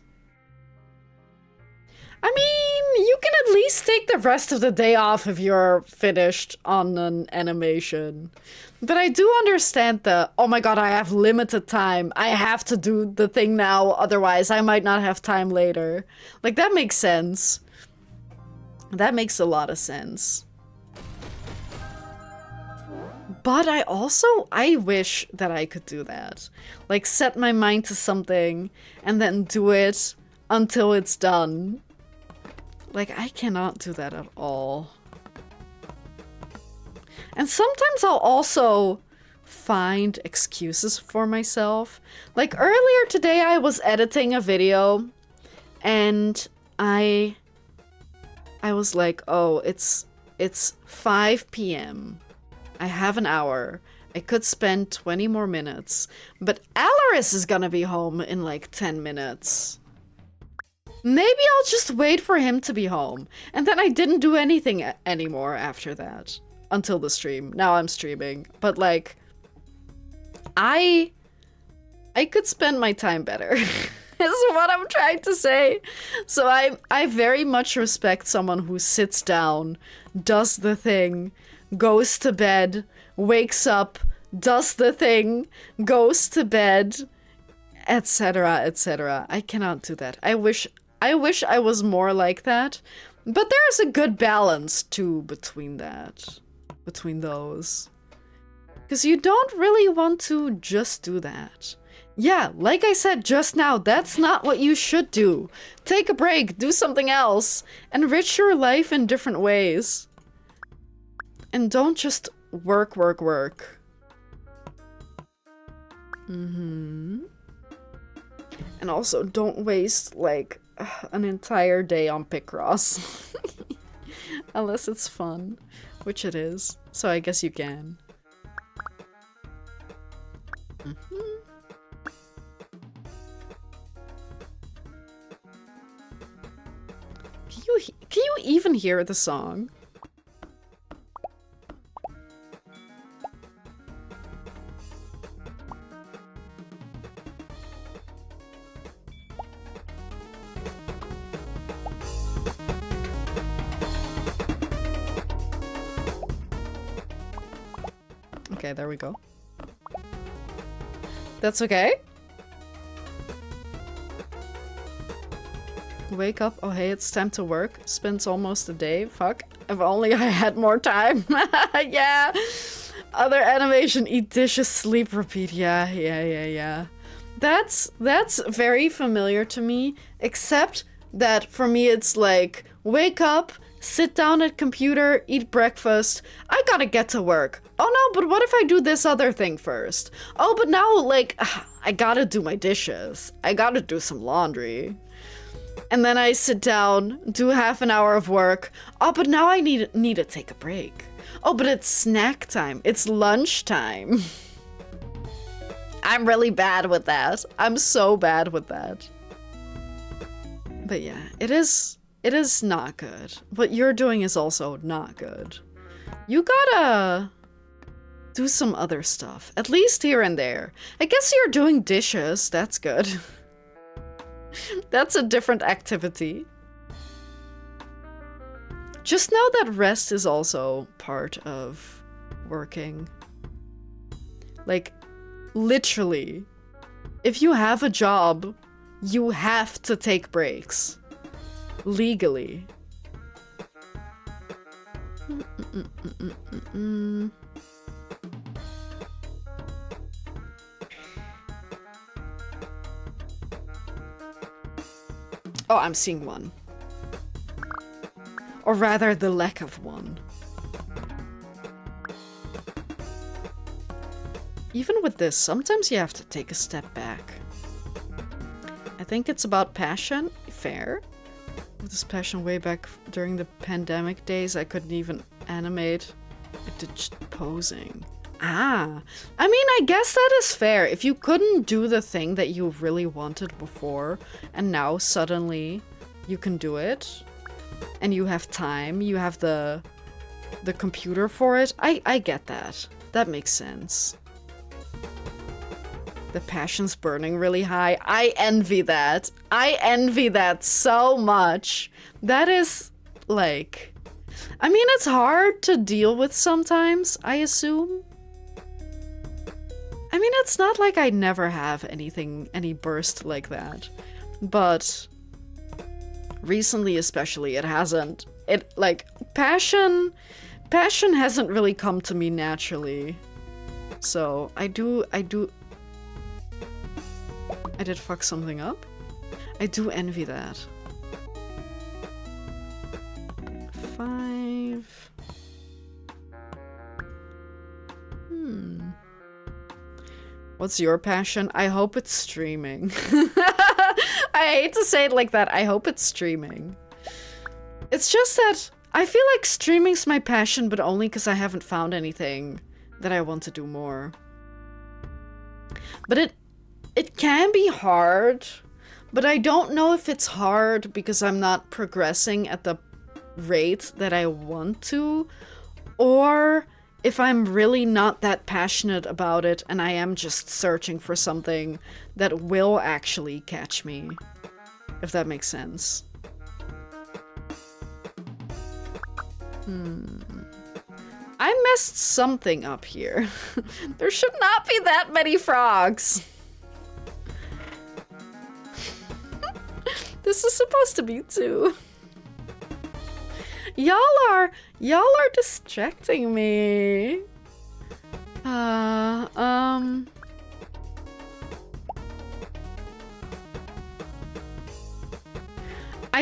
I mean, you can at least take the rest of the day off if you're finished on an animation. But I do understand the, oh my god, I have limited time. I have to do the thing now, otherwise I might not have time later. Like, that makes sense. That makes a lot of sense. But I wish that I could do that. Like, set my mind to something and then do it until it's done. Like, I cannot do that at all. And sometimes I'll also find excuses for myself. Like, earlier today I was editing a video and I was like, oh, it's 5 p.m. I have an hour. I could spend 20 more minutes. But Alaris is gonna be home in like 10 minutes. Maybe I'll just wait for him to be home. And then I didn't do anything anymore after that. Until the stream. Now I'm streaming. But like, I could spend my time better. Is what I'm trying to say. So I very much respect someone who sits down, does the thing, goes to bed, wakes up, does the thing, goes to bed, etc., etc. I cannot do that. I wish I was more like that. But there's a good balance too between that. Between those. Because you don't really want to just do that. Yeah, like I said just now, that's not what you should do. Take a break, do something else, enrich your life in different ways. And don't just work, work, work. And also, don't waste, like, an entire day on picross. Unless it's fun, which it is. So I guess you can. Can you even hear the song? Okay, there we go. That's okay. Wake up. Oh, hey, it's time to work. Spends almost a day. Fuck. If only I had more time. Yeah. Other animation. Eat dishes, sleep, repeat. Yeah. That's very familiar to me. Except that for me, it's like, wake up, sit down at computer, eat breakfast. I gotta get to work. Oh no, but what if I do this other thing first? Oh, but now, like, I gotta do my dishes. I gotta do some laundry. And then I sit down, do half an hour of work. Oh, but now I need to take a break. Oh, but it's snack time. It's lunch time. I'm really bad with that. I'm so bad with that. But yeah, it is not good. What you're doing is also not good. You gotta do some other stuff, at least here and there. I guess you're doing dishes. That's good. That's a different activity. Just know that rest is also part of working. Like, literally, If you have a job, you have to take breaks. Legally. Oh, I'm seeing one. Or rather, the lack of one. Even with this, sometimes you have to take a step back. I think it's about passion. Fair. With this passion way back during the pandemic days, I couldn't even animate. I did just posing. Ah, I mean, I guess that is fair. If you couldn't do the thing that you really wanted before, and now suddenly you can do it, and you have time, you have the computer for it, I get that. That makes sense. The passion's burning really high. I envy that. I envy that so much. That is, like... I mean, it's hard to deal with sometimes, I assume. I mean, it's not like I never have any burst like that. But... recently especially, it hasn't. It, like, passion hasn't really come to me naturally. So, I did fuck something up? I do envy that. 5. What's your passion? I hope it's streaming. I hate to say it like that. I hope it's streaming. It's just that I feel like streaming's my passion, but only because I haven't found anything that I want to do more. But it can be hard, but I don't know if it's hard because I'm not progressing at the rate that I want to, or if I'm really not that passionate about it and I am just searching for something that will actually catch me, if that makes sense. I messed something up here. There should not be that many frogs. This is supposed to be 2. Y'all are distracting me. I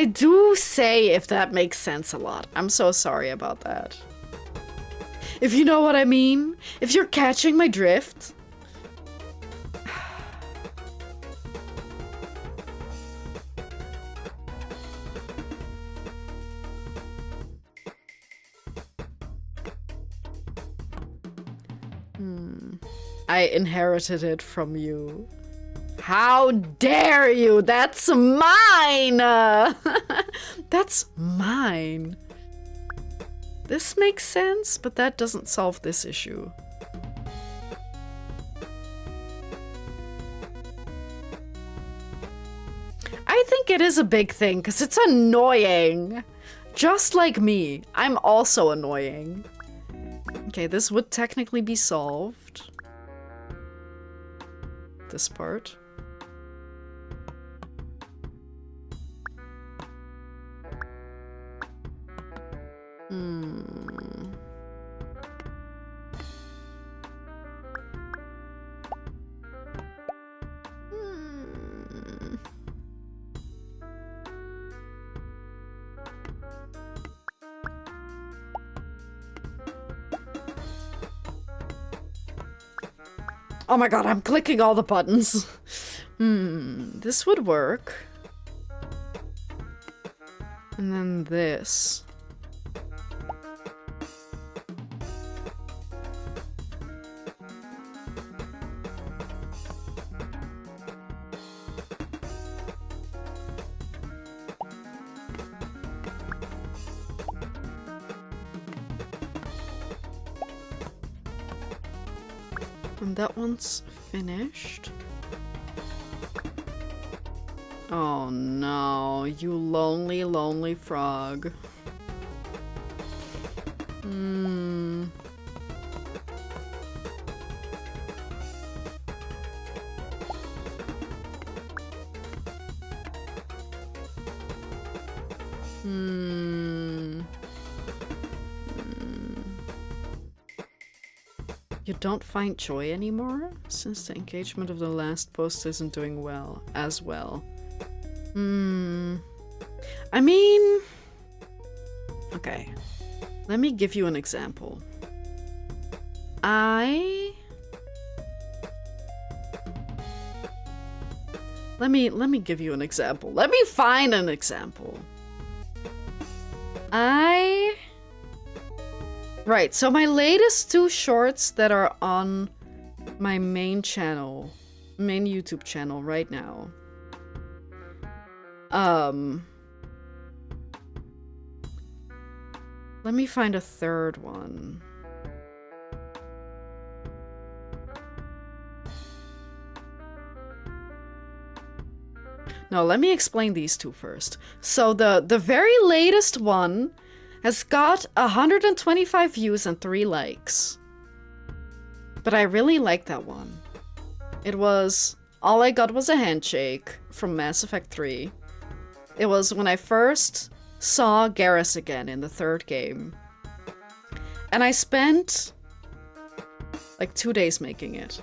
do say if that makes sense a lot. I'm so sorry about that. If you know what I mean, if you're catching my drift. I inherited it from you. How dare you? That's mine! That's mine. This makes sense, but that doesn't solve this issue. I think it is a big thing, because it's annoying. Just like me, I'm also annoying. Okay, this would technically be solved. This part. Oh my god, I'm clicking all the buttons. This would work. And then this. And that one's finished. Oh no, you lonely, lonely frog. You don't find joy anymore? Since the engagement of the last post isn't doing well, as well. I mean... Okay. Let me give you an example. Let me give you an example. Let me find an example. Right, so my latest 2 shorts that are on my main channel, main YouTube channel right now. Let me find a third one. No, let me explain these 2 first. So the very latest one has got 125 views and 3 likes. But I really like that one. It was... All I got was a handshake from Mass Effect 3. It was when I first saw Garrus again in the 3rd game. And I spent like 2 days making it.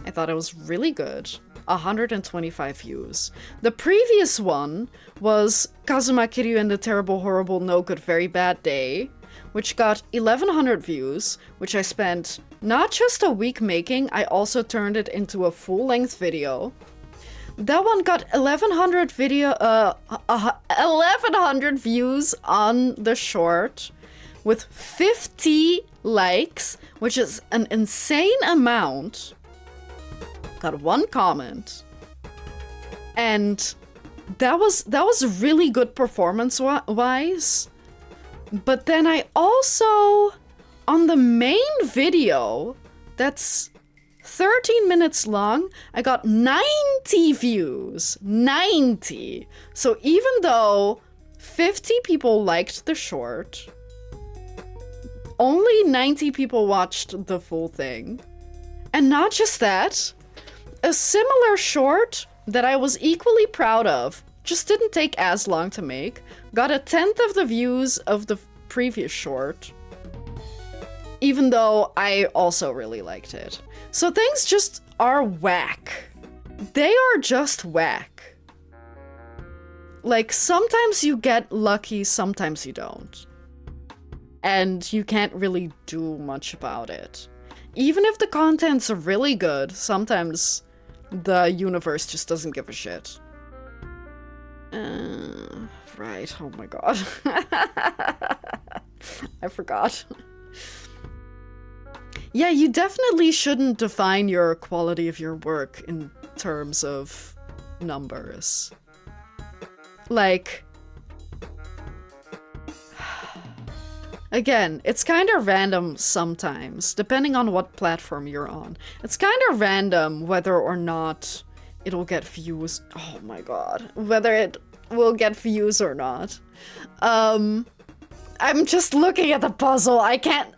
I thought it was really good. 125 views. The previous one was Kazuma Kiryu and the Terrible, Horrible, No Good, Very Bad Day, which got 1100 views, which I spent not just a week making, I also turned it into a full-length video. That one got 1100 views on the short with 50 likes, which is an insane amount. Got 1 comment. And that was really good performance-wise. But then I also, on the main video, that's 13 minutes long, I got 90 views. 90! So even though 50 people liked the short, only 90 people watched the full thing. And not just that, a similar short that I was equally proud of, just didn't take as long to make, got 1/10 of the views of the previous short, even though I also really liked it. So things just are whack. They are just whack. Like, sometimes you get lucky, sometimes you don't. And you can't really do much about it. Even if the content's really good, sometimes the universe just doesn't give a shit. Right, oh my god. I forgot. Yeah, you definitely shouldn't define your quality of your work in terms of numbers. Like... Again, it's kind of random sometimes, depending on what platform you're on. It's kind of random whether or not it'll get views. Oh my god. Whether it will get views or not. I'm just looking at the puzzle. I can't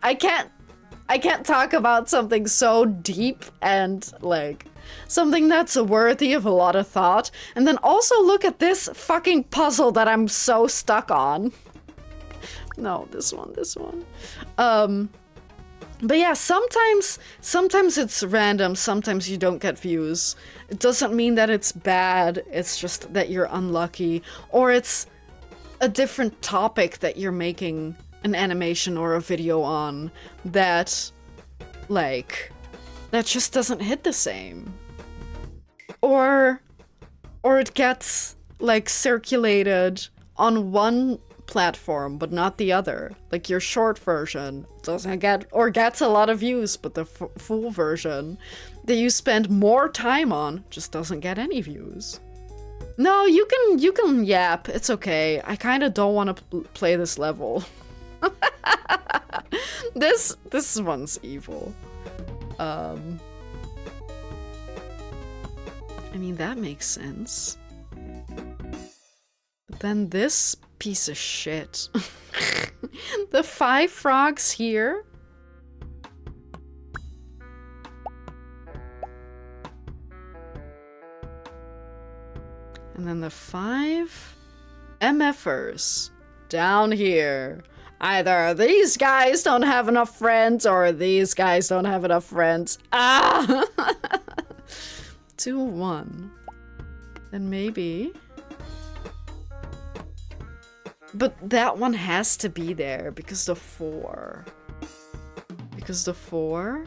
talk about something so deep and, like, something that's worthy of a lot of thought, and then also look at this fucking puzzle that I'm so stuck on. No, this one. But yeah, sometimes it's random, sometimes you don't get views. It doesn't mean that it's bad, it's just that you're unlucky, or it's a different topic that you're making an animation or a video on that, like, that just doesn't hit the same. Or it gets, like, circulated on one platform but not the other. Like, your short version doesn't get, or gets a lot of views, but the full version that you spend more time on just doesn't get any views. No, you can yap, it's okay. I kind of don't want to play this level. This one's evil. I mean, that makes sense. But then this piece of shit. The 5 frogs here. And then the 5. MFers down here. Either these guys don't have enough friends or these guys don't have enough friends. Ah! 2-1. Then maybe. But that one has to be there because the 4. Because the 4?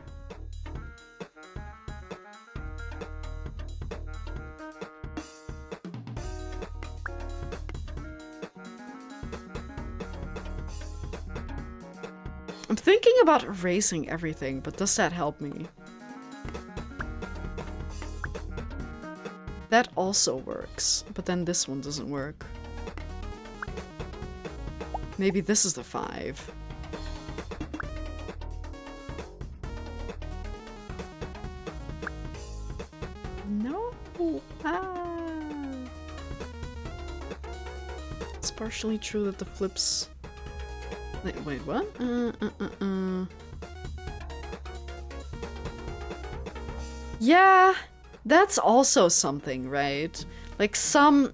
I'm thinking about erasing everything, but does that help me? That also works, but then this one doesn't work. Maybe this is the 5. No. Ah. It's partially true that the flips... Wait, what? Yeah, that's also something, right? Like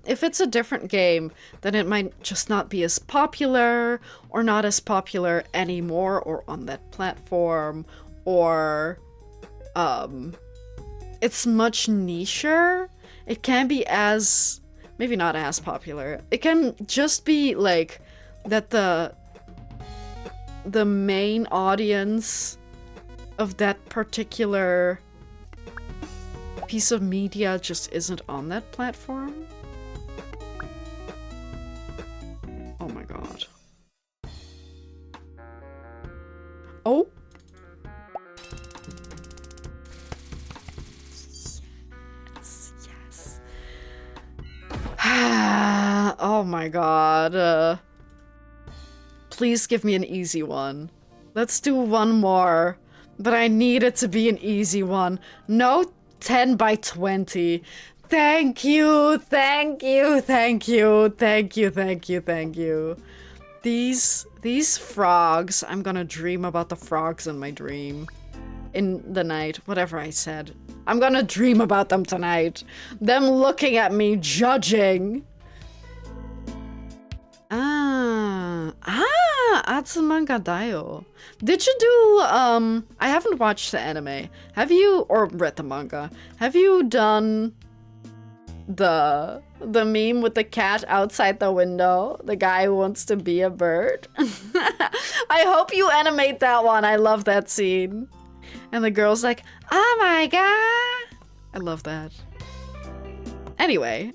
if it's a different game, then it might just not be as popular, or not as popular anymore, or on that platform, or, it's much nicher. It can be as, maybe not as popular. It can just be, like, that the main audience of that particular piece of media just isn't on that platform. Oh my god. Oh. Yes. Oh my god. Please give me an easy one. Let's do one more. But I need it to be an easy one. No 10 by 20. Thank you, thank you, thank you, thank you, thank you, thank you. These frogs, I'm gonna dream about the frogs in my dream. In the night, whatever I said. I'm gonna dream about them tonight. Them looking at me, judging. Atsumanga Daio. Did you do, I haven't watched the anime. Have you, or read the manga, have you done the meme with the cat outside the window? The guy who wants to be a bird? I hope you animate that one. I love that scene. And the girl's like, oh my god. I love that. Anyway.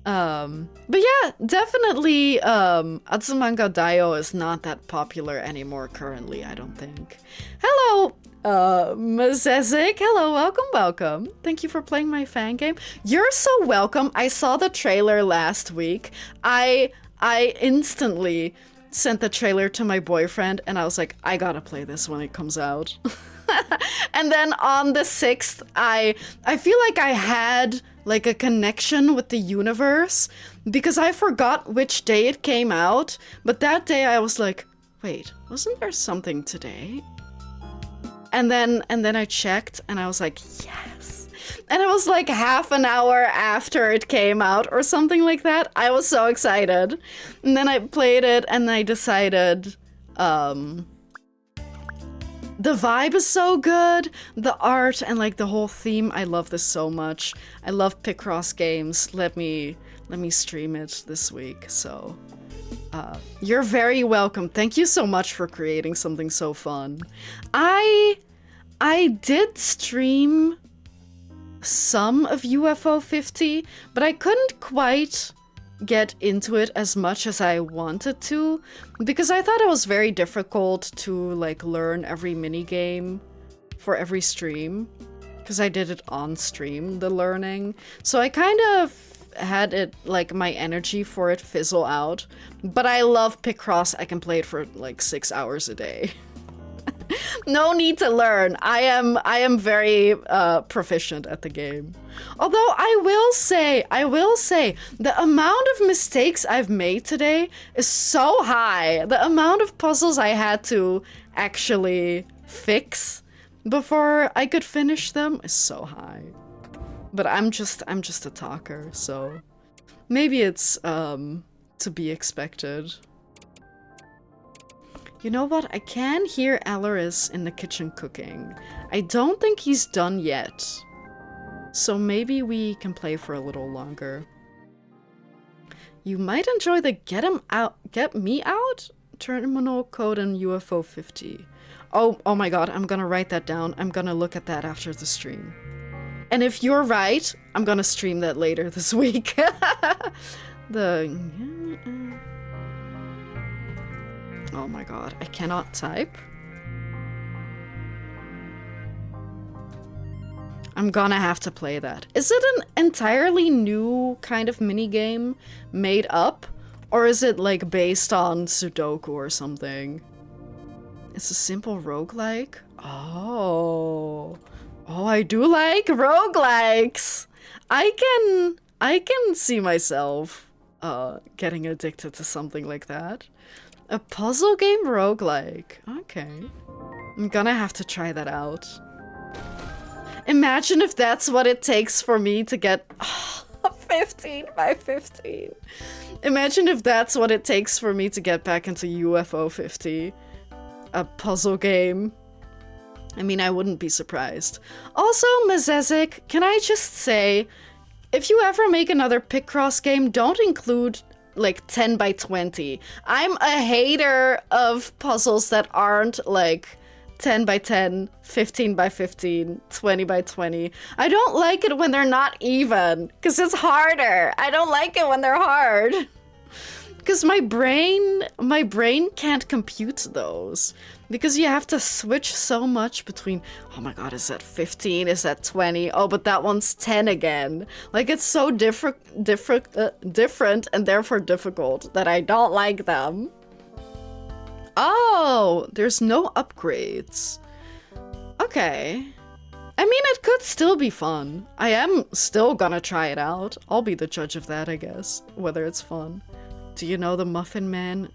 But yeah, definitely, Atsumanga Daio is not that popular anymore currently, I don't think. Hello, Mazezik. Hello, welcome. Thank you for playing my fan game. You're so welcome. I saw the trailer last week. I instantly sent the trailer to my boyfriend, and I was like, I gotta play this when it comes out. And then on the 6th, I feel like I had like a connection with the universe because I forgot which day it came out, but that day I was like, wait, wasn't there something today? And then I checked and I was like, yes. And it was like half an hour after it came out or something like that. I was so excited. And then I played it and I decided, the vibe is so good, the art and like the whole theme. I love this so much. I love picross games. Let me stream it this week. So, you're very welcome. Thank you so much for creating something so fun. I did stream some of UFO 50, but I couldn't quite get into it as much as I wanted to because I thought it was very difficult to like learn every minigame for every stream because I did it on stream, the learning. So I kind of had it like my energy for it fizzle out, but I love picross. I can play it for like 6 hours a day. No need to learn. I am very proficient at the game. Although I will say, the amount of mistakes I've made today is so high. The amount of puzzles I had to actually fix before I could finish them is so high. But I'm just a talker, so maybe it's to be expected. You know what? I can hear Alaris in the kitchen cooking. I don't think he's done yet. So maybe we can play for a little longer. You might enjoy the get me out terminal code in UFO 50. Oh my god, I'm gonna write that down. I'm gonna look at that after the stream. And if you're right, I'm gonna stream that later this week. Oh my god, I cannot type. I'm gonna have to play that. Is it an entirely new kind of minigame made up? Or is it like based on Sudoku or something? It's a simple roguelike? Oh. Oh, I do like roguelikes! I can see myself getting addicted to something like that. A puzzle game roguelike. Okay. I'm gonna have to try that out. Imagine if that's what it takes for me to get 15 by 15. Imagine if that's what it takes for me to get back into UFO 50. A puzzle game. I mean, I wouldn't be surprised. Also, Mazezik, can I just say, if you ever make another picross game, don't include like 10 by 20. I'm a hater of puzzles that aren't like 10 by 10, 15 by 15, 20 by 20. I don't like it when they're not even, because it's harder. I don't like it when they're hard. Because my brain can't compute those. Because you have to switch so much between, oh my god, is that 15? Is that 20? Oh, but that one's 10 again. Like, it's so different and therefore difficult that I don't like them. Oh, there's no upgrades. Okay. I mean, it could still be fun. I am still gonna try it out. I'll be the judge of that, I guess, whether it's fun. Do you know the Muffin Man?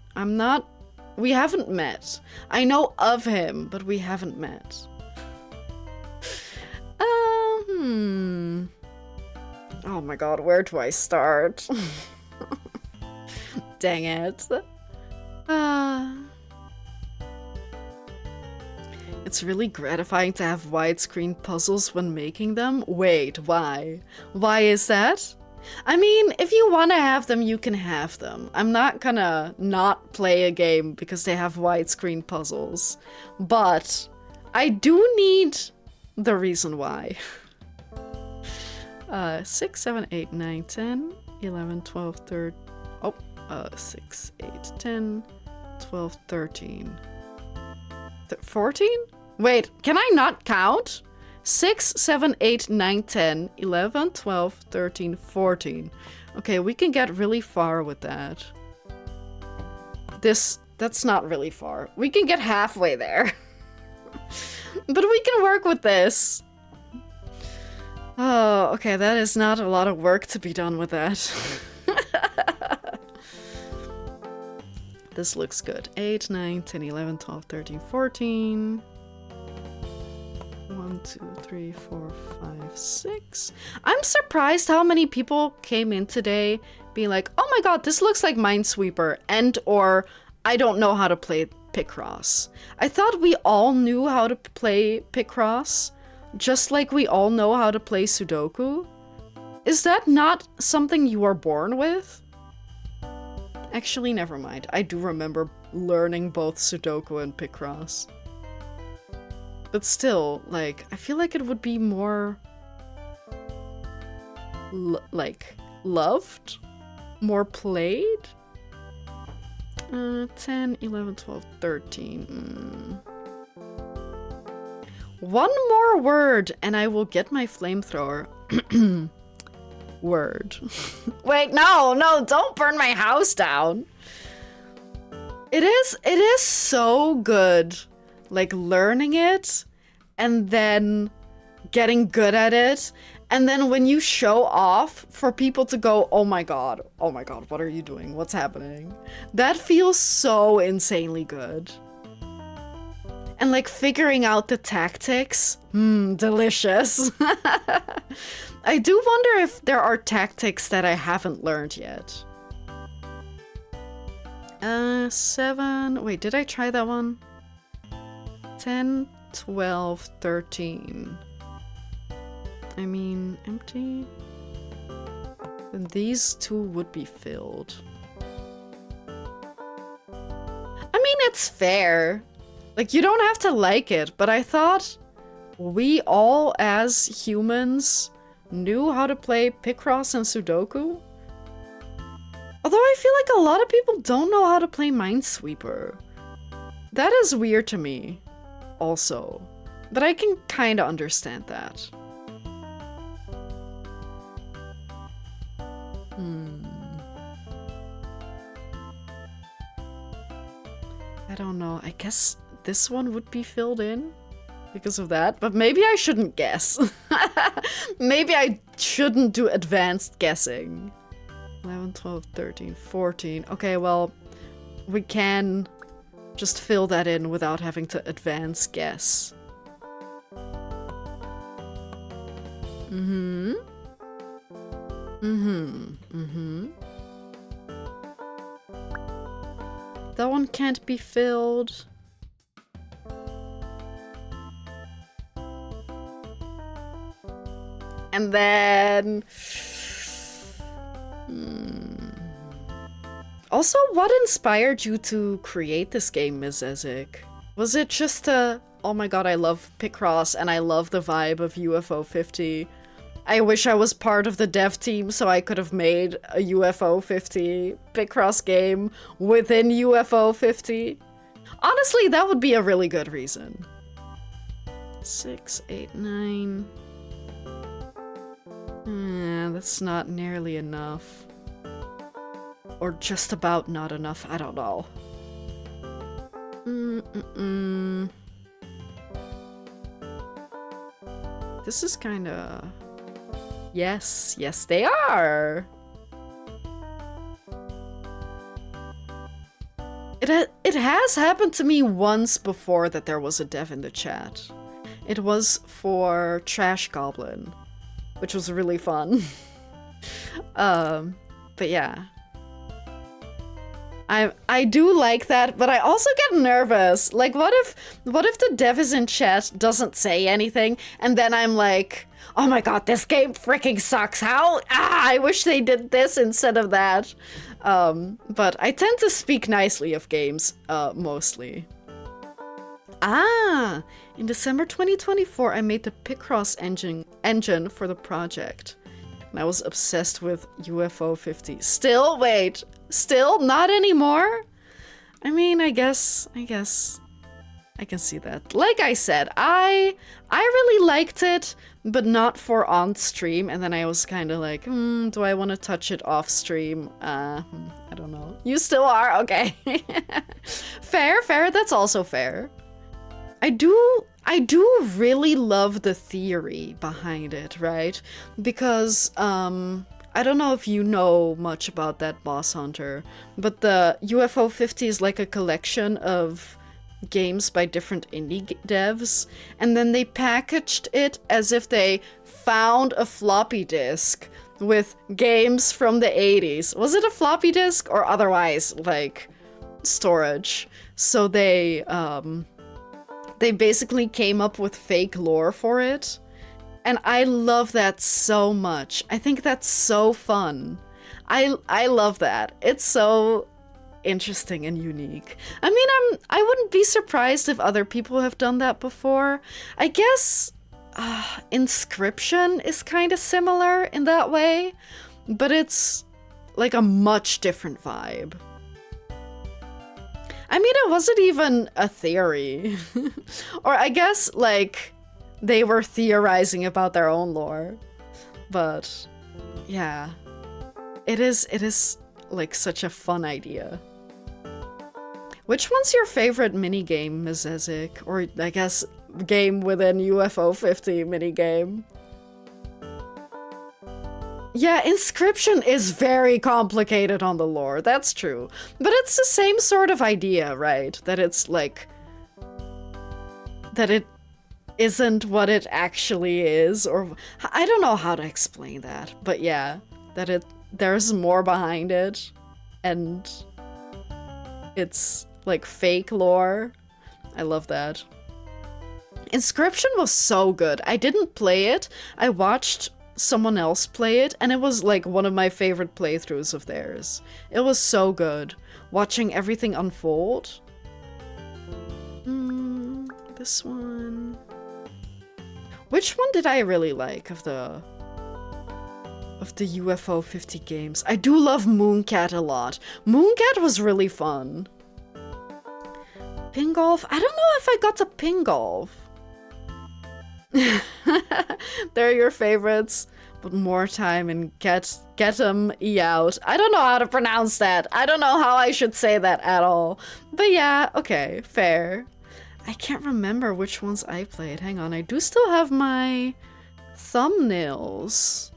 We haven't met. I know of him, but we haven't met. Oh my god, where do I start? Dang it. It's really gratifying to have widescreen puzzles when making them. Wait, why? Why is that? I mean, if you want to have them, you can have them. I'm not gonna not play a game because they have widescreen puzzles. But I do need the reason why. 6, 7, 8, 9, 10, 11, 12, 13... 6, 8, 10, 12, 13... 14? Wait, can I not count? 6, 7, 8, 9, 10, 11, 12, 13, 14. Okay, we can get really far with that. That's not really far. We can get halfway there. But we can work with this. Oh, okay, that is not a lot of work to be done with that. This looks good. 8, 9, 10, 11, 12, 13, 14... 1, 2, 3, 4, 5, 6. I'm surprised how many people came in today being like, oh my god, this looks like Minesweeper, and or I don't know how to play picross. I thought we all knew how to play picross, just like we all know how to play Sudoku. Is that not something you are born with? Actually, never mind. I do remember learning both Sudoku and picross. But still, like, I feel like it would be more... loved? More played? 10, 11, 12, 13... One more word, and I will get my flamethrower. Word. Wait, no, don't burn my house down. It is so good. Like, learning it, and then getting good at it, and then when you show off for people to go, oh my god, what are you doing? What's happening? That feels so insanely good. And like figuring out the tactics, delicious. I do wonder if there are tactics that I haven't learned yet. 7. Wait, did I try that one? 10, 12, 13. I mean, empty. Then these 2 would be filled. I mean, it's fair. Like, you don't have to like it, but I thought we all, as humans, knew how to play picross and Sudoku. Although I feel like a lot of people don't know how to play Minesweeper. That is weird to me, also. But I can kind of understand that. I don't know. I guess this one would be filled in because of that. But maybe I shouldn't guess. Maybe I shouldn't do advanced guessing. 11, 12, 13, 14. Okay, well, we can just fill that in without having to advance guess. That one can't be filled. And then... Also, what inspired you to create this game, Ms. Ezek? Was it just oh my god, I love Picross and I love the vibe of UFO 50. I wish I was part of the dev team so I could have made a UFO 50 Picross game within UFO 50. Honestly, that would be a really good reason. 6, 8, 9... that's not nearly enough. Or just about not enough, I don't know. This is kinda... Yes, yes they are! It has happened to me once before that there was a dev in the chat. It was for Trash Goblin, which was really fun. But yeah. I do like that, but I also get nervous. Like, what if the dev is in chat, doesn't say anything, and then I'm like, oh my god, this game freaking sucks. How? I wish they did this instead of that. But I tend to speak nicely of games, mostly. In December 2024, I made the Picross engine for the project. And I was obsessed with UFO 50. Still? Wait. Still? Not anymore? I mean, I guess I can see that. Like I said, I really liked it, but not for on stream. And then I was kind of like, do I want to touch it off stream? I don't know. You still are? Okay. Fair, fair. That's also fair. I do really love the theory behind it, right? Because, I don't know if you know much about that Boss Hunter, but the UFO 50 is like a collection of games by different indie devs, and then they packaged it as if they found a floppy disk with games from the 80s. Was it a floppy disk or otherwise, like, storage? So they basically came up with fake lore for it. And I love that so much. I think that's so fun. I love that. It's so interesting and unique. I mean, I wouldn't be surprised if other people have done that before. I guess Inscription is kind of similar in that way, but it's like a much different vibe. I mean, it wasn't even a theory. Or I guess, like, they were theorizing about their own lore. But, yeah. It is, like, such a fun idea. Which one's your favorite minigame, Ms. Ezek? Or, I guess, game within UFO 50 minigame? Yeah, Inscription is very complicated on the lore, that's true. But it's the same sort of idea, right? That it's like... that it isn't what it actually is, or... I don't know how to explain that, but yeah. That there's more behind it, and... it's like fake lore. I love that. Inscription was so good. I didn't play it. I watched someone else play it, and it was like one of my favorite playthroughs of theirs. It was so good. Watching everything unfold. This one. Which one did I really like of the UFO 50 games? I do love Mooncat a lot. Mooncat was really fun. Ping golf? I don't know if I got to ping golf. They're your favorites, but more time and get 'em out. I don't know how to pronounce that. I don't know how I should say that at all. But yeah, okay, fair. I can't remember which ones I played. Hang on, I do still have my thumbnails.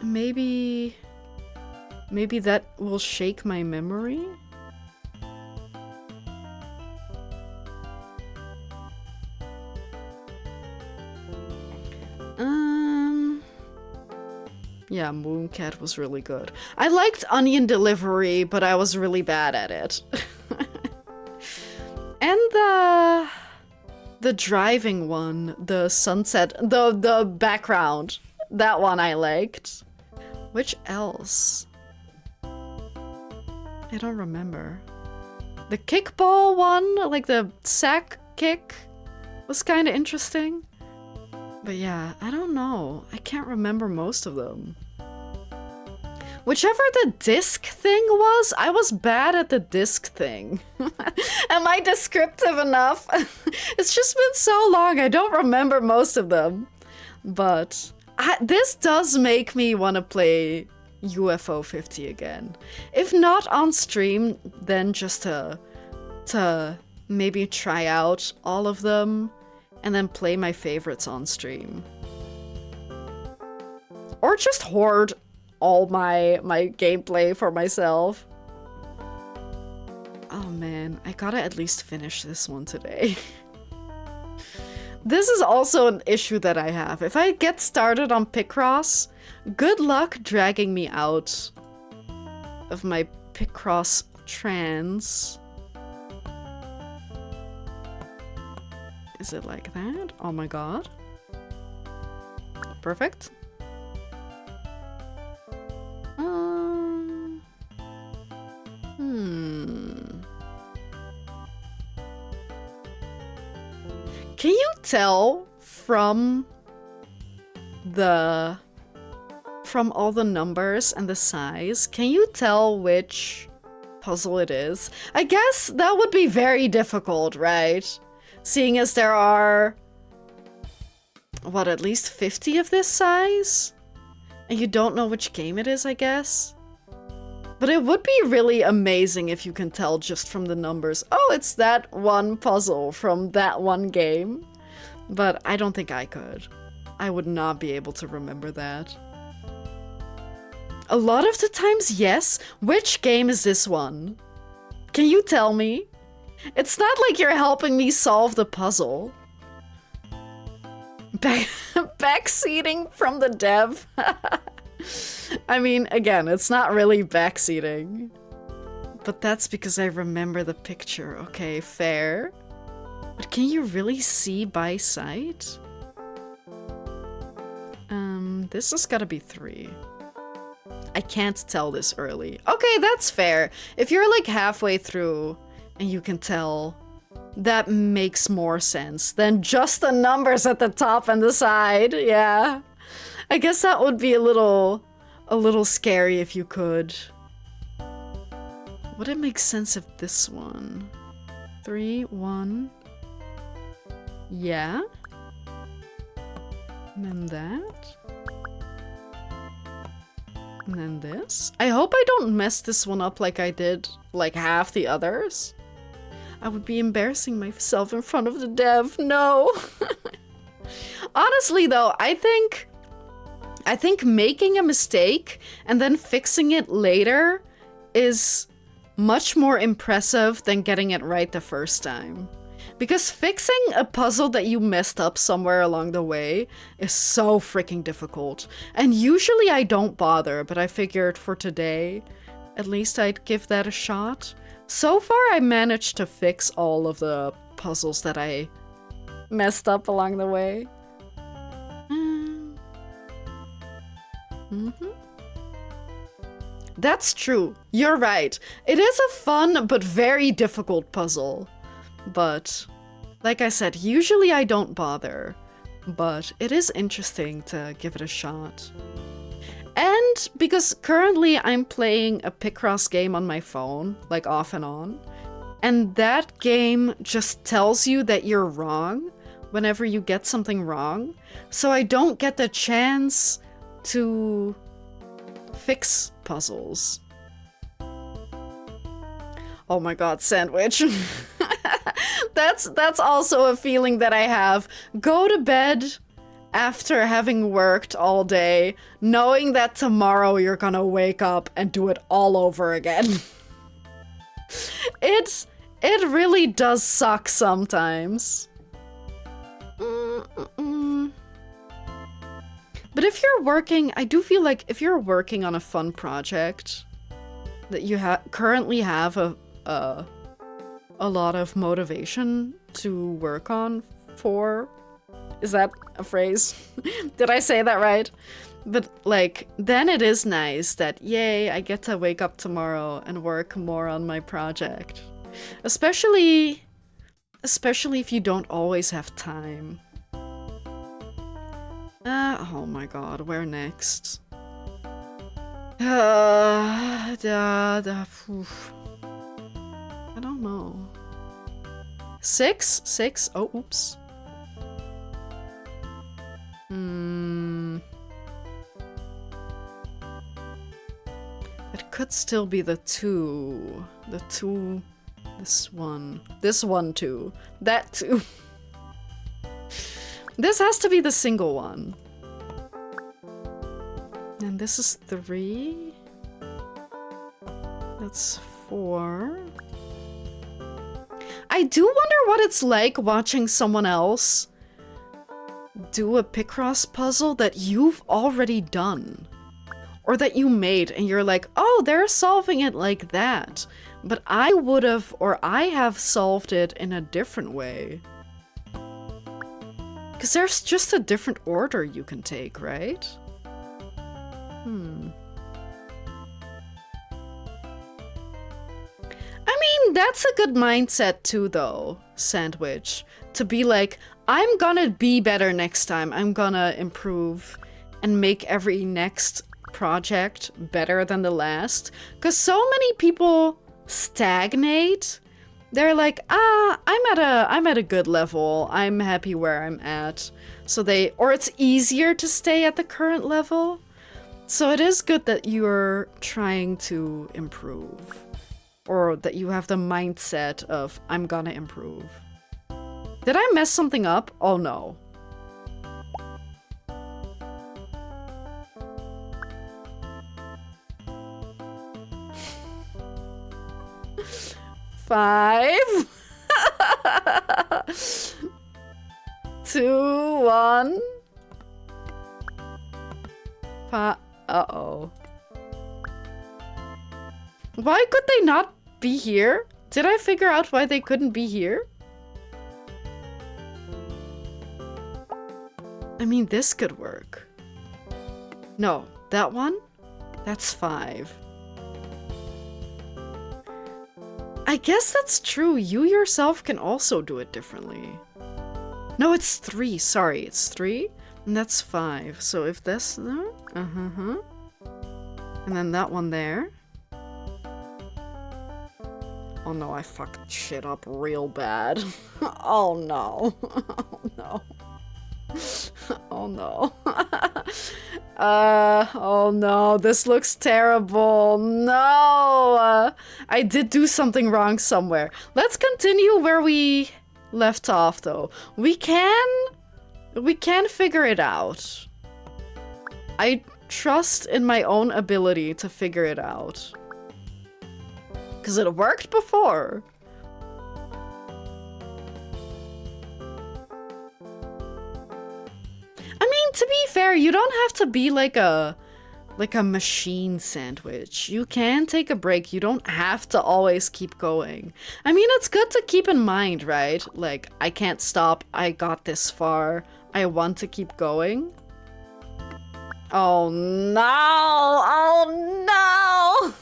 Maybe that will shake my memory. Yeah, Mooncat was really good. I liked Onion Delivery, but I was really bad at it. And the driving one, the sunset, the background, that one I liked. Which else? I don't remember. The kickball one, like the sack kick, was kind of interesting. But yeah, I don't know. I can't remember most of them. Whichever the disc thing was, I was bad at the disc thing. Am I descriptive enough? It's just been so long, I don't remember most of them. But this does make me want to play UFO 50 again. If not on stream, then just to maybe try out all of them and then play my favorites on stream. Or just hoard all my gameplay for myself. Oh man, I gotta at least finish this one today. This is also an issue that I have. If I get started on picross, good luck dragging me out of my picross trance. Is it like that? Oh my god. Perfect. Can you tell from all the numbers and the size, can you tell which puzzle it is? I guess that would be very difficult, right? Seeing as there are, what, at least 50 of this size? And you don't know which game it is, I guess? But it would be really amazing if you can tell just from the numbers. Oh, it's that one puzzle from that one game. But I don't think I could. I would not be able to remember that. A lot of the times, yes. Which game is this one? Can you tell me? It's not like you're helping me solve the puzzle. Backseating from the dev. I mean, again, it's not really backseating. But that's because I remember the picture. Okay, fair. But can you really see by sight? This has gotta be 3. I can't tell this early. Okay, that's fair. If you're like halfway through and you can tell, that makes more sense than just the numbers at the top and the side. Yeah. I guess that would be a little scary if you could. Would it make sense if this one? 3, 1. Yeah. And then that. And then this. I hope I don't mess this one up like I did like half the others. I would be embarrassing myself in front of the dev. No. Honestly though, I think making a mistake and then fixing it later is much more impressive than getting it right the first time. Because fixing a puzzle that you messed up somewhere along the way is so freaking difficult. And usually I don't bother, but I figured for today, at least I'd give that a shot. So far, I managed to fix all of the puzzles that I messed up along the way. That's true. You're right. It is a fun but very difficult puzzle. But, like I said, usually I don't bother. But it is interesting to give it a shot. And because currently I'm playing a picross game on my phone, like off and on. And that game just tells you that you're wrong whenever you get something wrong. So I don't get the chance to fix puzzles. Oh my god, sandwich. That's also a feeling that I have. Go to bed after having worked all day, knowing that tomorrow you're gonna wake up and do it all over again. It really does suck sometimes. But if you're working, I do feel like if you're working on a fun project that you currently have a lot of motivation to work on for, is that a phrase? Did I say that right? But like, then it is nice that, yay, I get to wake up tomorrow and work more on my project. Especially if you don't always have time. Oh my god, where next? I don't know. 6? 6? Oh, oops. It could still be the 2. The 2... This one. This one too. That too. This has to be the single one. And this is 3. That's 4. I do wonder what it's like watching someone else do a picross puzzle that you've already done. Or that you made and you're like, oh, they're solving it like that. But I would have, or I have solved it in a different way. Because there's just a different order you can take, right? I mean, that's a good mindset too, though, Sandwich. To be like, I'm gonna be better next time. I'm gonna improve and make every next project better than the last. Because so many people stagnate. They're like, I'm at a good level. I'm happy where I'm at. So or it's easier to stay at the current level. So it is good that you're trying to improve. Or that you have the mindset of, I'm gonna improve. Did I mess something up? Oh no. Five, 2, 1. Uh-oh. Why could they not be here? Did I figure out why they couldn't be here? I mean, this could work. No, that one? That's 5. I guess that's true. You yourself can also do it differently. No, it's 3. Sorry, it's 3. And that's 5. So if this... And then that one there. Oh no, I fucked shit up real bad. Oh no. Oh no. Oh no. Oh no, this looks terrible. No! I did do something wrong somewhere. Let's continue where we left off though. We can figure it out. I trust in my own ability to figure it out. 'Cause it worked before. I mean, to be fair, you don't have to be like a like a machine sandwich. You can take a break. You don't have to always keep going. I mean, it's good to keep in mind, right? Like, I can't stop. I got this far. I want to keep going. Oh no! Oh no!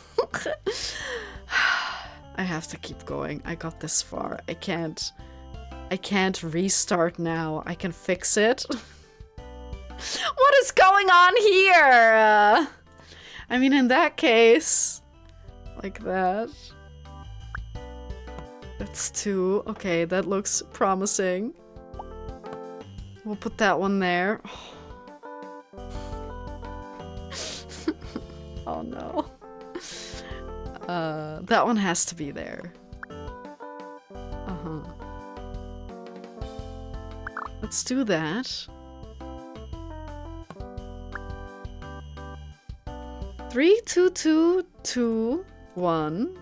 I have to keep going. I got this far. I can't restart now. I can fix it. What is going on here? I mean, in that case, like that. That's 2. Okay, that looks promising. We'll put that one there. Oh no. That one has to be there. Uh-huh. Let's do that. 3, 2, 2, 2, 1.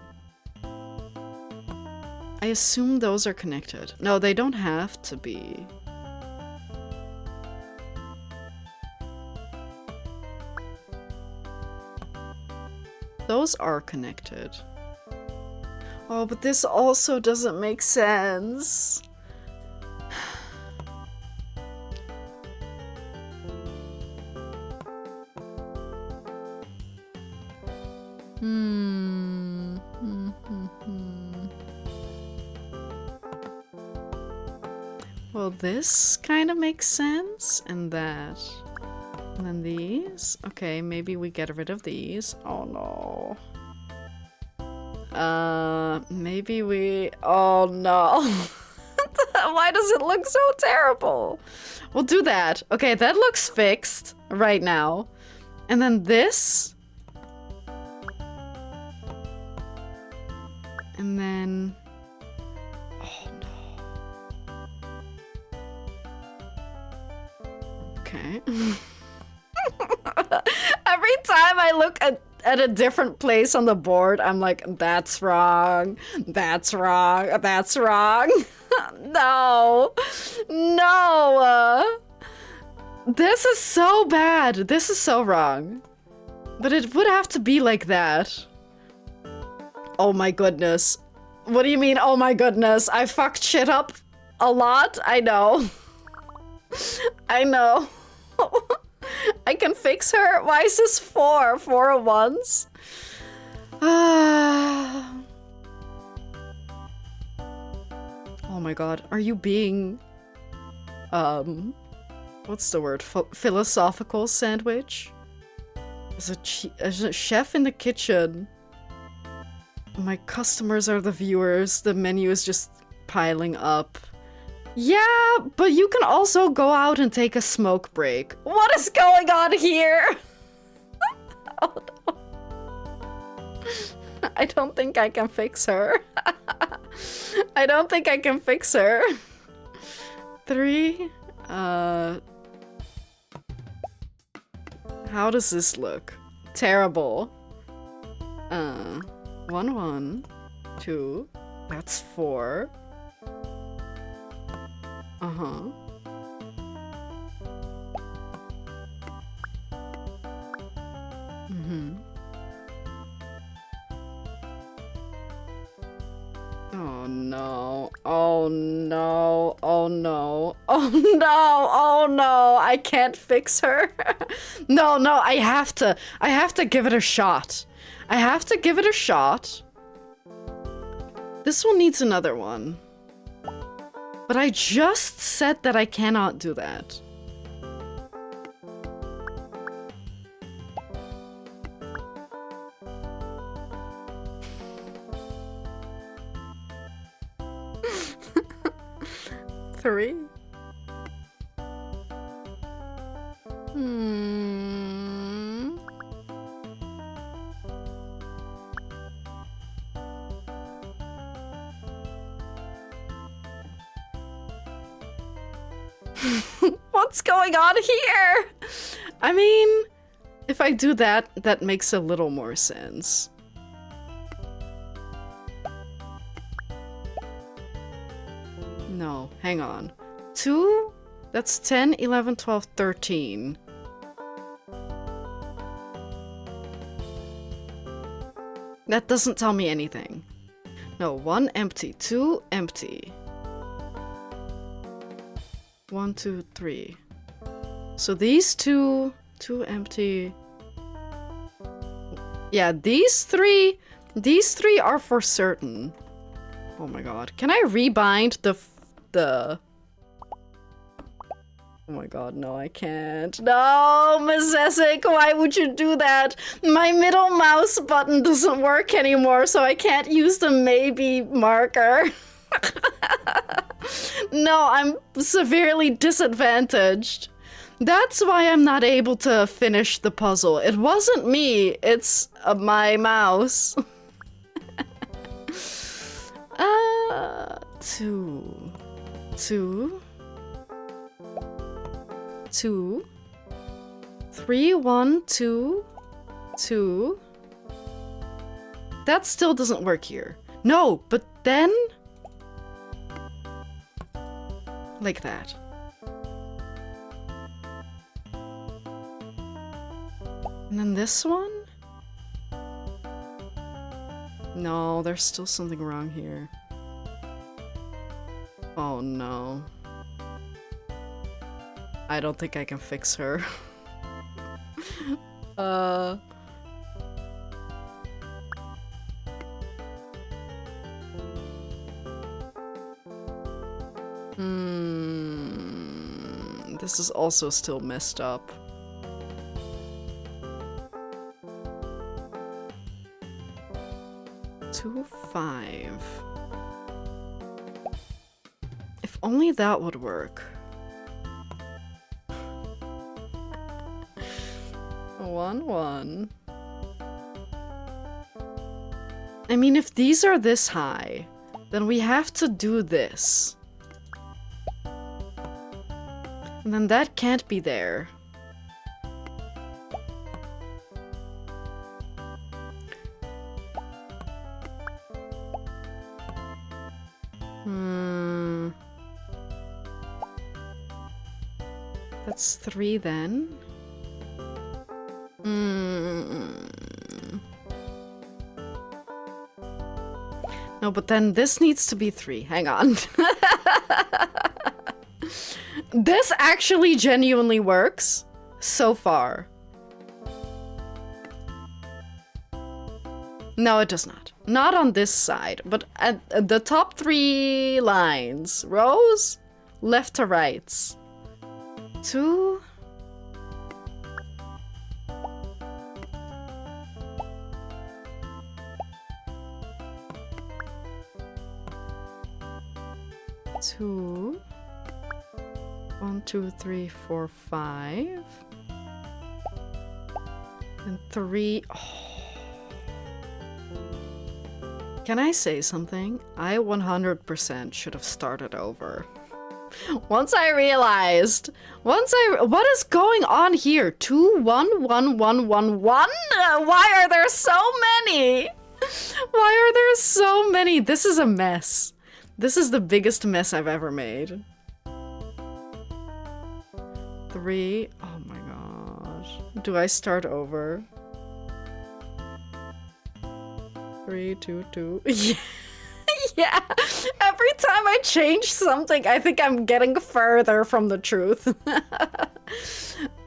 I assume those are connected. No, they don't have to be. Those are connected. Oh, but this also doesn't make sense. Well, this kind of makes sense, and that. And then these. Okay, maybe we get rid of these. Oh no. Maybe we... Oh no. Why does it look so terrible? We'll do that. Okay, that looks fixed right now. And then this. And then... Oh no. Okay. Every time I look at a different place on the board, I'm like, that's wrong. That's wrong. That's wrong. No. No. This is so bad. This is so wrong. But it would have to be like that. Oh my goodness. What do you mean, oh my goodness? I fucked shit up a lot? I know. I know. I can fix her? Why is this 4? 4 at once? Oh my god. Are you being... what's the word? Philosophical sandwich? As a chef in the kitchen. My customers are the viewers. The menu is just piling up. Yeah, but you can also go out and take a smoke break. What is going on here? Oh no. I don't think I can fix her. I don't think I can fix her. 3. How does this look? Terrible. 1, 1, 2. That's 4. Uh-huh. Mm-hmm. Oh no. Oh no. Oh no. Oh no. Oh no. I can't fix her. No, no, I have to give it a shot. I have to give it a shot. This one needs another one. But I just said that I cannot do that. Three. What's going on here? I mean, if I do that, that makes a little more sense. No, hang on. 2? That's 10, 11, 12, 13. That doesn't tell me anything. No, 1 empty, 2 empty. 1, 2, 3. So these two empty. Yeah, these three are for certain. Oh my god. Can I rebind the... Oh my god, no, I can't. No, Mazesic, why would you do that? My middle mouse button doesn't work anymore, so I can't use the maybe marker. No, I'm severely disadvantaged. That's why I'm not able to finish the puzzle. It wasn't me, it's my mouse. 2, 2, 2, 3, 1, 2, 2. That still doesn't work here. No, but then... like that. And then this one? No, there's still something wrong here. Oh no. I don't think I can fix her. This is also still messed up. Two, 5. If only that would work. 1, 1. I mean, if these are this high, then we have to do this. And then that can't be there. That's 3 then. No, but then this needs to be 3. Hang on. This actually genuinely works so far. No, it does not. Not on this side, but at the top 3 lines. Rows, left to rights. 2. 2. 1, 2, 3, 4, 5. And 3. Oh. Can I say something? I 100% should have started over. Once I realized, what is going on here? 2, 1, 1, 1, 1, 1? Why are there so many? Why are there so many? This is a mess. This is the biggest mess I've ever made. 3. Oh my gosh. Do I start over? 3, 2, 2. Yeah. Yeah. Every time I change something, I think I'm getting further from the truth.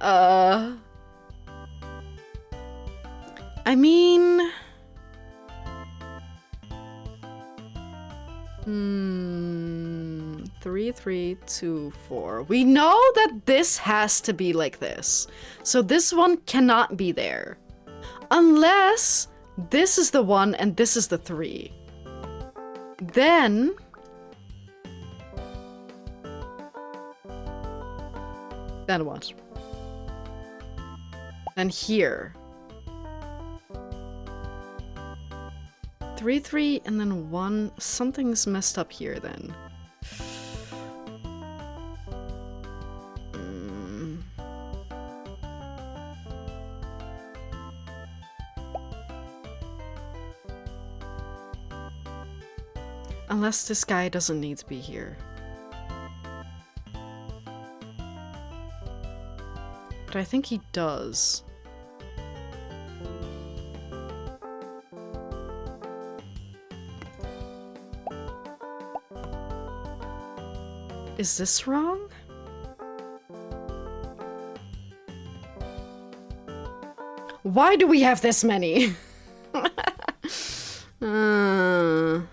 I mean... 3, 3, 2, 4. We know that this has to be like this. So this one cannot be there. Unless this is the 1 and this is the 3. Then... then what? Then here. 3, 3, and then 1. Something's messed up here then. Unless this guy doesn't need to be here. But I think he does. Is this wrong? Why do we have this many? Oh,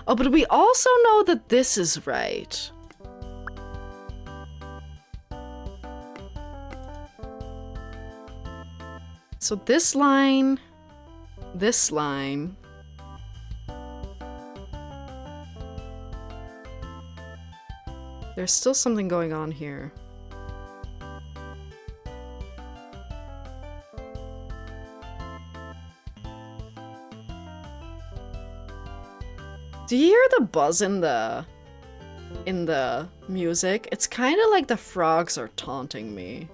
but we also know that this is right. So this line, this line. There's still something going on here. Do you hear the buzz in the music? It's kind of like the frogs are taunting me.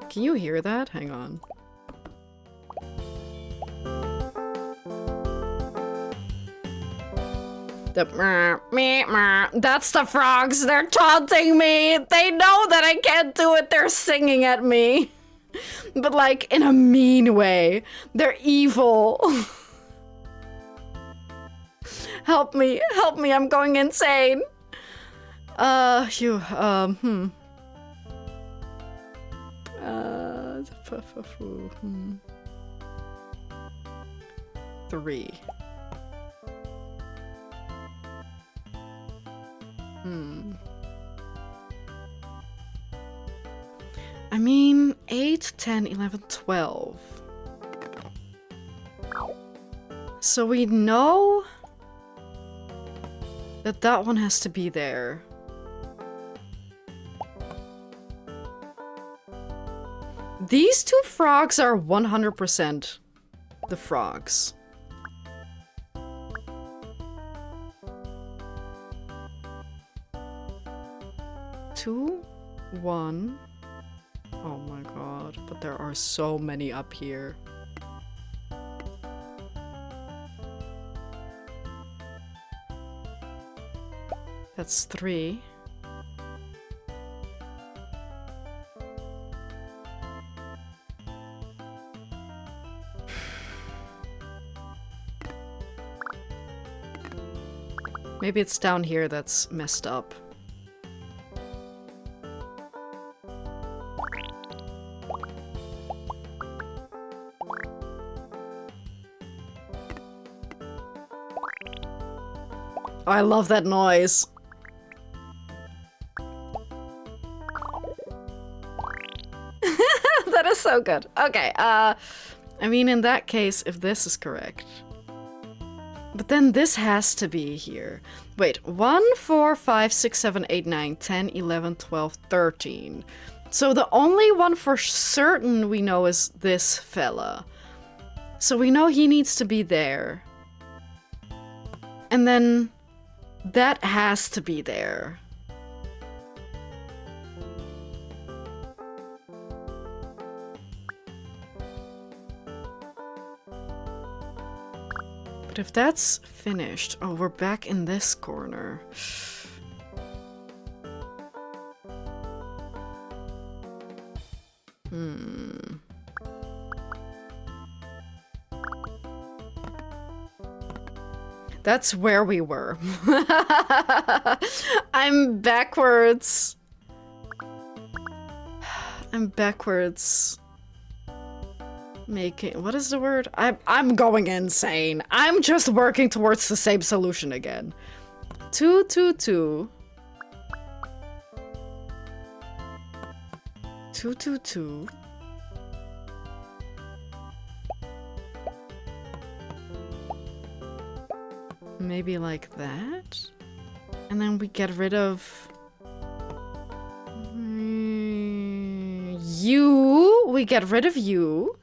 Can you hear that? Hang on. The that's the frogs. They're taunting me. They know that I can't do it. They're singing at me. But like in a mean way. They're evil. Help me, I'm going insane. 3. I mean, 8, 10, 11, 12. So we know that that one has to be there. These two frogs are 100% the frogs. Two, 1. Oh my god, but there are so many up here. That's 3. Maybe it's down here that's messed up. Oh, I love that noise. That is so good. Okay, I mean, in that case, if this is correct. But then this has to be here. Wait, 1, 4, 5, 6, 7, 8, 9, 10, 11, 12, 13. So the only one for certain we know is this fella. So we know he needs to be there. And then that has to be there. But if that's finished... Oh, we're back in this corner. That's where we were. I'm backwards. I'm backwards. Making... What is the word? I'm going insane. I'm just working towards the same solution again. 2, 2, 2. 2, 2, 2. Maybe like that? And then we get rid of... you. We get rid of you.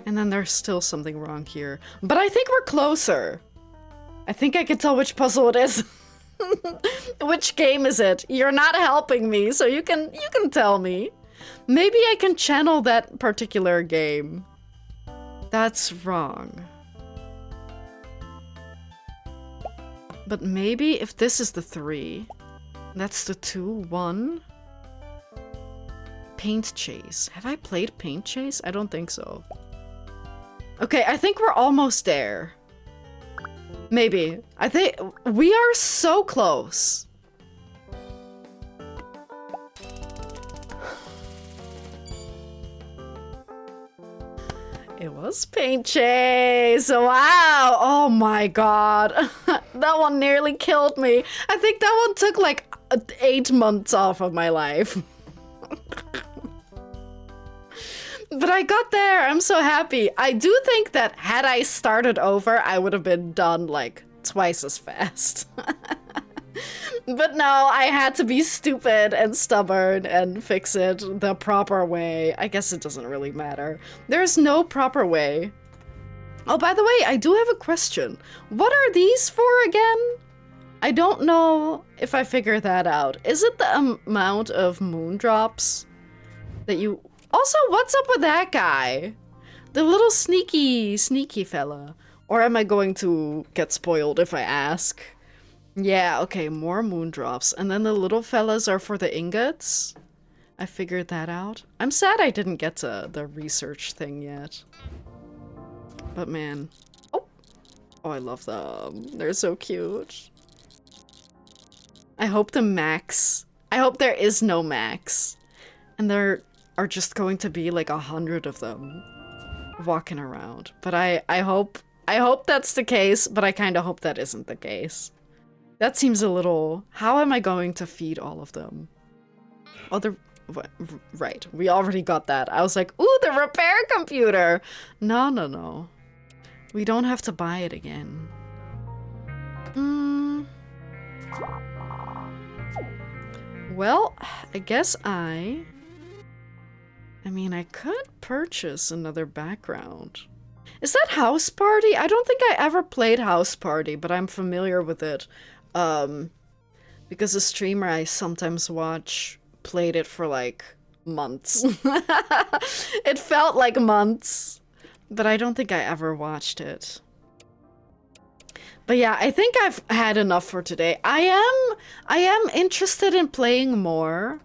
And then there's still something wrong here. But I think we're closer. I think I can tell which puzzle it is. Which game is it? You're not helping me, so you can tell me. Maybe I can channel that particular game. That's wrong. But maybe if this is the 3, that's the 2, 1. Paint Chase. Have I played Paint Chase? I don't think so. Okay, I think we're almost there. Maybe. I think we are so close. It was Paint Chase. Wow. Oh my god. That one nearly killed me. I think that one took like 8 months off of my life. But I got there. I'm so happy. I do think that had I started over, I would have been done like twice as fast. But no, I had to be stupid and stubborn and fix it the proper way. I guess it doesn't really matter. There's no proper way. Oh, by the way, I do have a question. What are these for again? I don't know if I figured that out. Is it the amount of moon drops that you... Also, what's up with that guy? The little sneaky fella. Or am I going to get spoiled if I ask? Yeah, okay, more moon drops. And then the little fellas are for the ingots. I figured that out. I'm sad I didn't get to the research thing yet. But man. Oh, I love them. They're so cute. I hope the max. I hope there is no max. And there are just going to be like 100 of them walking around. But I hope that's the case, but I kind of hope that isn't the case. That seems a little... How am I going to feed all of them? Oh, right, we already got that. I was like, ooh, the repair computer! No. We don't have to buy it again. Well, I guess I mean, I could purchase another background. Is that House Party? I don't think I ever played House Party, but I'm familiar with it. Because a streamer I sometimes watch played it for like months. It felt like months, but I don't think I ever watched it. But yeah, I think I've had enough for today. I am interested in playing more.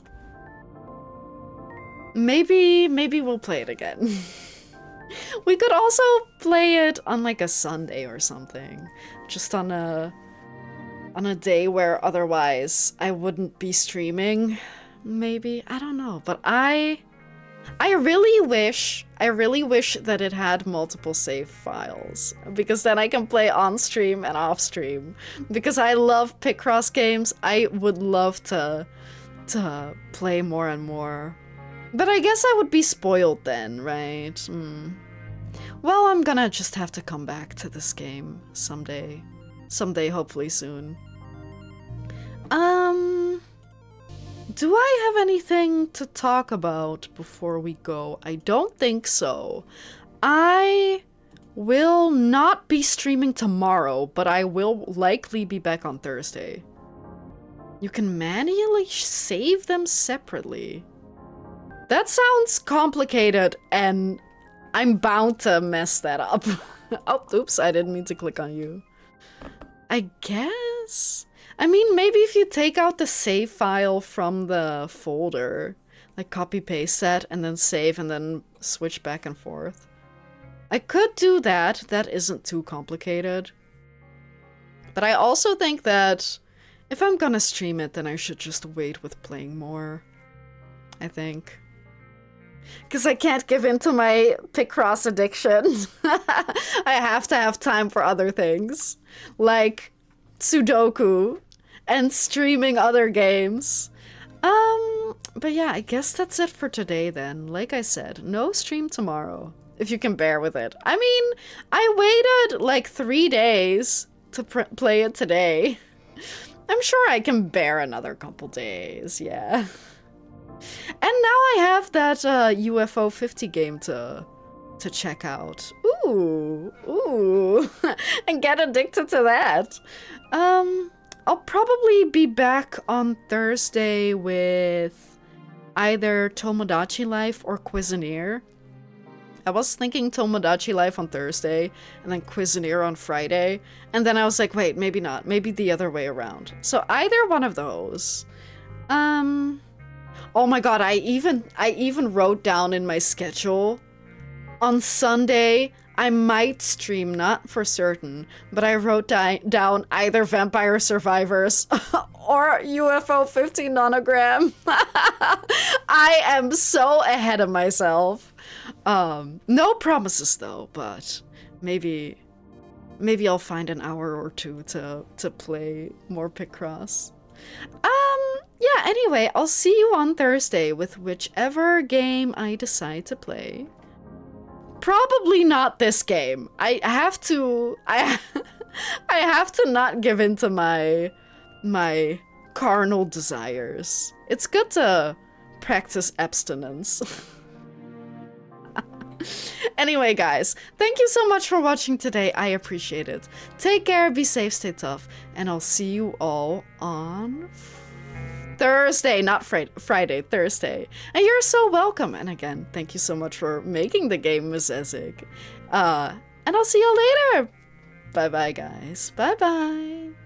Maybe we'll play it again. We could also play it on like a Sunday or something. Just on a day where otherwise I wouldn't be streaming. Maybe, I don't know, but I really wish that it had multiple save files, because then I can play on stream and off stream. Because I love picross games, I would love to play more and more. But I guess I would be spoiled then, right? Well, I'm gonna just have to come back to this game someday. Someday, hopefully soon. Do I have anything to talk about before we go? I don't think so. I will not be streaming tomorrow, but I will likely be back on Thursday. You can manually save them separately. That sounds complicated, and I'm bound to mess that up. Oh, oops, I didn't mean to click on you. I guess... I mean, maybe if you take out the save file from the folder, like copy-paste that, and then save, and then switch back and forth. I could do that. That isn't too complicated. But I also think that if I'm gonna stream it, then I should just wait with playing more. I think. Because I can't give in to my picross addiction. I have to have time for other things. Like Sudoku and streaming other games. But yeah, I guess that's it for today then. Like I said, no stream tomorrow, if you can bear with it. I mean, I waited like 3 days to play it today. I'm sure I can bear another couple days, yeah. And now I have that UFO 50 game to check out. Ooh, and get addicted to that. I'll probably be back on Thursday with either Tomodachi Life or Cuisinier. I was thinking Tomodachi Life on Thursday and then Cuisinier on Friday, and then I was like, wait, maybe not. Maybe the other way around. So either one of those. Oh my god, I even wrote down in my schedule, on Sunday, I might stream, not for certain, but I wrote down either Vampire Survivors or UFO 15 Nonogram. I am so ahead of myself. No promises though, but maybe I'll find an hour or two to play more Picross. Yeah, anyway, I'll see you on Thursday with whichever game I decide to play. Probably not this game. I have to not give in to my carnal desires. It's good to practice abstinence. Anyway, guys, thank you so much for watching today. I appreciate it. Take care, be safe, stay tough, and I'll see you all on Thursday, not Friday, Thursday. And you're so welcome. And again, thank you so much for making the game, Miss Ezig. And I'll see you later. Bye-bye, guys. Bye-bye.